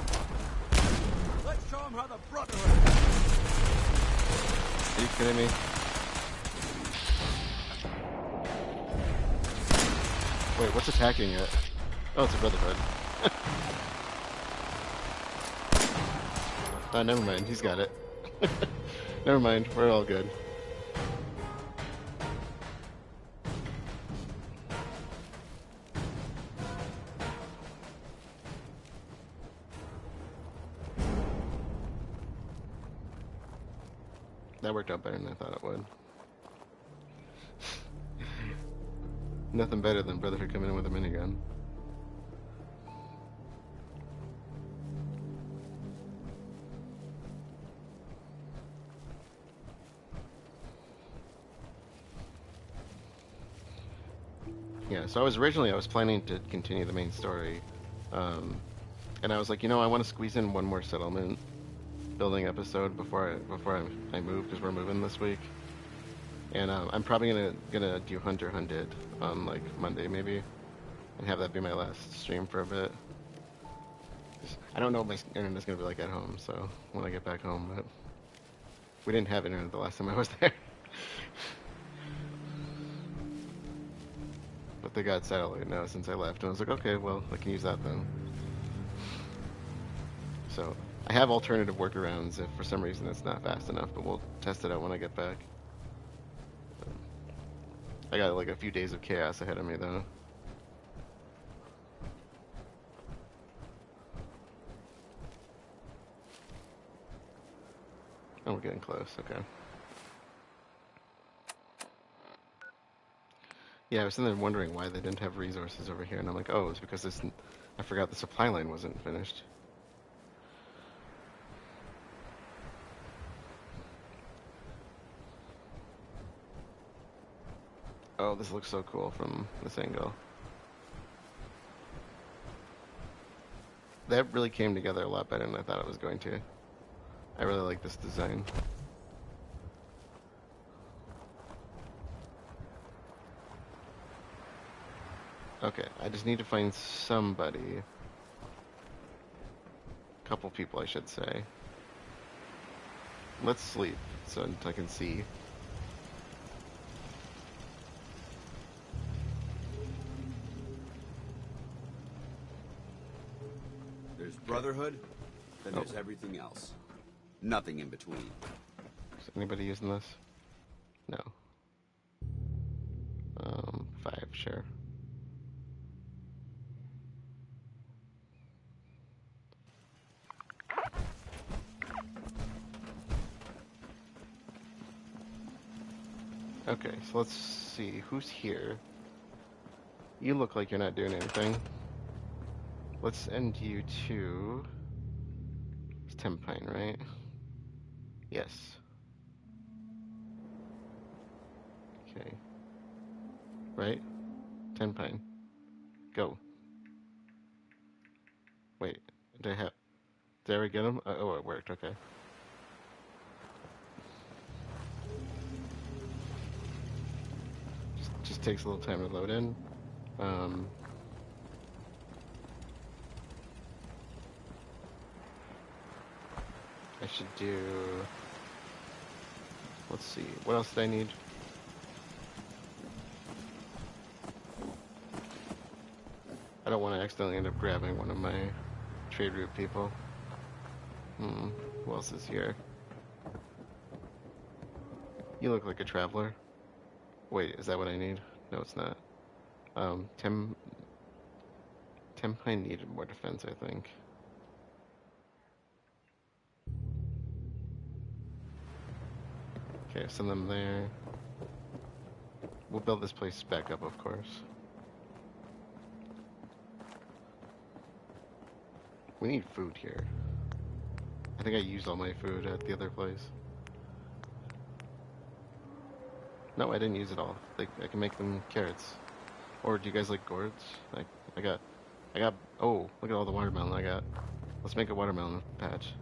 Let's show him how the Brotherhood. Are you kidding me? Wait, what's attacking it? Oh, it's a Brotherhood. Oh, never mind. He's got it. Never mind. We're all good. That worked out better than I thought it would. Nothing better than Brotherhood coming in with a minigun. Yeah, so I was planning to continue the main story, and I was like, I want to squeeze in one more settlement building episode before I move, because we're moving this week, and I'm probably gonna do Hunter Hunted on like Monday maybe, and have that be my last stream for a bit. I don't know what my internet's gonna be like at home, so when I get back home, but we didn't have internet the last time I was there. But they got satellite now since I left, and I was like, okay, well, I can use that then. So I have alternative workarounds if for some reason it's not fast enough, but we'll test it out when I get back. I got like a few days of chaos ahead of me though. Oh, we're getting close, okay. Yeah, I was sitting there wondering why they didn't have resources over here, and I'm like, oh, it's because I forgot the supply line wasn't finished. Oh, this looks so cool from this angle. That really came together a lot better than I thought it was going to. I really like this design. Okay, I just need to find somebody. Couple people, I should say. Let's sleep so I can see. There's Brotherhood, then there's everything else. Nothing in between. Is anybody using this? No. 5, sure. Okay, so let's see who's here. You look like you're not doing anything. Let's send you to... It's Tempine, right? Yes. Okay. Right? Tempine. Go. Wait, did I ever get him? Oh, it worked, okay. Just takes a little time to load in. I should do... Let's see, what else did I need? I don't want to accidentally end up grabbing one of my trade route people. Who else is here? You look like a traveler. Wait, is that what I need? No, it's not. Tempine needed more defense, I think. Okay, send them there. We'll build this place back up, of course. We need food here. I think I used all my food at the other place. No, I didn't use it all. Like, I can make them carrots. Or do you guys like gourds? Like, I got, oh, look at all the watermelon I got. Let's make a watermelon patch.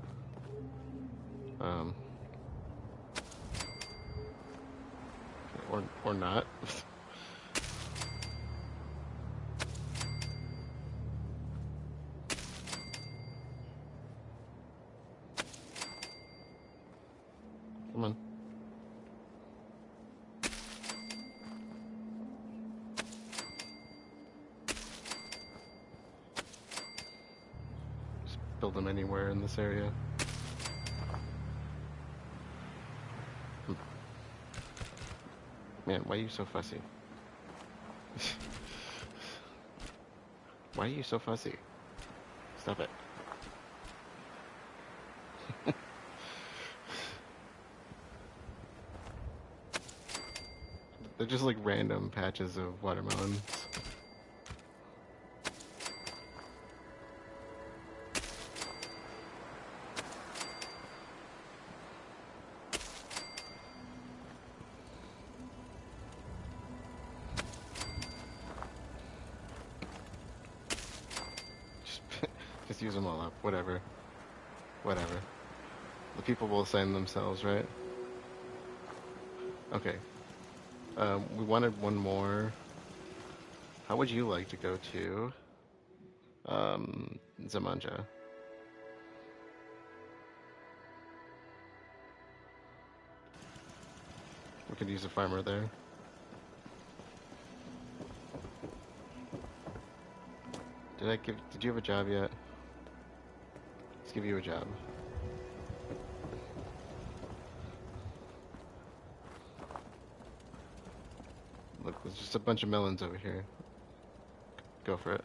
Um, or not. Come on. Just build them anywhere in this area. Man, why are you so fussy? Why are you so fussy? Stop it. They're just like random patches of watermelons. Just use them all up. Whatever. Whatever. The people will assign themselves, right? Okay. We wanted one more. How would you like to go to Zamanja? We could use a farmer there. Did you have a job yet? Let's give you a job. Look, there's just a bunch of melons over here. Go for it.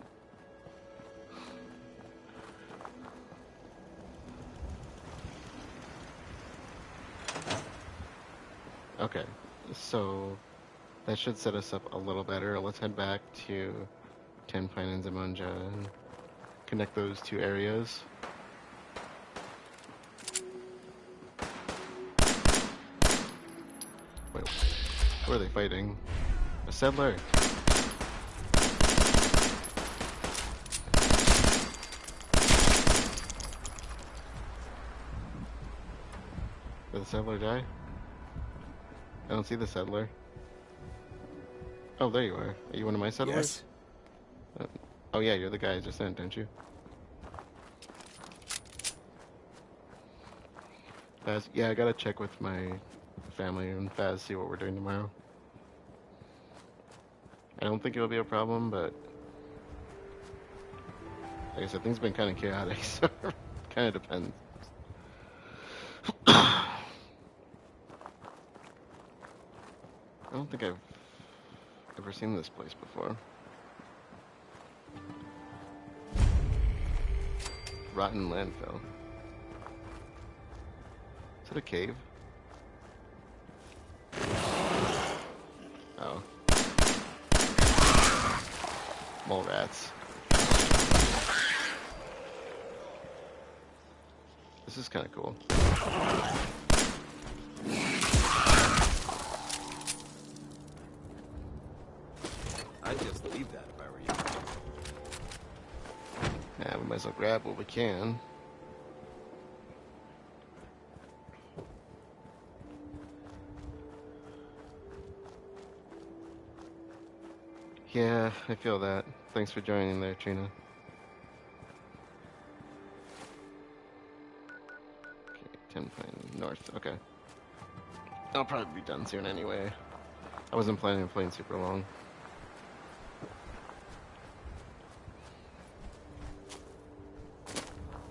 Okay, so that should set us up a little better. Let's head back to Tenpine and Zamanja and connect those two areas. Wait, who are they fighting? A settler! Did the settler die? I don't see the settler. Oh, there you are. Are you one of my settlers? Yes. Oh yeah, you're the guy I just sent, don't you? Faz, yeah, I gotta check with my family and Faz, see what we're doing tomorrow. I don't think it'll be a problem, but like I said, things have been kind of chaotic, so it kind of depends. I don't think I've ever seen this place before. Rotten landfill. Is it a cave? Oh. Mole rats. This is kind of cool. I'd just leave that if I were you. Yeah, we might as well grab what we can. Yeah, I feel that. Thanks for joining there, Trina. Okay, Tenpine North. Okay. I'll probably be done soon anyway. I wasn't planning on playing super long.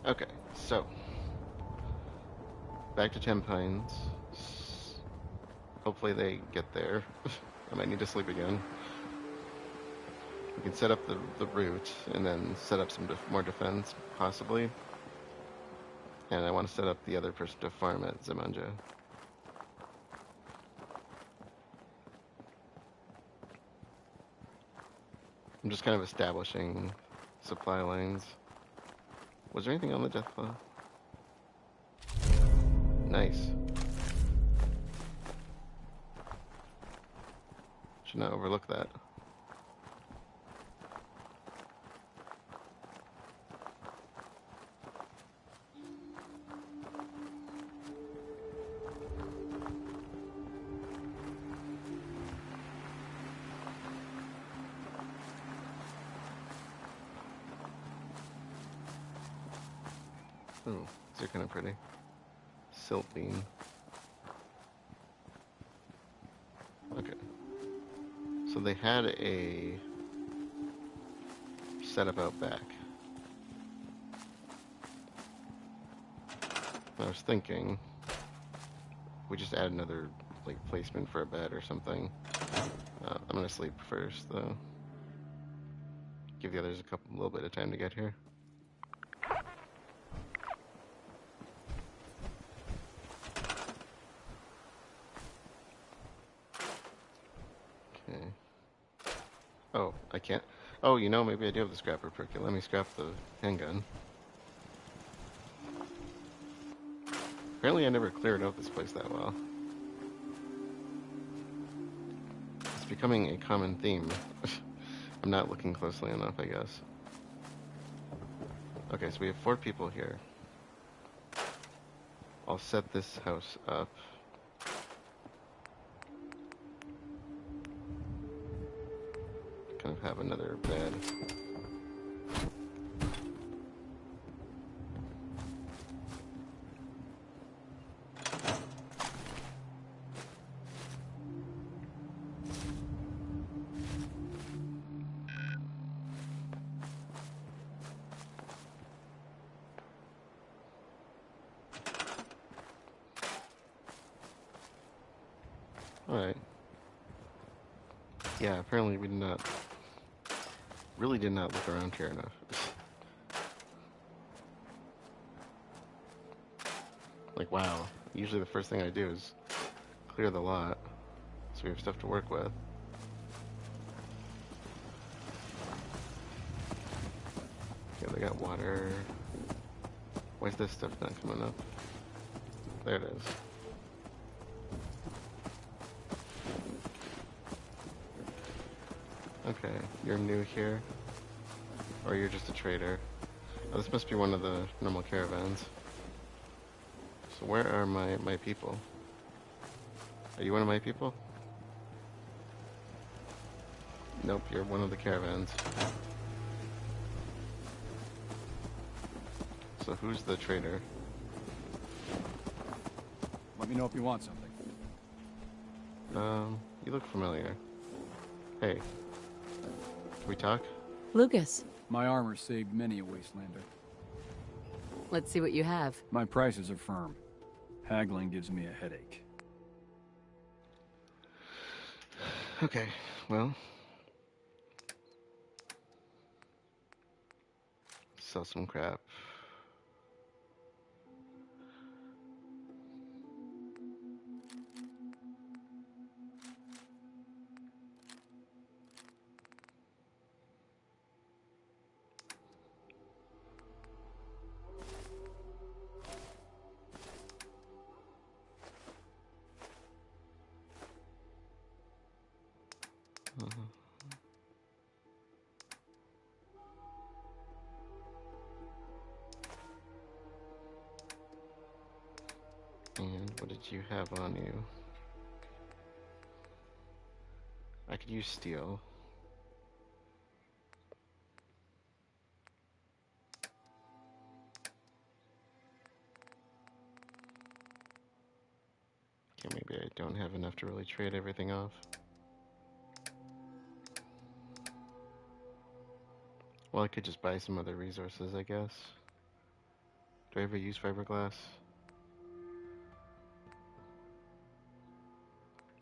Okay, so back to Tenpines. Hopefully they get there. I might need to sleep again. We can set up the route and then set up some more defense, possibly. And I want to set up the other person to farm at Zamanja. I'm just kind of establishing supply lines. Was there anything on the death flow? Nice. Should not overlook that. Oh, these are kind of pretty. Silt bean. Okay. So they had a setup out back. I was thinking we just add another like placement for a bed or something. I'm gonna sleep first though. Give the others a little bit of time to get here. Okay. Oh, I can't. Oh, you know, maybe I do have the scrapper perk. Let me scrap the handgun. Apparently I never cleared out this place that well. It's becoming a common theme. I'm not looking closely enough, I guess. Okay, so we have 4 people here. I'll set this house up. Kind of have another bed. Alright. Yeah, apparently we really did not look around here enough. Like, wow. Usually the first thing I do is clear the lot, so we have stuff to work with. Okay, they got water. Why is this stuff not coming up? There it is. Okay, you're new here? Or you're just a trader? Oh, this must be one of the normal caravans. So where are my people? Are you one of my people? Nope, you're one of the caravans. So who's the trader? Let me know if you want something. You look familiar. Hey, can we talk? Lucas, My armor saved many a wastelander. let's see what you have. My prices are firm. Haggling gives me a headache. Okay, well. Sell some crap. And what did you have on you? I could use steel. Okay, maybe I don't have enough to really trade everything off. Well, I could just buy some other resources, I guess. Do I ever use fiberglass?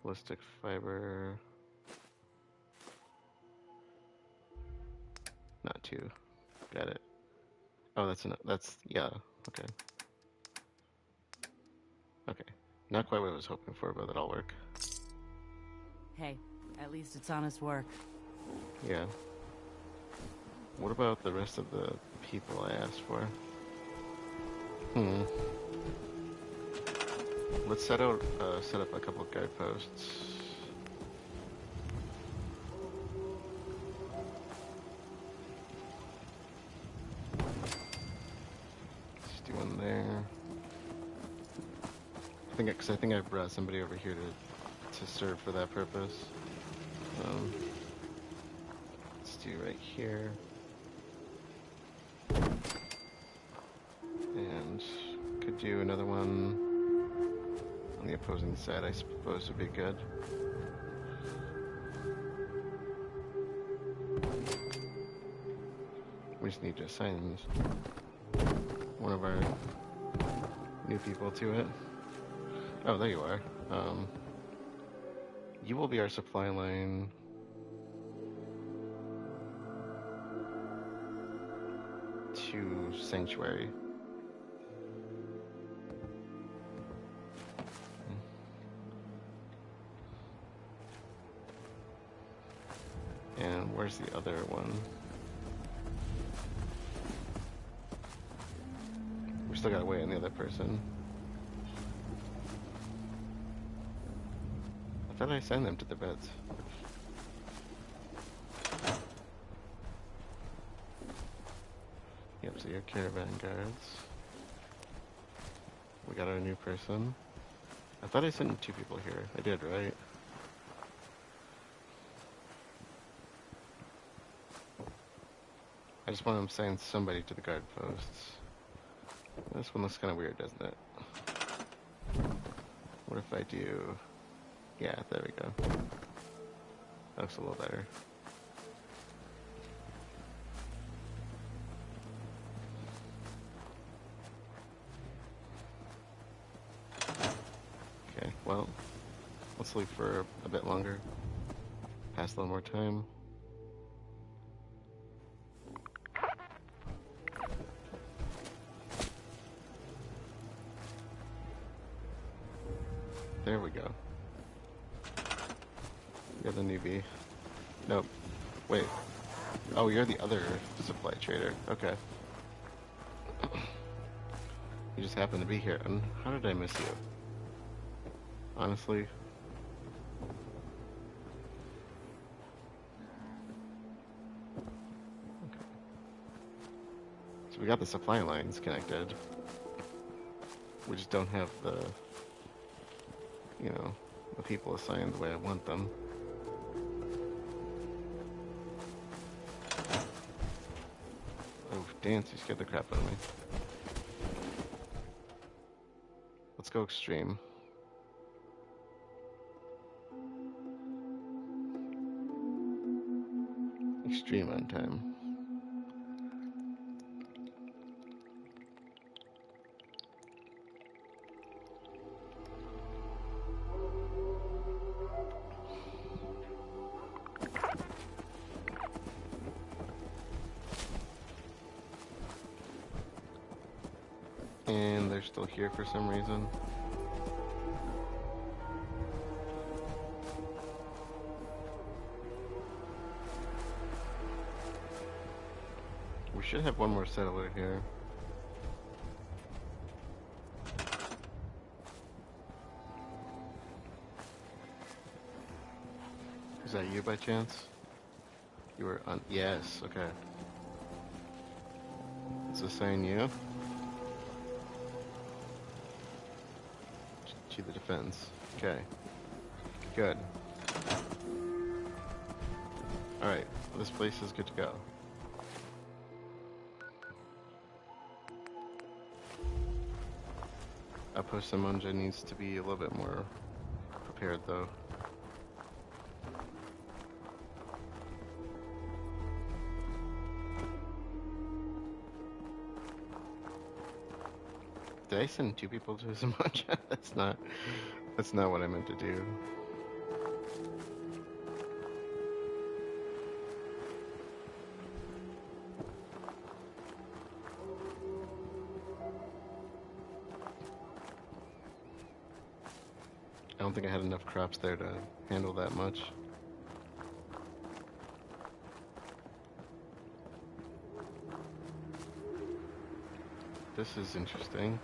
Ballistic fiber. Not 2. Got it. Oh, yeah, okay. Okay. Not quite what I was hoping for, but that'll work. Hey, at least it's honest work. Yeah. What about the rest of the people I asked for? Let's set up a couple of guideposts. Because I think I brought somebody over here to serve for that purpose. Let's do right here. And could do another one on the opposing side, I suppose would be good. We just need to assign one of our new people to it. Oh, there you are. You will be our supply line. To Sanctuary. And where's the other one? We still gotta wait on the other person. I thought I sent them to the beds. Yep, so your caravan guards. We got our new person. I thought I sent 2 people here. I did, right? I just want to assign somebody to the guard posts. This one looks kind of weird, doesn't it? What if I do... Yeah, there we go. That looks a little better. Okay, well, let's leave for a bit longer. Pass a little more time. There we go. You're the newbie. Nope. Wait. Oh, you're the other supply trader. Okay. You just happen to be here. And how did I miss you? Honestly. Okay. So we got the supply lines connected. We just don't have the, you know, the people assigned the way I want them. Oh, dance, you scared the crap out of me. Let's go extreme. Extreme on time. And they're still here for some reason. We should have one more settler here. Is that you by chance? You were on... Yes, okay. Let's assign you to the defense. Okay. Good. Alright, well, this place is good to go. Outpost Samonja needs to be a little bit more prepared, though. Did I send 2 people to Samonja? That's not what I meant to do. I don't think I had enough crops there to handle that much. This is interesting.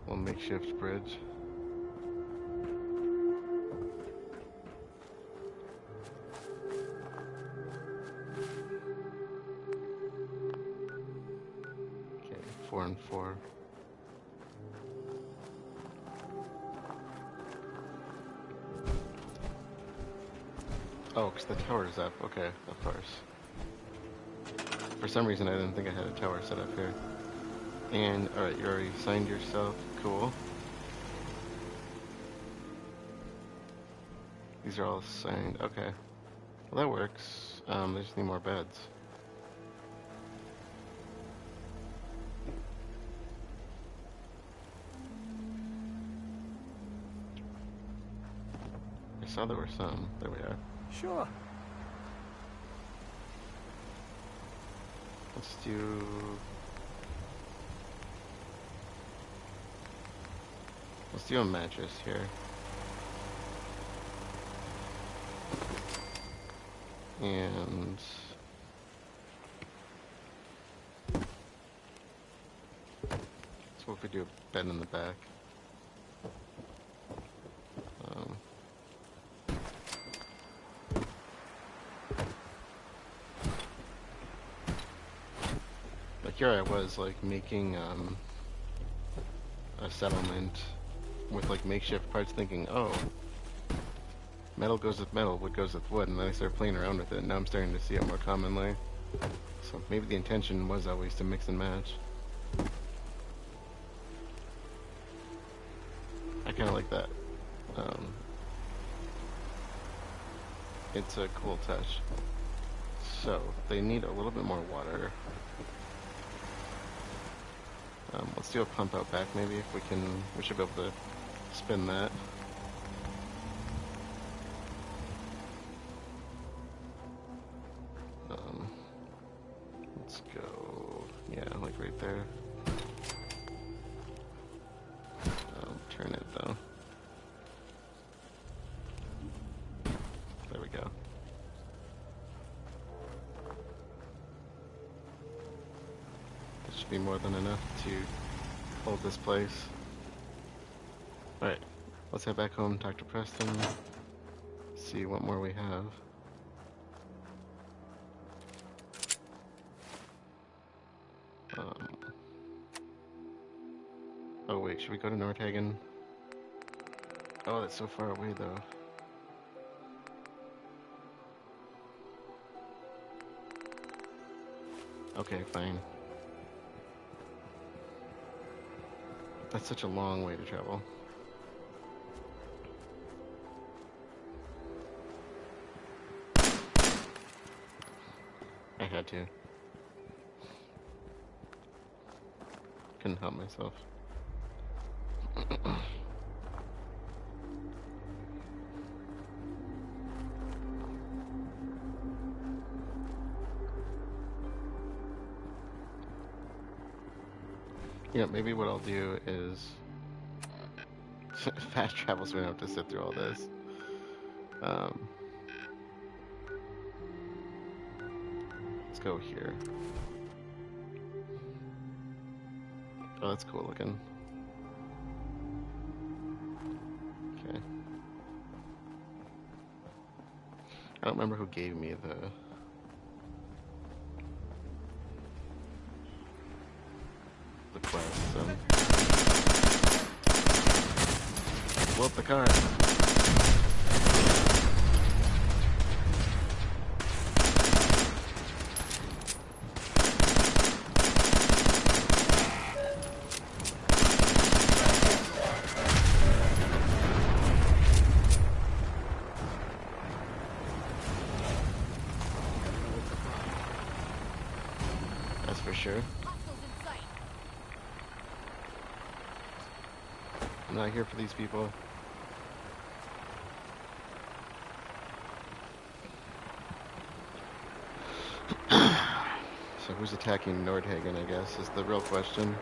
One makeshift bridge. Okay, 4 and 4. Oh, because the tower's up. Okay, of course. For some reason, I didn't think I had a tower set up here. And, alright, you already signed yourself. Cool. These are all signed. Okay. Well, that works. They just need more beds. I saw there were some. There we are. Sure. Let's do... Let's do a mattress here. And... So what if we do a bed in the back? Like here I was like making a settlement with like makeshift parts thinking, oh, metal goes with metal, wood goes with wood, and then I started playing around with it, and now I'm starting to see it more commonly. So maybe the intention was always to mix and match. I kind of like that. It's a cool touch. So, they need a little bit more water. Let's do a pump out back maybe, if we can. We should be able to spin that. Let's go, yeah, like right there. Turn it though. There we go. That should be more than enough to hold this place. Alright, let's head back home, talk to Preston, see what more we have. Oh wait, should we go to Nordhagen? Oh, that's so far away though. Okay, fine. That's such a long way to travel. I had to. Couldn't help myself. You know, maybe what I'll do is fast travel so we don't have to sit through all this. Let's go here. Oh, that's cool looking. Okay. I don't remember who gave me the quest, so... Blow up the car! That's for sure. I'm not here for these people. So who's attacking Nordhagen, I guess, is the real question.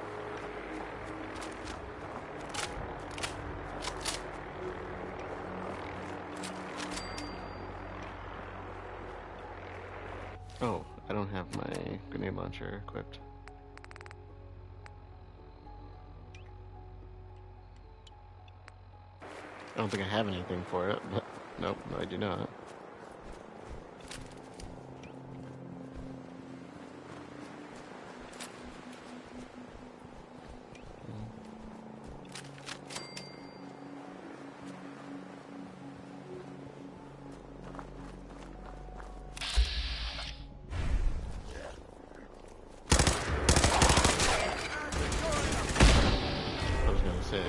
Oh, I don't have my grenade launcher equipped. I don't think I have anything for it, but nope, no I do not. say.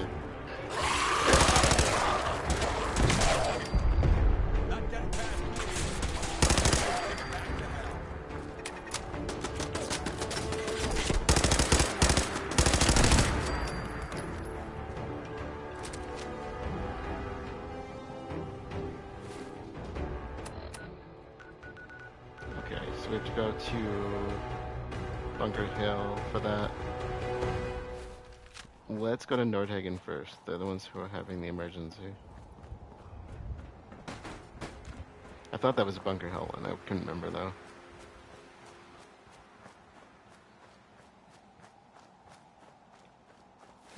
Okay, so we have to go to Bunker Hill for that. Let's go to Nordhagen first. They're the ones who are having the emergency. I thought that was a Bunker Hill one. I couldn't remember though.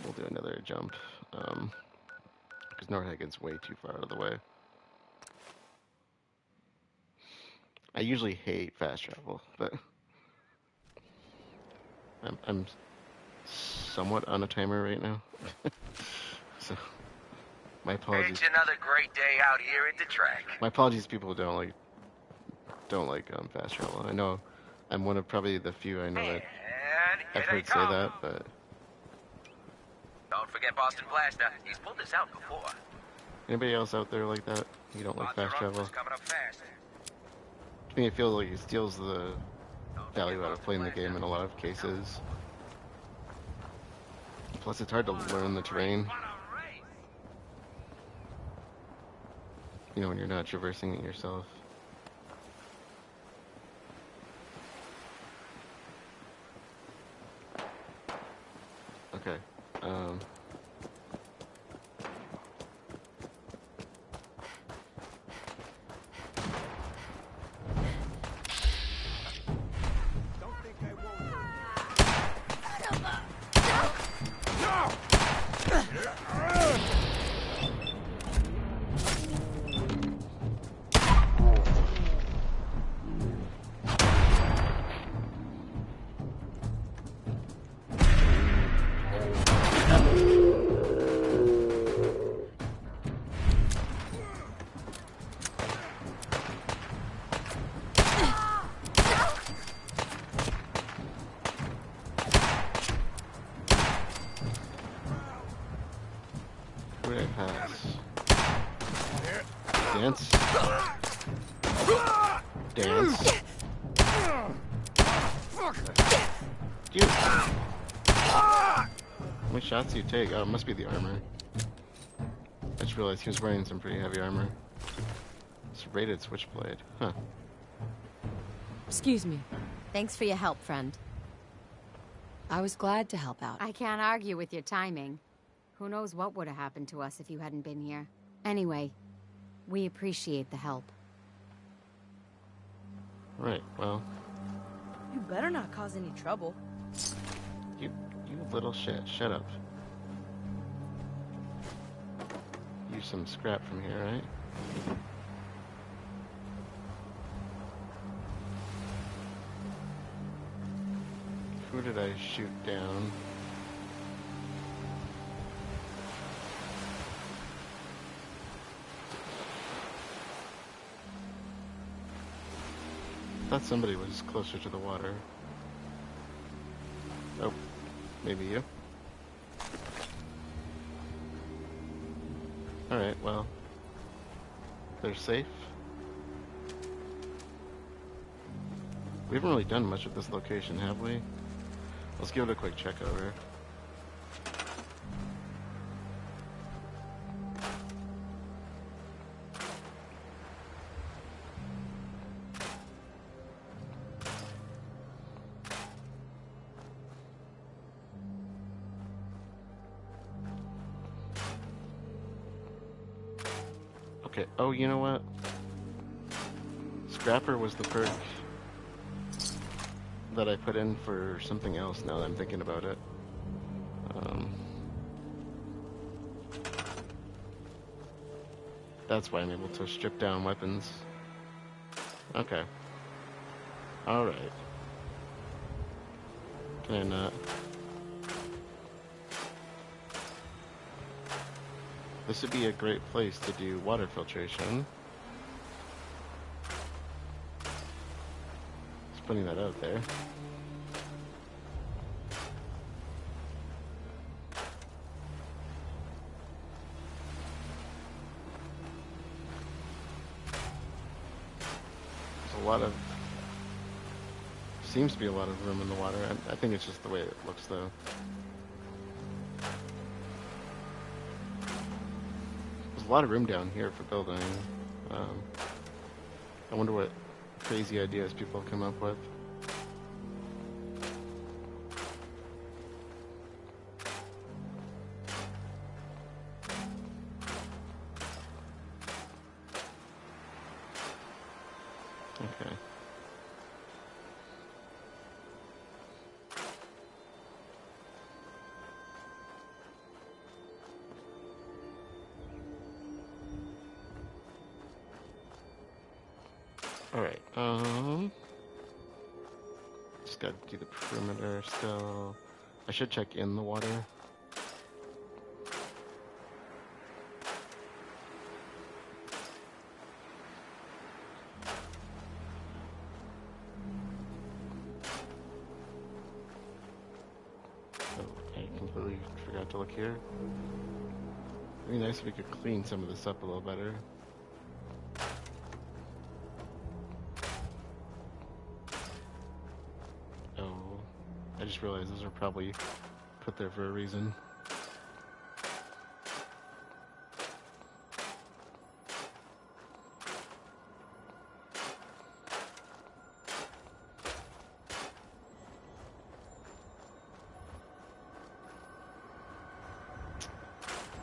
We'll do another jump. Because Nordhagen's way too far out of the way. I usually hate fast travel, but I'm somewhat on a timer right now. So my apologies. It's another great day out here at the track. My apologies, people who don't like fast travel. I know I'm one of probably the few I know that I've heard say that, but Don't forget Boston Blaster. He's pulled this out before. anybody else out there like that? You don't like fast travel? Coming up fast. To me, it feels like it steals the value out of playing the game in a lot of cases. Plus, it's hard to learn the terrain. You know, when you're not traversing it yourself. Okay. Who did I pass? Dance? Dance? Dude! How many shots do you take? Oh, it must be the armor. I just realized he was wearing some pretty heavy armor. It's rated switchblade. Huh. Excuse me. Thanks for your help, friend. I was glad to help out. I can't argue with your timing. Who knows what would have happened to us if you hadn't been here. Anyway, we appreciate the help. Right, well, You better not cause any trouble. you little shit. Shut up. Use some scrap from here, right? Who did I shoot down? I thought somebody was closer to the water. Oh, maybe you? Alright, well, they're safe. We haven't really done much at this location, have we? Let's give it a quick check over. Okay, oh, you know what? Scrapper was the perk that I put in for something else now that I'm thinking about it. That's why I'm able to strip down weapons. Okay. Alright. Can I not? This would be a great place to do water filtration. Just putting that out there. lot of... Seems to be a lot of room in the water. I think it's just the way it looks, though. There's a lot of room down here for building. I wonder what crazy ideas people come up with. Okay. Alright, just gotta do the perimeter still. I should check in the water. Oh, I completely forgot to look here. It'd be nice if we could clean some of this up a little better. I just realized those are probably put there for a reason.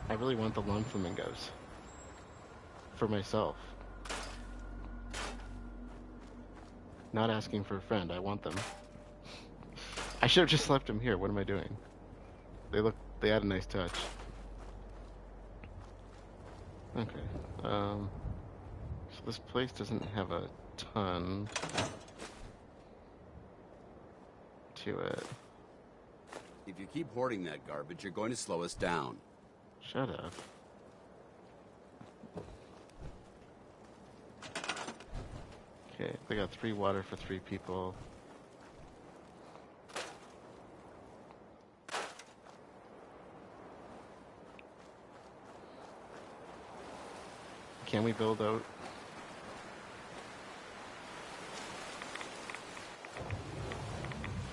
I really want the lawn flamingos. For myself. Not asking for a friend, I want them. I should have just left them here. What am I doing? They had a nice touch. Okay. So this place doesn't have a ton to it. If you keep hoarding that garbage, you're going to slow us down. Shut up. Okay, they got 3 water for 3 people. Can we build out?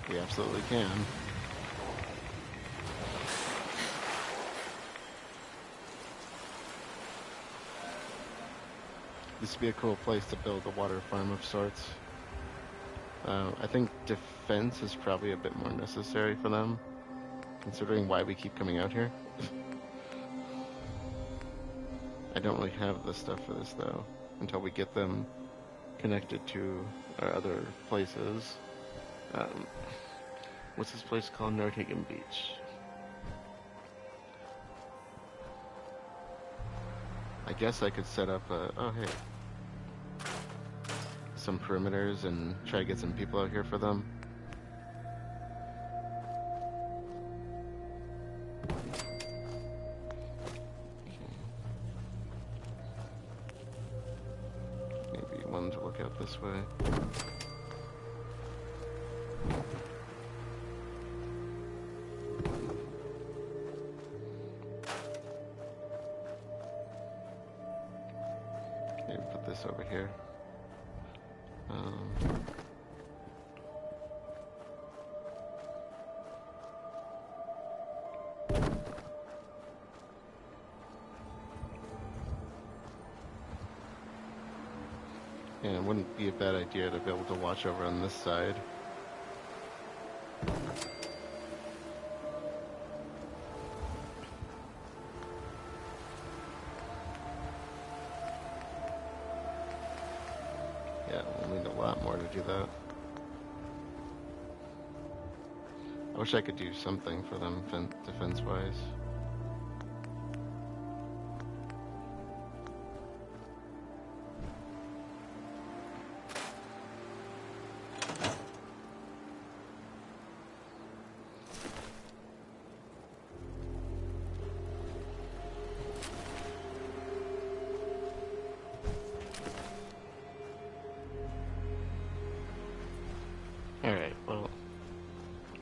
We absolutely can. This would be a cool place to build a water farm of sorts. I think defense is probably a bit more necessary for them, considering why we keep coming out here. I don't really have the stuff for this, though, until we get them connected to our other places. What's this place called? Nordhagen Beach. I guess I could set up a... Oh, hey. Some perimeters and try to get some people out here for them. This way. Maybe put this over here. And it wouldn't be a bad idea to be able to watch over on this side. Yeah, we'll need a lot more to do that. I wish I could do something for them defense-wise. Alright, well,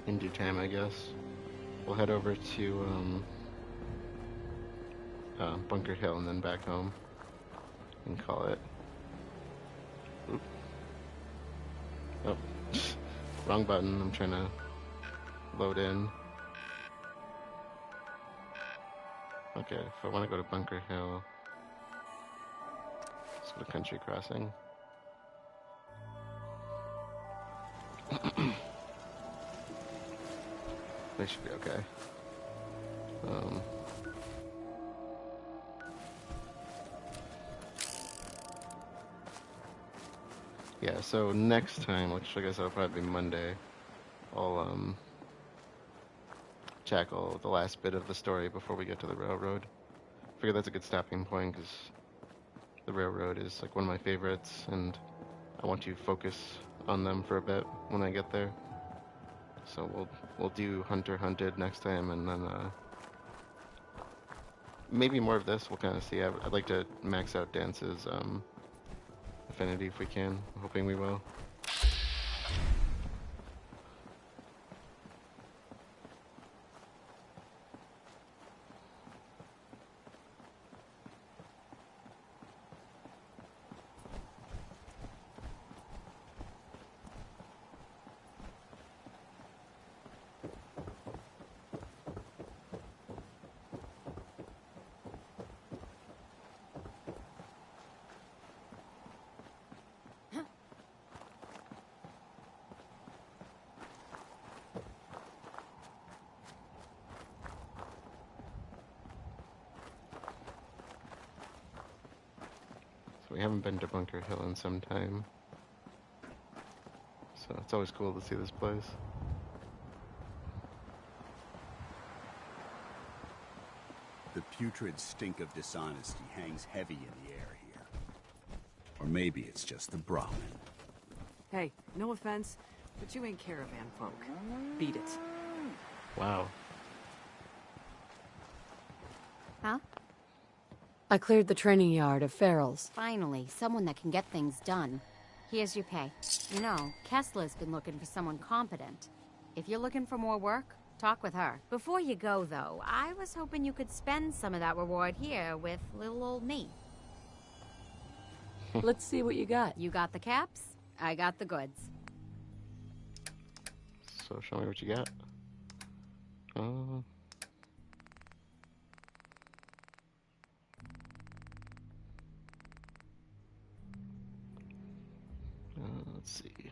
in due time, I guess. We'll head over to Bunker Hill and then back home and call it. Oop. Wrong button. I'm trying to load in. Okay, if I want to go to Bunker Hill, let's go to Country Crossing. They should be okay. Yeah, so next time, which I guess that'll probably be Monday, I'll tackle the last bit of the story before we get to the railroad. I figure that's a good stopping point because the railroad is like one of my favorites, and I want to focus on them for a bit when I get there. So we'll do Hunter Hunted next time, and then maybe more of this. We'll kind of see. I'd like to max out Dance's affinity if we can. I'm hoping we will. We haven't been to Bunker Hill in some time, so it's always cool to see this place. The putrid stink of dishonesty hangs heavy in the air here. Or maybe it's just the Brahmin. Hey, no offense, but you ain't caravan folk. Beat it. Wow. Huh? I cleared the training yard of Farrell's. Finally, someone that can get things done. Here's your pay. You know, Kessler's been looking for someone competent. If you're looking for more work, talk with her. Before you go, though, I was hoping you could spend some of that reward here with little old me. Let's see what you got. You got the caps, I got the goods. So show me what you got. Let's see.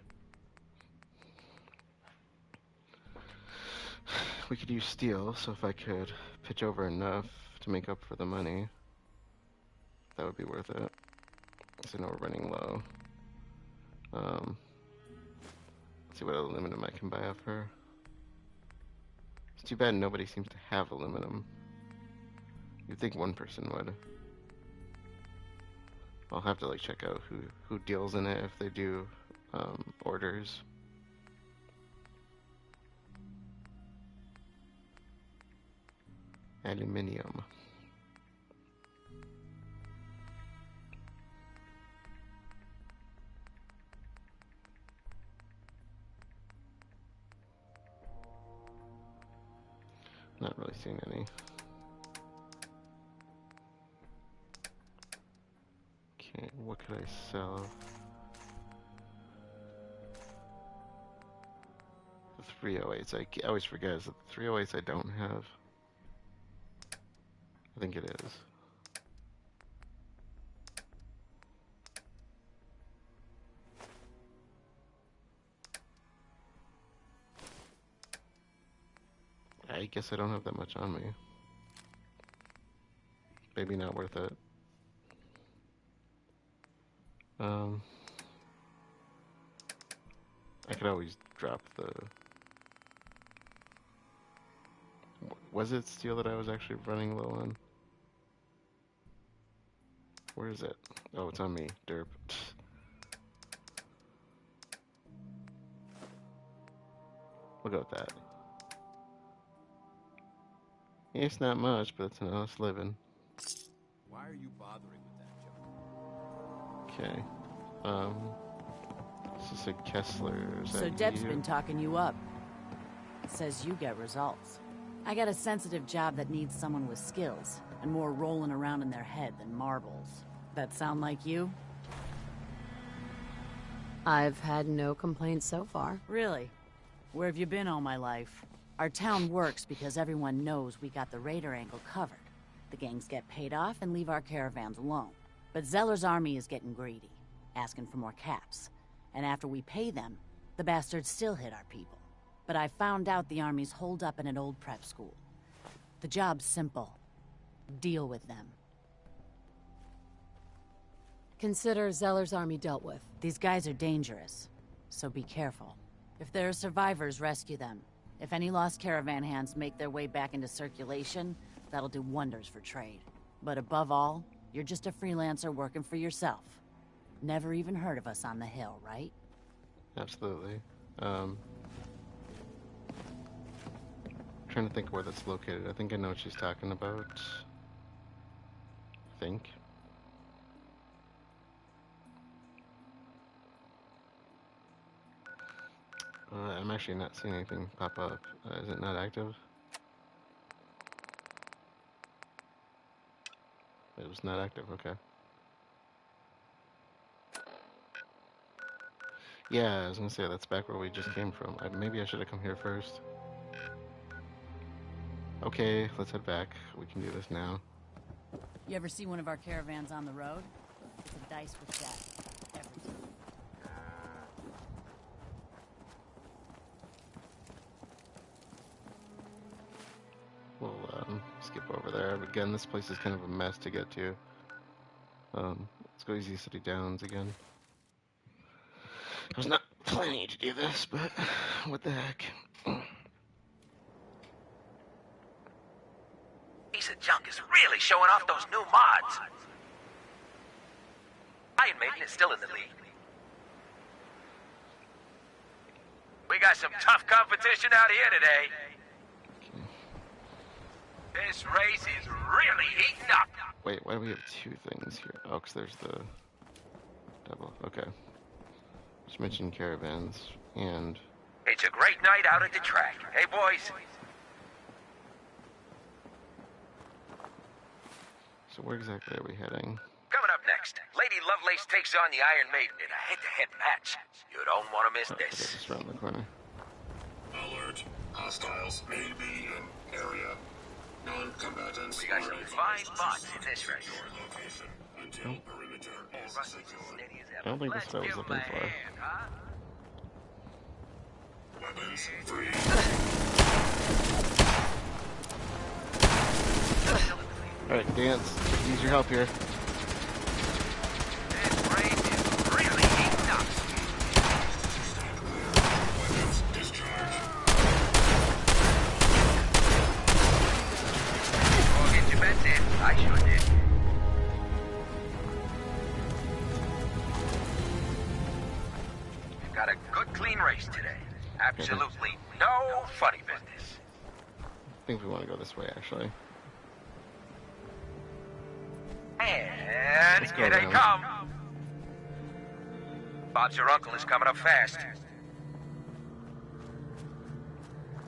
We could use steel, so if I could pitch over enough to make up for the money, that would be worth it. So now we're running low. Let's see what aluminum I can buy off her. It's too bad nobody seems to have aluminum. You'd think one person would. I'll have to like check out who deals in it if they do orders. Aluminium. Not really seeing any. Okay, what could I sell? The 308s. I always forget. Is it the 308s I don't have? I think it is. I guess I don't have that much on me. Maybe not worth it. I could always drop the... Was it steel that I was actually running low on? Where is it? Oh, it's on me. Derp. We'll go with that. Yeah, it's not much, but it's an honest living. Why are you bothering with that joke? Okay. This is a Kessler. Is So that Deb's you? been talking you up. Says you get results. I got a sensitive job that needs someone with skills, and more rolling around in their head than marbles. That sound like you? I've had no complaints so far. Really? Where have you been all my life? Our town works because everyone knows we got the raider angle covered. The gangs get paid off and leave our caravans alone. But Zeller's army is getting greedy, asking for more caps. And after we pay them, the bastards still hit our people. But I found out the army's holed up in an old prep school. The job's simple. Deal with them. Consider Zeller's army dealt with. These guys are dangerous, so be careful. If there are survivors, rescue them. If any lost caravan hands make their way back into circulation, that'll do wonders for trade. But above all, you're just a freelancer working for yourself. Never even heard of us on the hill, right? Absolutely. Trying to think where that's located. I think I know what she's talking about. I think. I'm actually not seeing anything pop up. Is it not active? It was not active, okay. Yeah, I was gonna say that's back where we just came from. Maybe I should have come here first. Okay, let's head back. We can do this now. You ever see one of our caravans on the road? It's a dice with death. Every time. We'll skip over there. But again, this place is kind of a mess to get to. Let's go Easy City Downs again. I was not planning to do this, but what the heck. Piece of junk is really showing off those new mods. Iron Maiden is still in the lead. We got some tough competition out here today. This race is really heating up. Wait, why do we have two things here? Oh, because there's the double. Okay. Just mentioned caravans, and... It's a great night out at the track. Hey, boys. So where exactly are we heading? Coming up next, Lady Lovelace takes on the Iron Maiden in a head-to-head match. You don't want to miss Okay, this. just around the corner. Alert. Hostiles may be in area. Non-combatants We got some fine bots in this race. your location until perimeter is Rusty's secured. as steady as I ever. don't think this is what I was Let's give looking 'em a for. hand, huh? Weapons free. Alright, Dance, use your help here. This race is really heating up. Weapons discharged. Oh, get your bets in. I sure did. We've got a good, clean race today. Absolutely no funny business. I think we want to go this way, actually. And Let's go here they around. come. Bob's your uncle is coming up fast.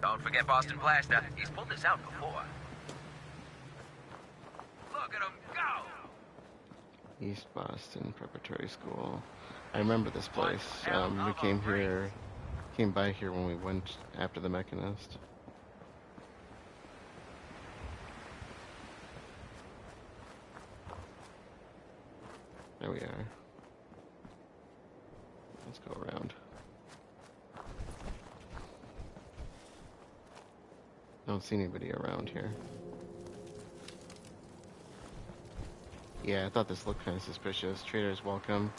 Don't forget Boston Blaster. He's pulled this out before. Look at him go! East Boston Preparatory School. I remember this place. We came by here when we went after the Mechanist. There we are. Let's go around. I don't see anybody around here. Yeah, I thought this looked kind of suspicious. Traders, welcome.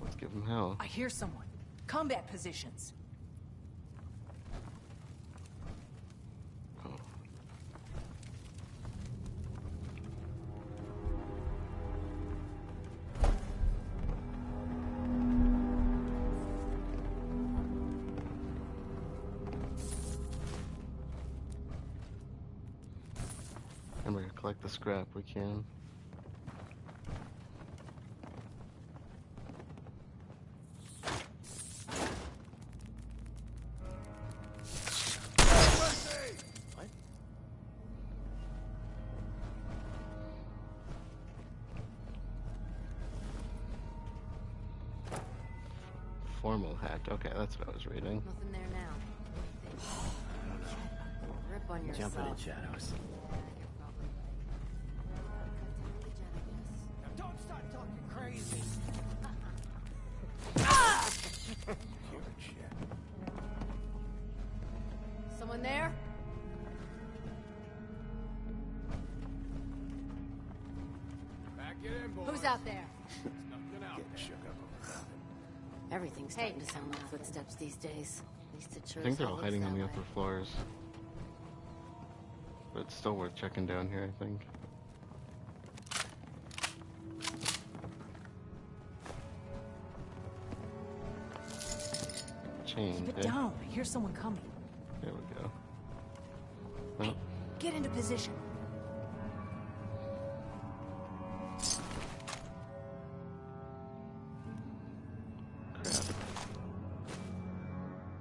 Let's give them hell. I hear someone. Combat positions. Oh. And we're gonna collect the scrap we can. formal hat. Okay, that's what I was reading. Nothing there now. I don't know. Rip on yourself. Jumping in shadows. Don't start talking crazy. Human shit. Someone there? Who's out there? Getting shook up over nothing. Everything's starting to sound like footsteps these days. At least it sure I think as they're hell all looks hiding that on the way. upper floors. But it's still worth checking down here, I think. Chain. Keep it down. I hear someone coming. There we go. Oh, Get into position. crap.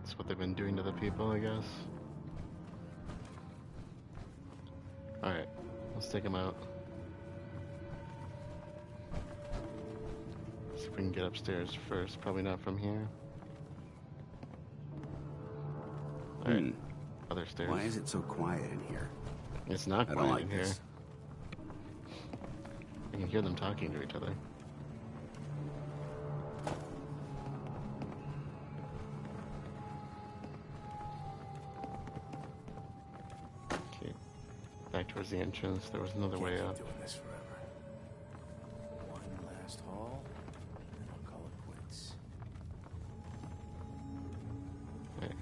That's what they've been doing to the people, I guess. Alright, let's take them out. See if we can get upstairs first. Probably not from here. Alright, other stairs. Why is it so quiet in here? It's not I quiet don't like in here. this. You can hear them talking to each other. Okay, back towards the entrance. There was another way Can't up. keep doing this forever. One last haul, and then I'll call it quits. Okay.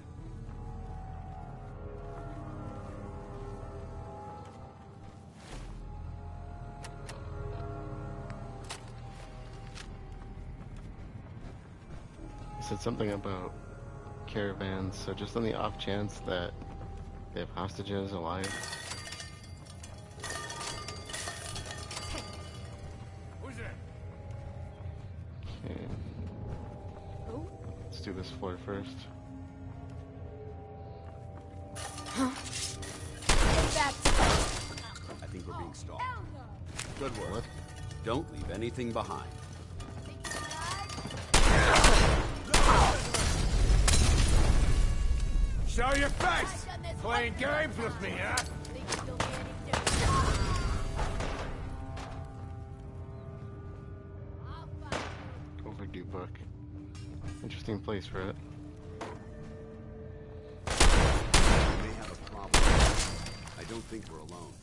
He said something about caravans, so just on the off chance that they have hostages alive. Who's there? Okay. Let's do this floor first. I think we're being stalked. Good work. Don't leave anything behind. Show your face! Playing games with me, huh? Overdue book. Interesting place for it. We may have a problem. I don't think we're alone.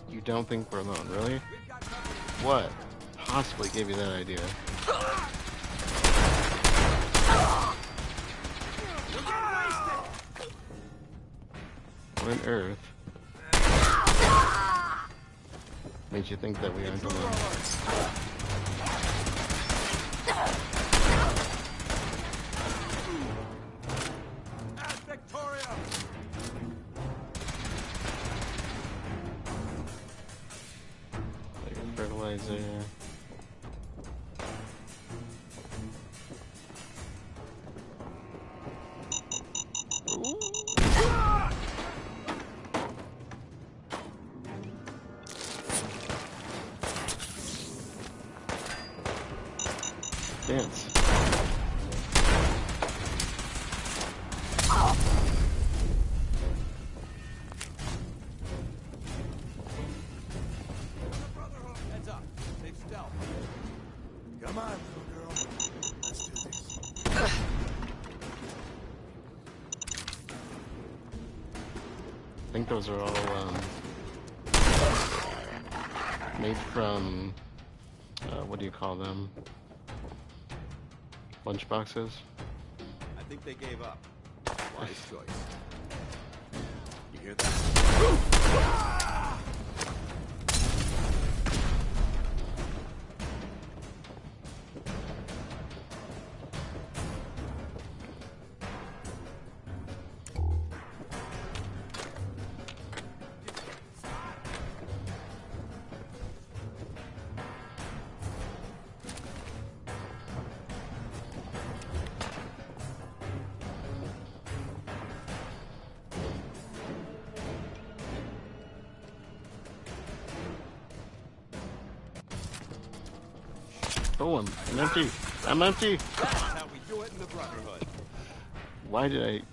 You don't think we're alone, really? What possibly gave you that idea? What on earth made you think that we aren't alone? Victoria! Like a fertilizer. Dance. Heads up. Save stealth. Come on, little girl. Let's do this. I think those are all made from what do you call them? Lunchboxes. I think they gave up. Wise choice. You hear that? Oh, I'm empty. I'm empty. That's how we Do it in the Brotherhood. Why did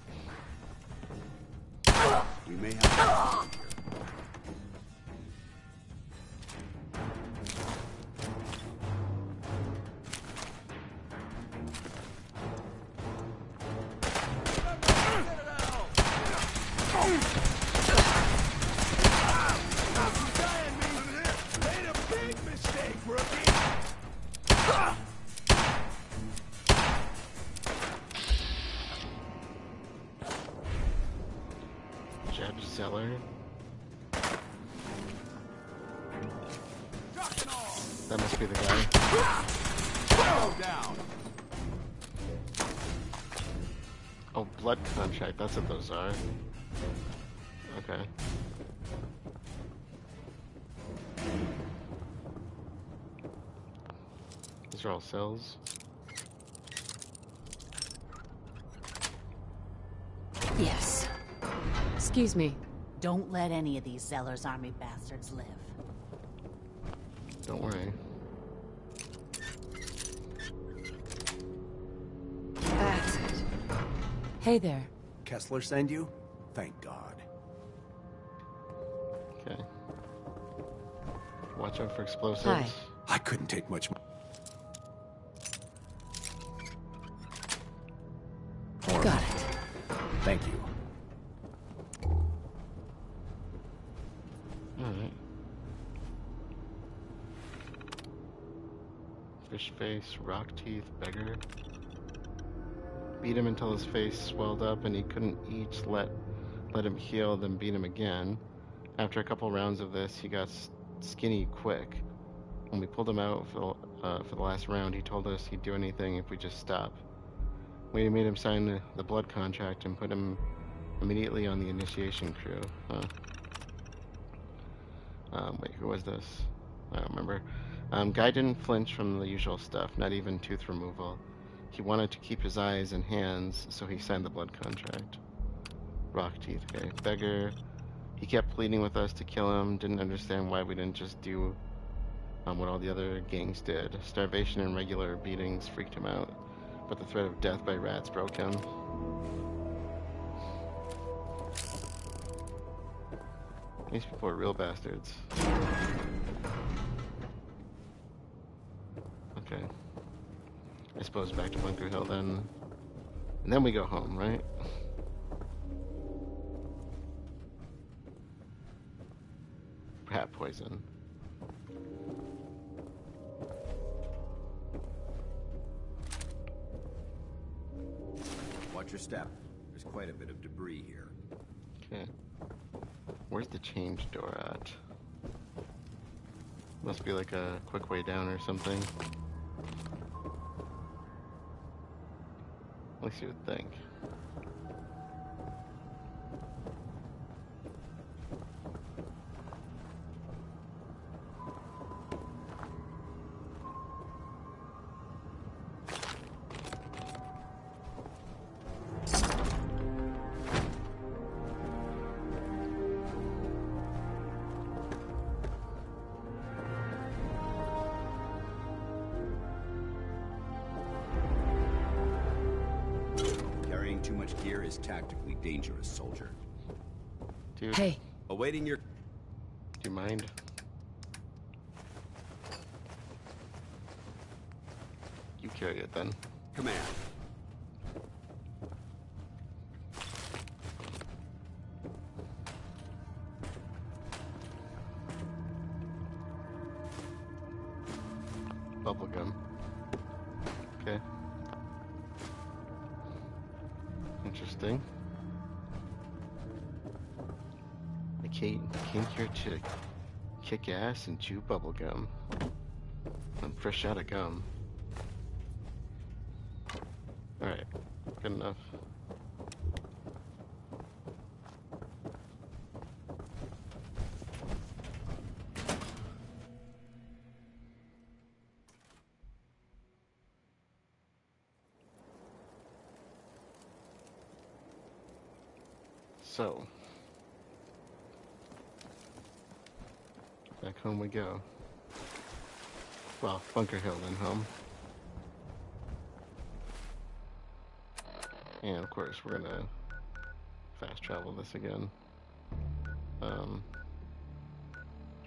We may have to Judge Zeller? That must be the guy. down. Oh, blood contract. That's what those are. Okay. These are all cells. Yes. Excuse me. Don't let any of these Zeller's army bastards live. Don't worry. That's it. Hey there. Kessler send you? Thank God. Okay. Watch out for explosives. Hi. I couldn't take much more. Got it. Thank you. Alright. Fish face, rock teeth, beggar. Beat him until his face swelled up and he couldn't eat. Let him heal, then beat him again. After a couple rounds of this, he got skinny quick. When we pulled him out for the last round, he told us he'd do anything if we just stop. We made him sign the blood contract and put him immediately on the initiation crew. Wait, who was this? I don't remember. Guy didn't flinch from the usual stuff, not even tooth removal. He wanted to keep his eyes and hands, so he signed the blood contract. Rock teeth, okay. Beggar. He kept pleading with us to kill him, didn't understand why we didn't just do what all the other gangs did. Starvation and regular beatings freaked him out, but the threat of death by rats broke him. These people are real bastards. Okay. I suppose back to Bunker Hill then. And then we go home, right? Rat poison. Watch your step. There's quite a bit of debris here. Okay. Where's the change door at? Must be like a quick way down or something. At least you would think. Carrying too much gear is tactically dangerous, soldier. Dude. Hey. Awaiting your... Do you mind? You carry it then. command. Bubblegum. Okay. Interesting. I came here to kick ass and chew bubblegum. I'm fresh out of gum. Alright, good enough. So, back home we go. Well, Bunker Hill then home. And of course, we're gonna fast travel this again.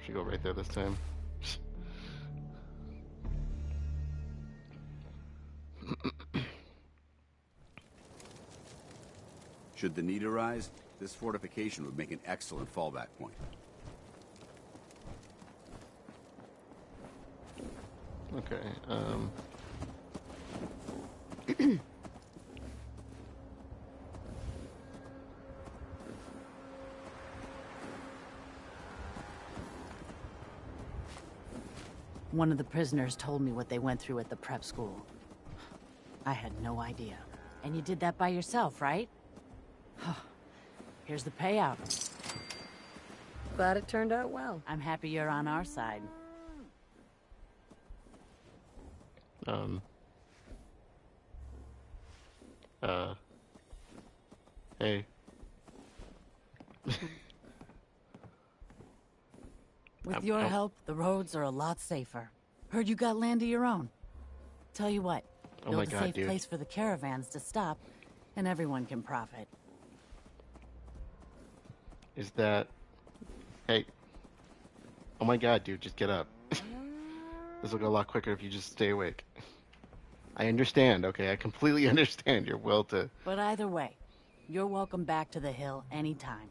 Should go right there this time. Should the need arise, this fortification would make an excellent fallback point. Okay, One of the prisoners told me what they went through at the prep school. I had no idea. And you did that by yourself, right? Here's the payout. Glad it turned out well. I'm happy you're on our side. Hey. With your help, the roads are a lot safer. Heard you got land of your own. Tell you what, Oh build my a God, safe dude. place for the caravans to stop, and everyone can profit. Is that... Hey. Oh my God, dude, just get up. This will go a lot quicker if you just stay awake. I understand, okay? I completely understand your will to... But either way, you're welcome back to the hill anytime.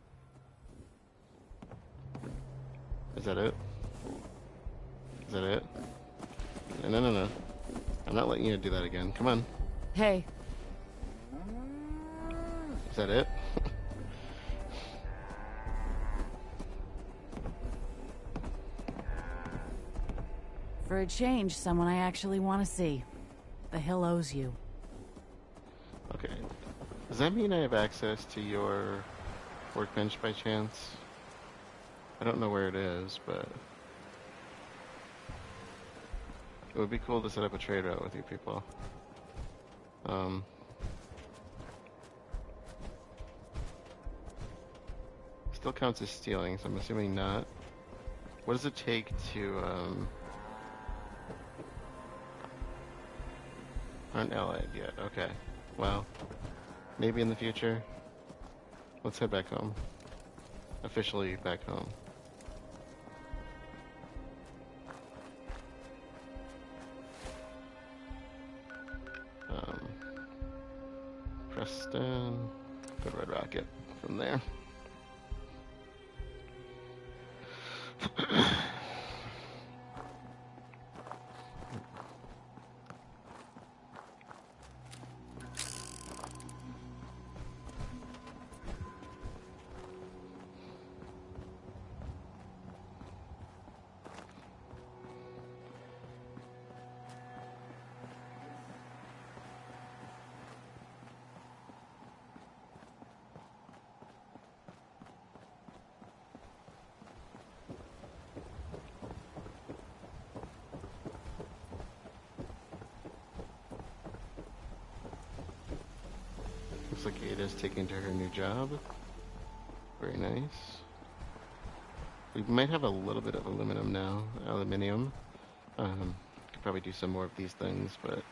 Is that it? Is that it? No. I'm not letting you do that again. Come on. Hey. Is that it? For a change, someone I actually want to see. The hill owes you. Okay. Does that mean I have access to your workbench by chance? I don't know where it is, but... It would be cool to set up a trade route with you people. Still counts as stealing, so I'm assuming not. What does it take to, aren't allied yet, okay. Well, maybe in the future. Let's head back home. Officially back home. Preston, go to Red Rocket from there. Looks like Ada's taking to her new job. Very nice. We might have a little bit of aluminium. Could probably do some more of these things, but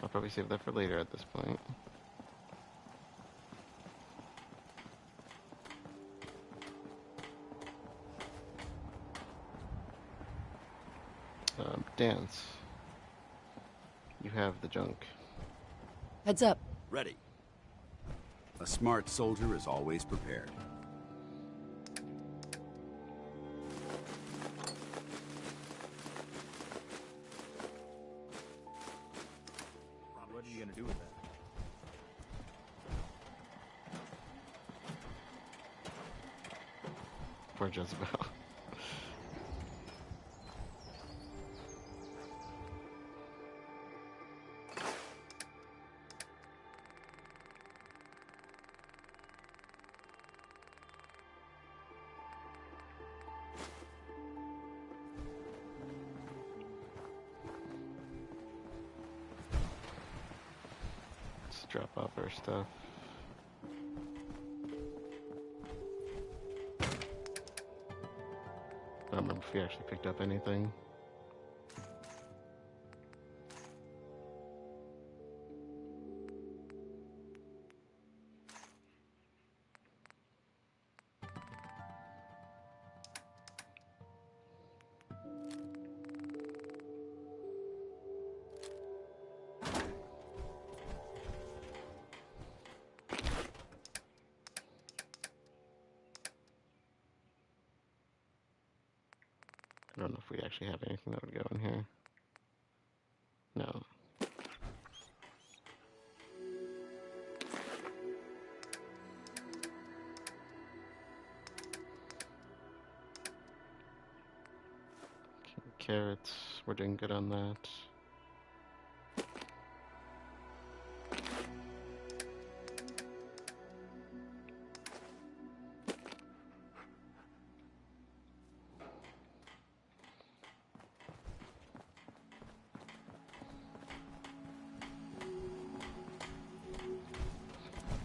I'll probably save that for later at this point. Dance. You have the junk. Heads up. Ready. A smart soldier is always prepared. What are you gonna do with that? Poor Jezebel. Let's drop off our stuff. I don't remember if we actually picked up anything. don't know if we actually have anything that would go in here. No. Okay, carrots, we're doing good on that.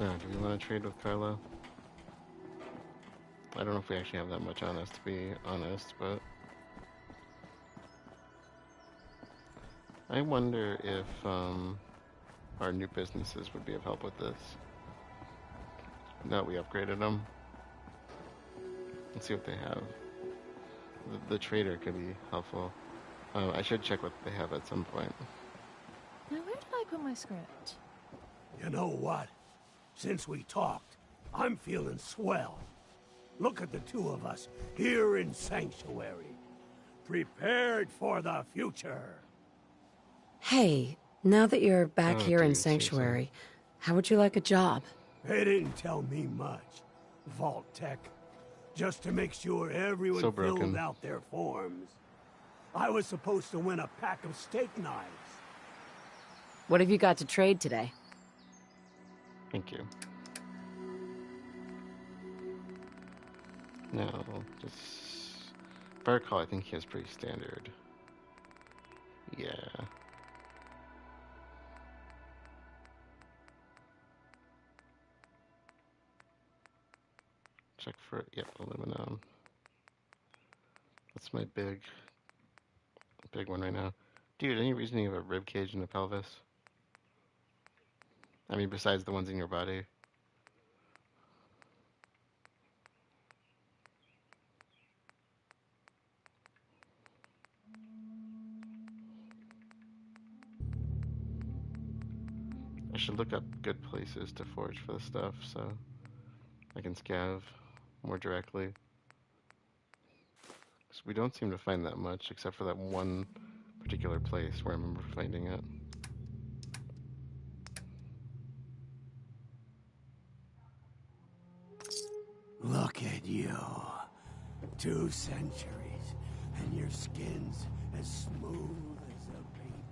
Now, do we want to trade with Carla? I don't know if we actually have that much on us, to be honest, but... I wonder if our new businesses would be of help with this. Now that we upgraded them. Let's see what they have. The trader could be helpful. I should check what they have at some point. Now, where did I put my script? You know what? Since we talked, I'm feeling swell. Look at the two of us here in Sanctuary. Prepared for the future. Hey, now that you're back Oh, here in dude, Sanctuary, how would you like a job? They didn't tell me much. Vault Tech. Just to make sure everyone So broken. filled out their forms. I was supposed to win a pack of steak knives. What have you got to trade today? Thank you. No, just... If I recall, I think he has pretty standard. Yeah. Check for, yep, aluminum. That's my big one right now. Dude, any reason you have a rib cage in the pelvis? I mean, besides the ones in your body. I should look up good places to forage for the stuff so I can scav more directly. Because we don't seem to find that much except for that one particular place where I remember finding it. Look at you. 2 centuries, and your skin's as smooth as a baby.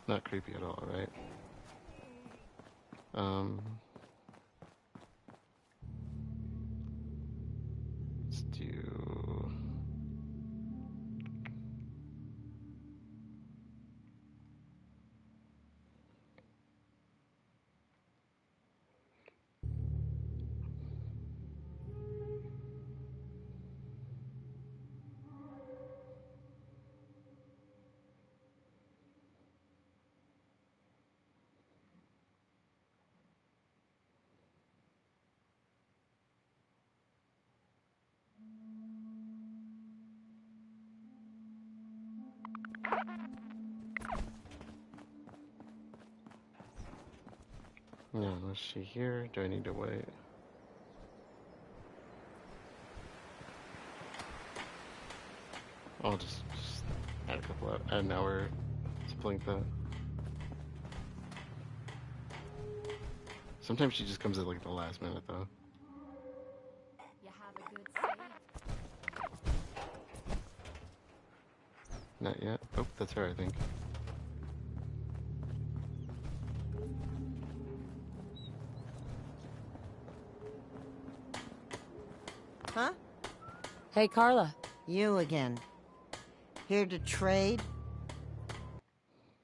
Not creepy at all, right? Let's do... No, is she here? Do I need to wait? I'll just add a couple of, add an hour, something like that. Sometimes she just comes at like the last minute though. You have a good save. Not yet. Oh, that's her, I think. Huh? Hey, Carla. You again. Here to trade?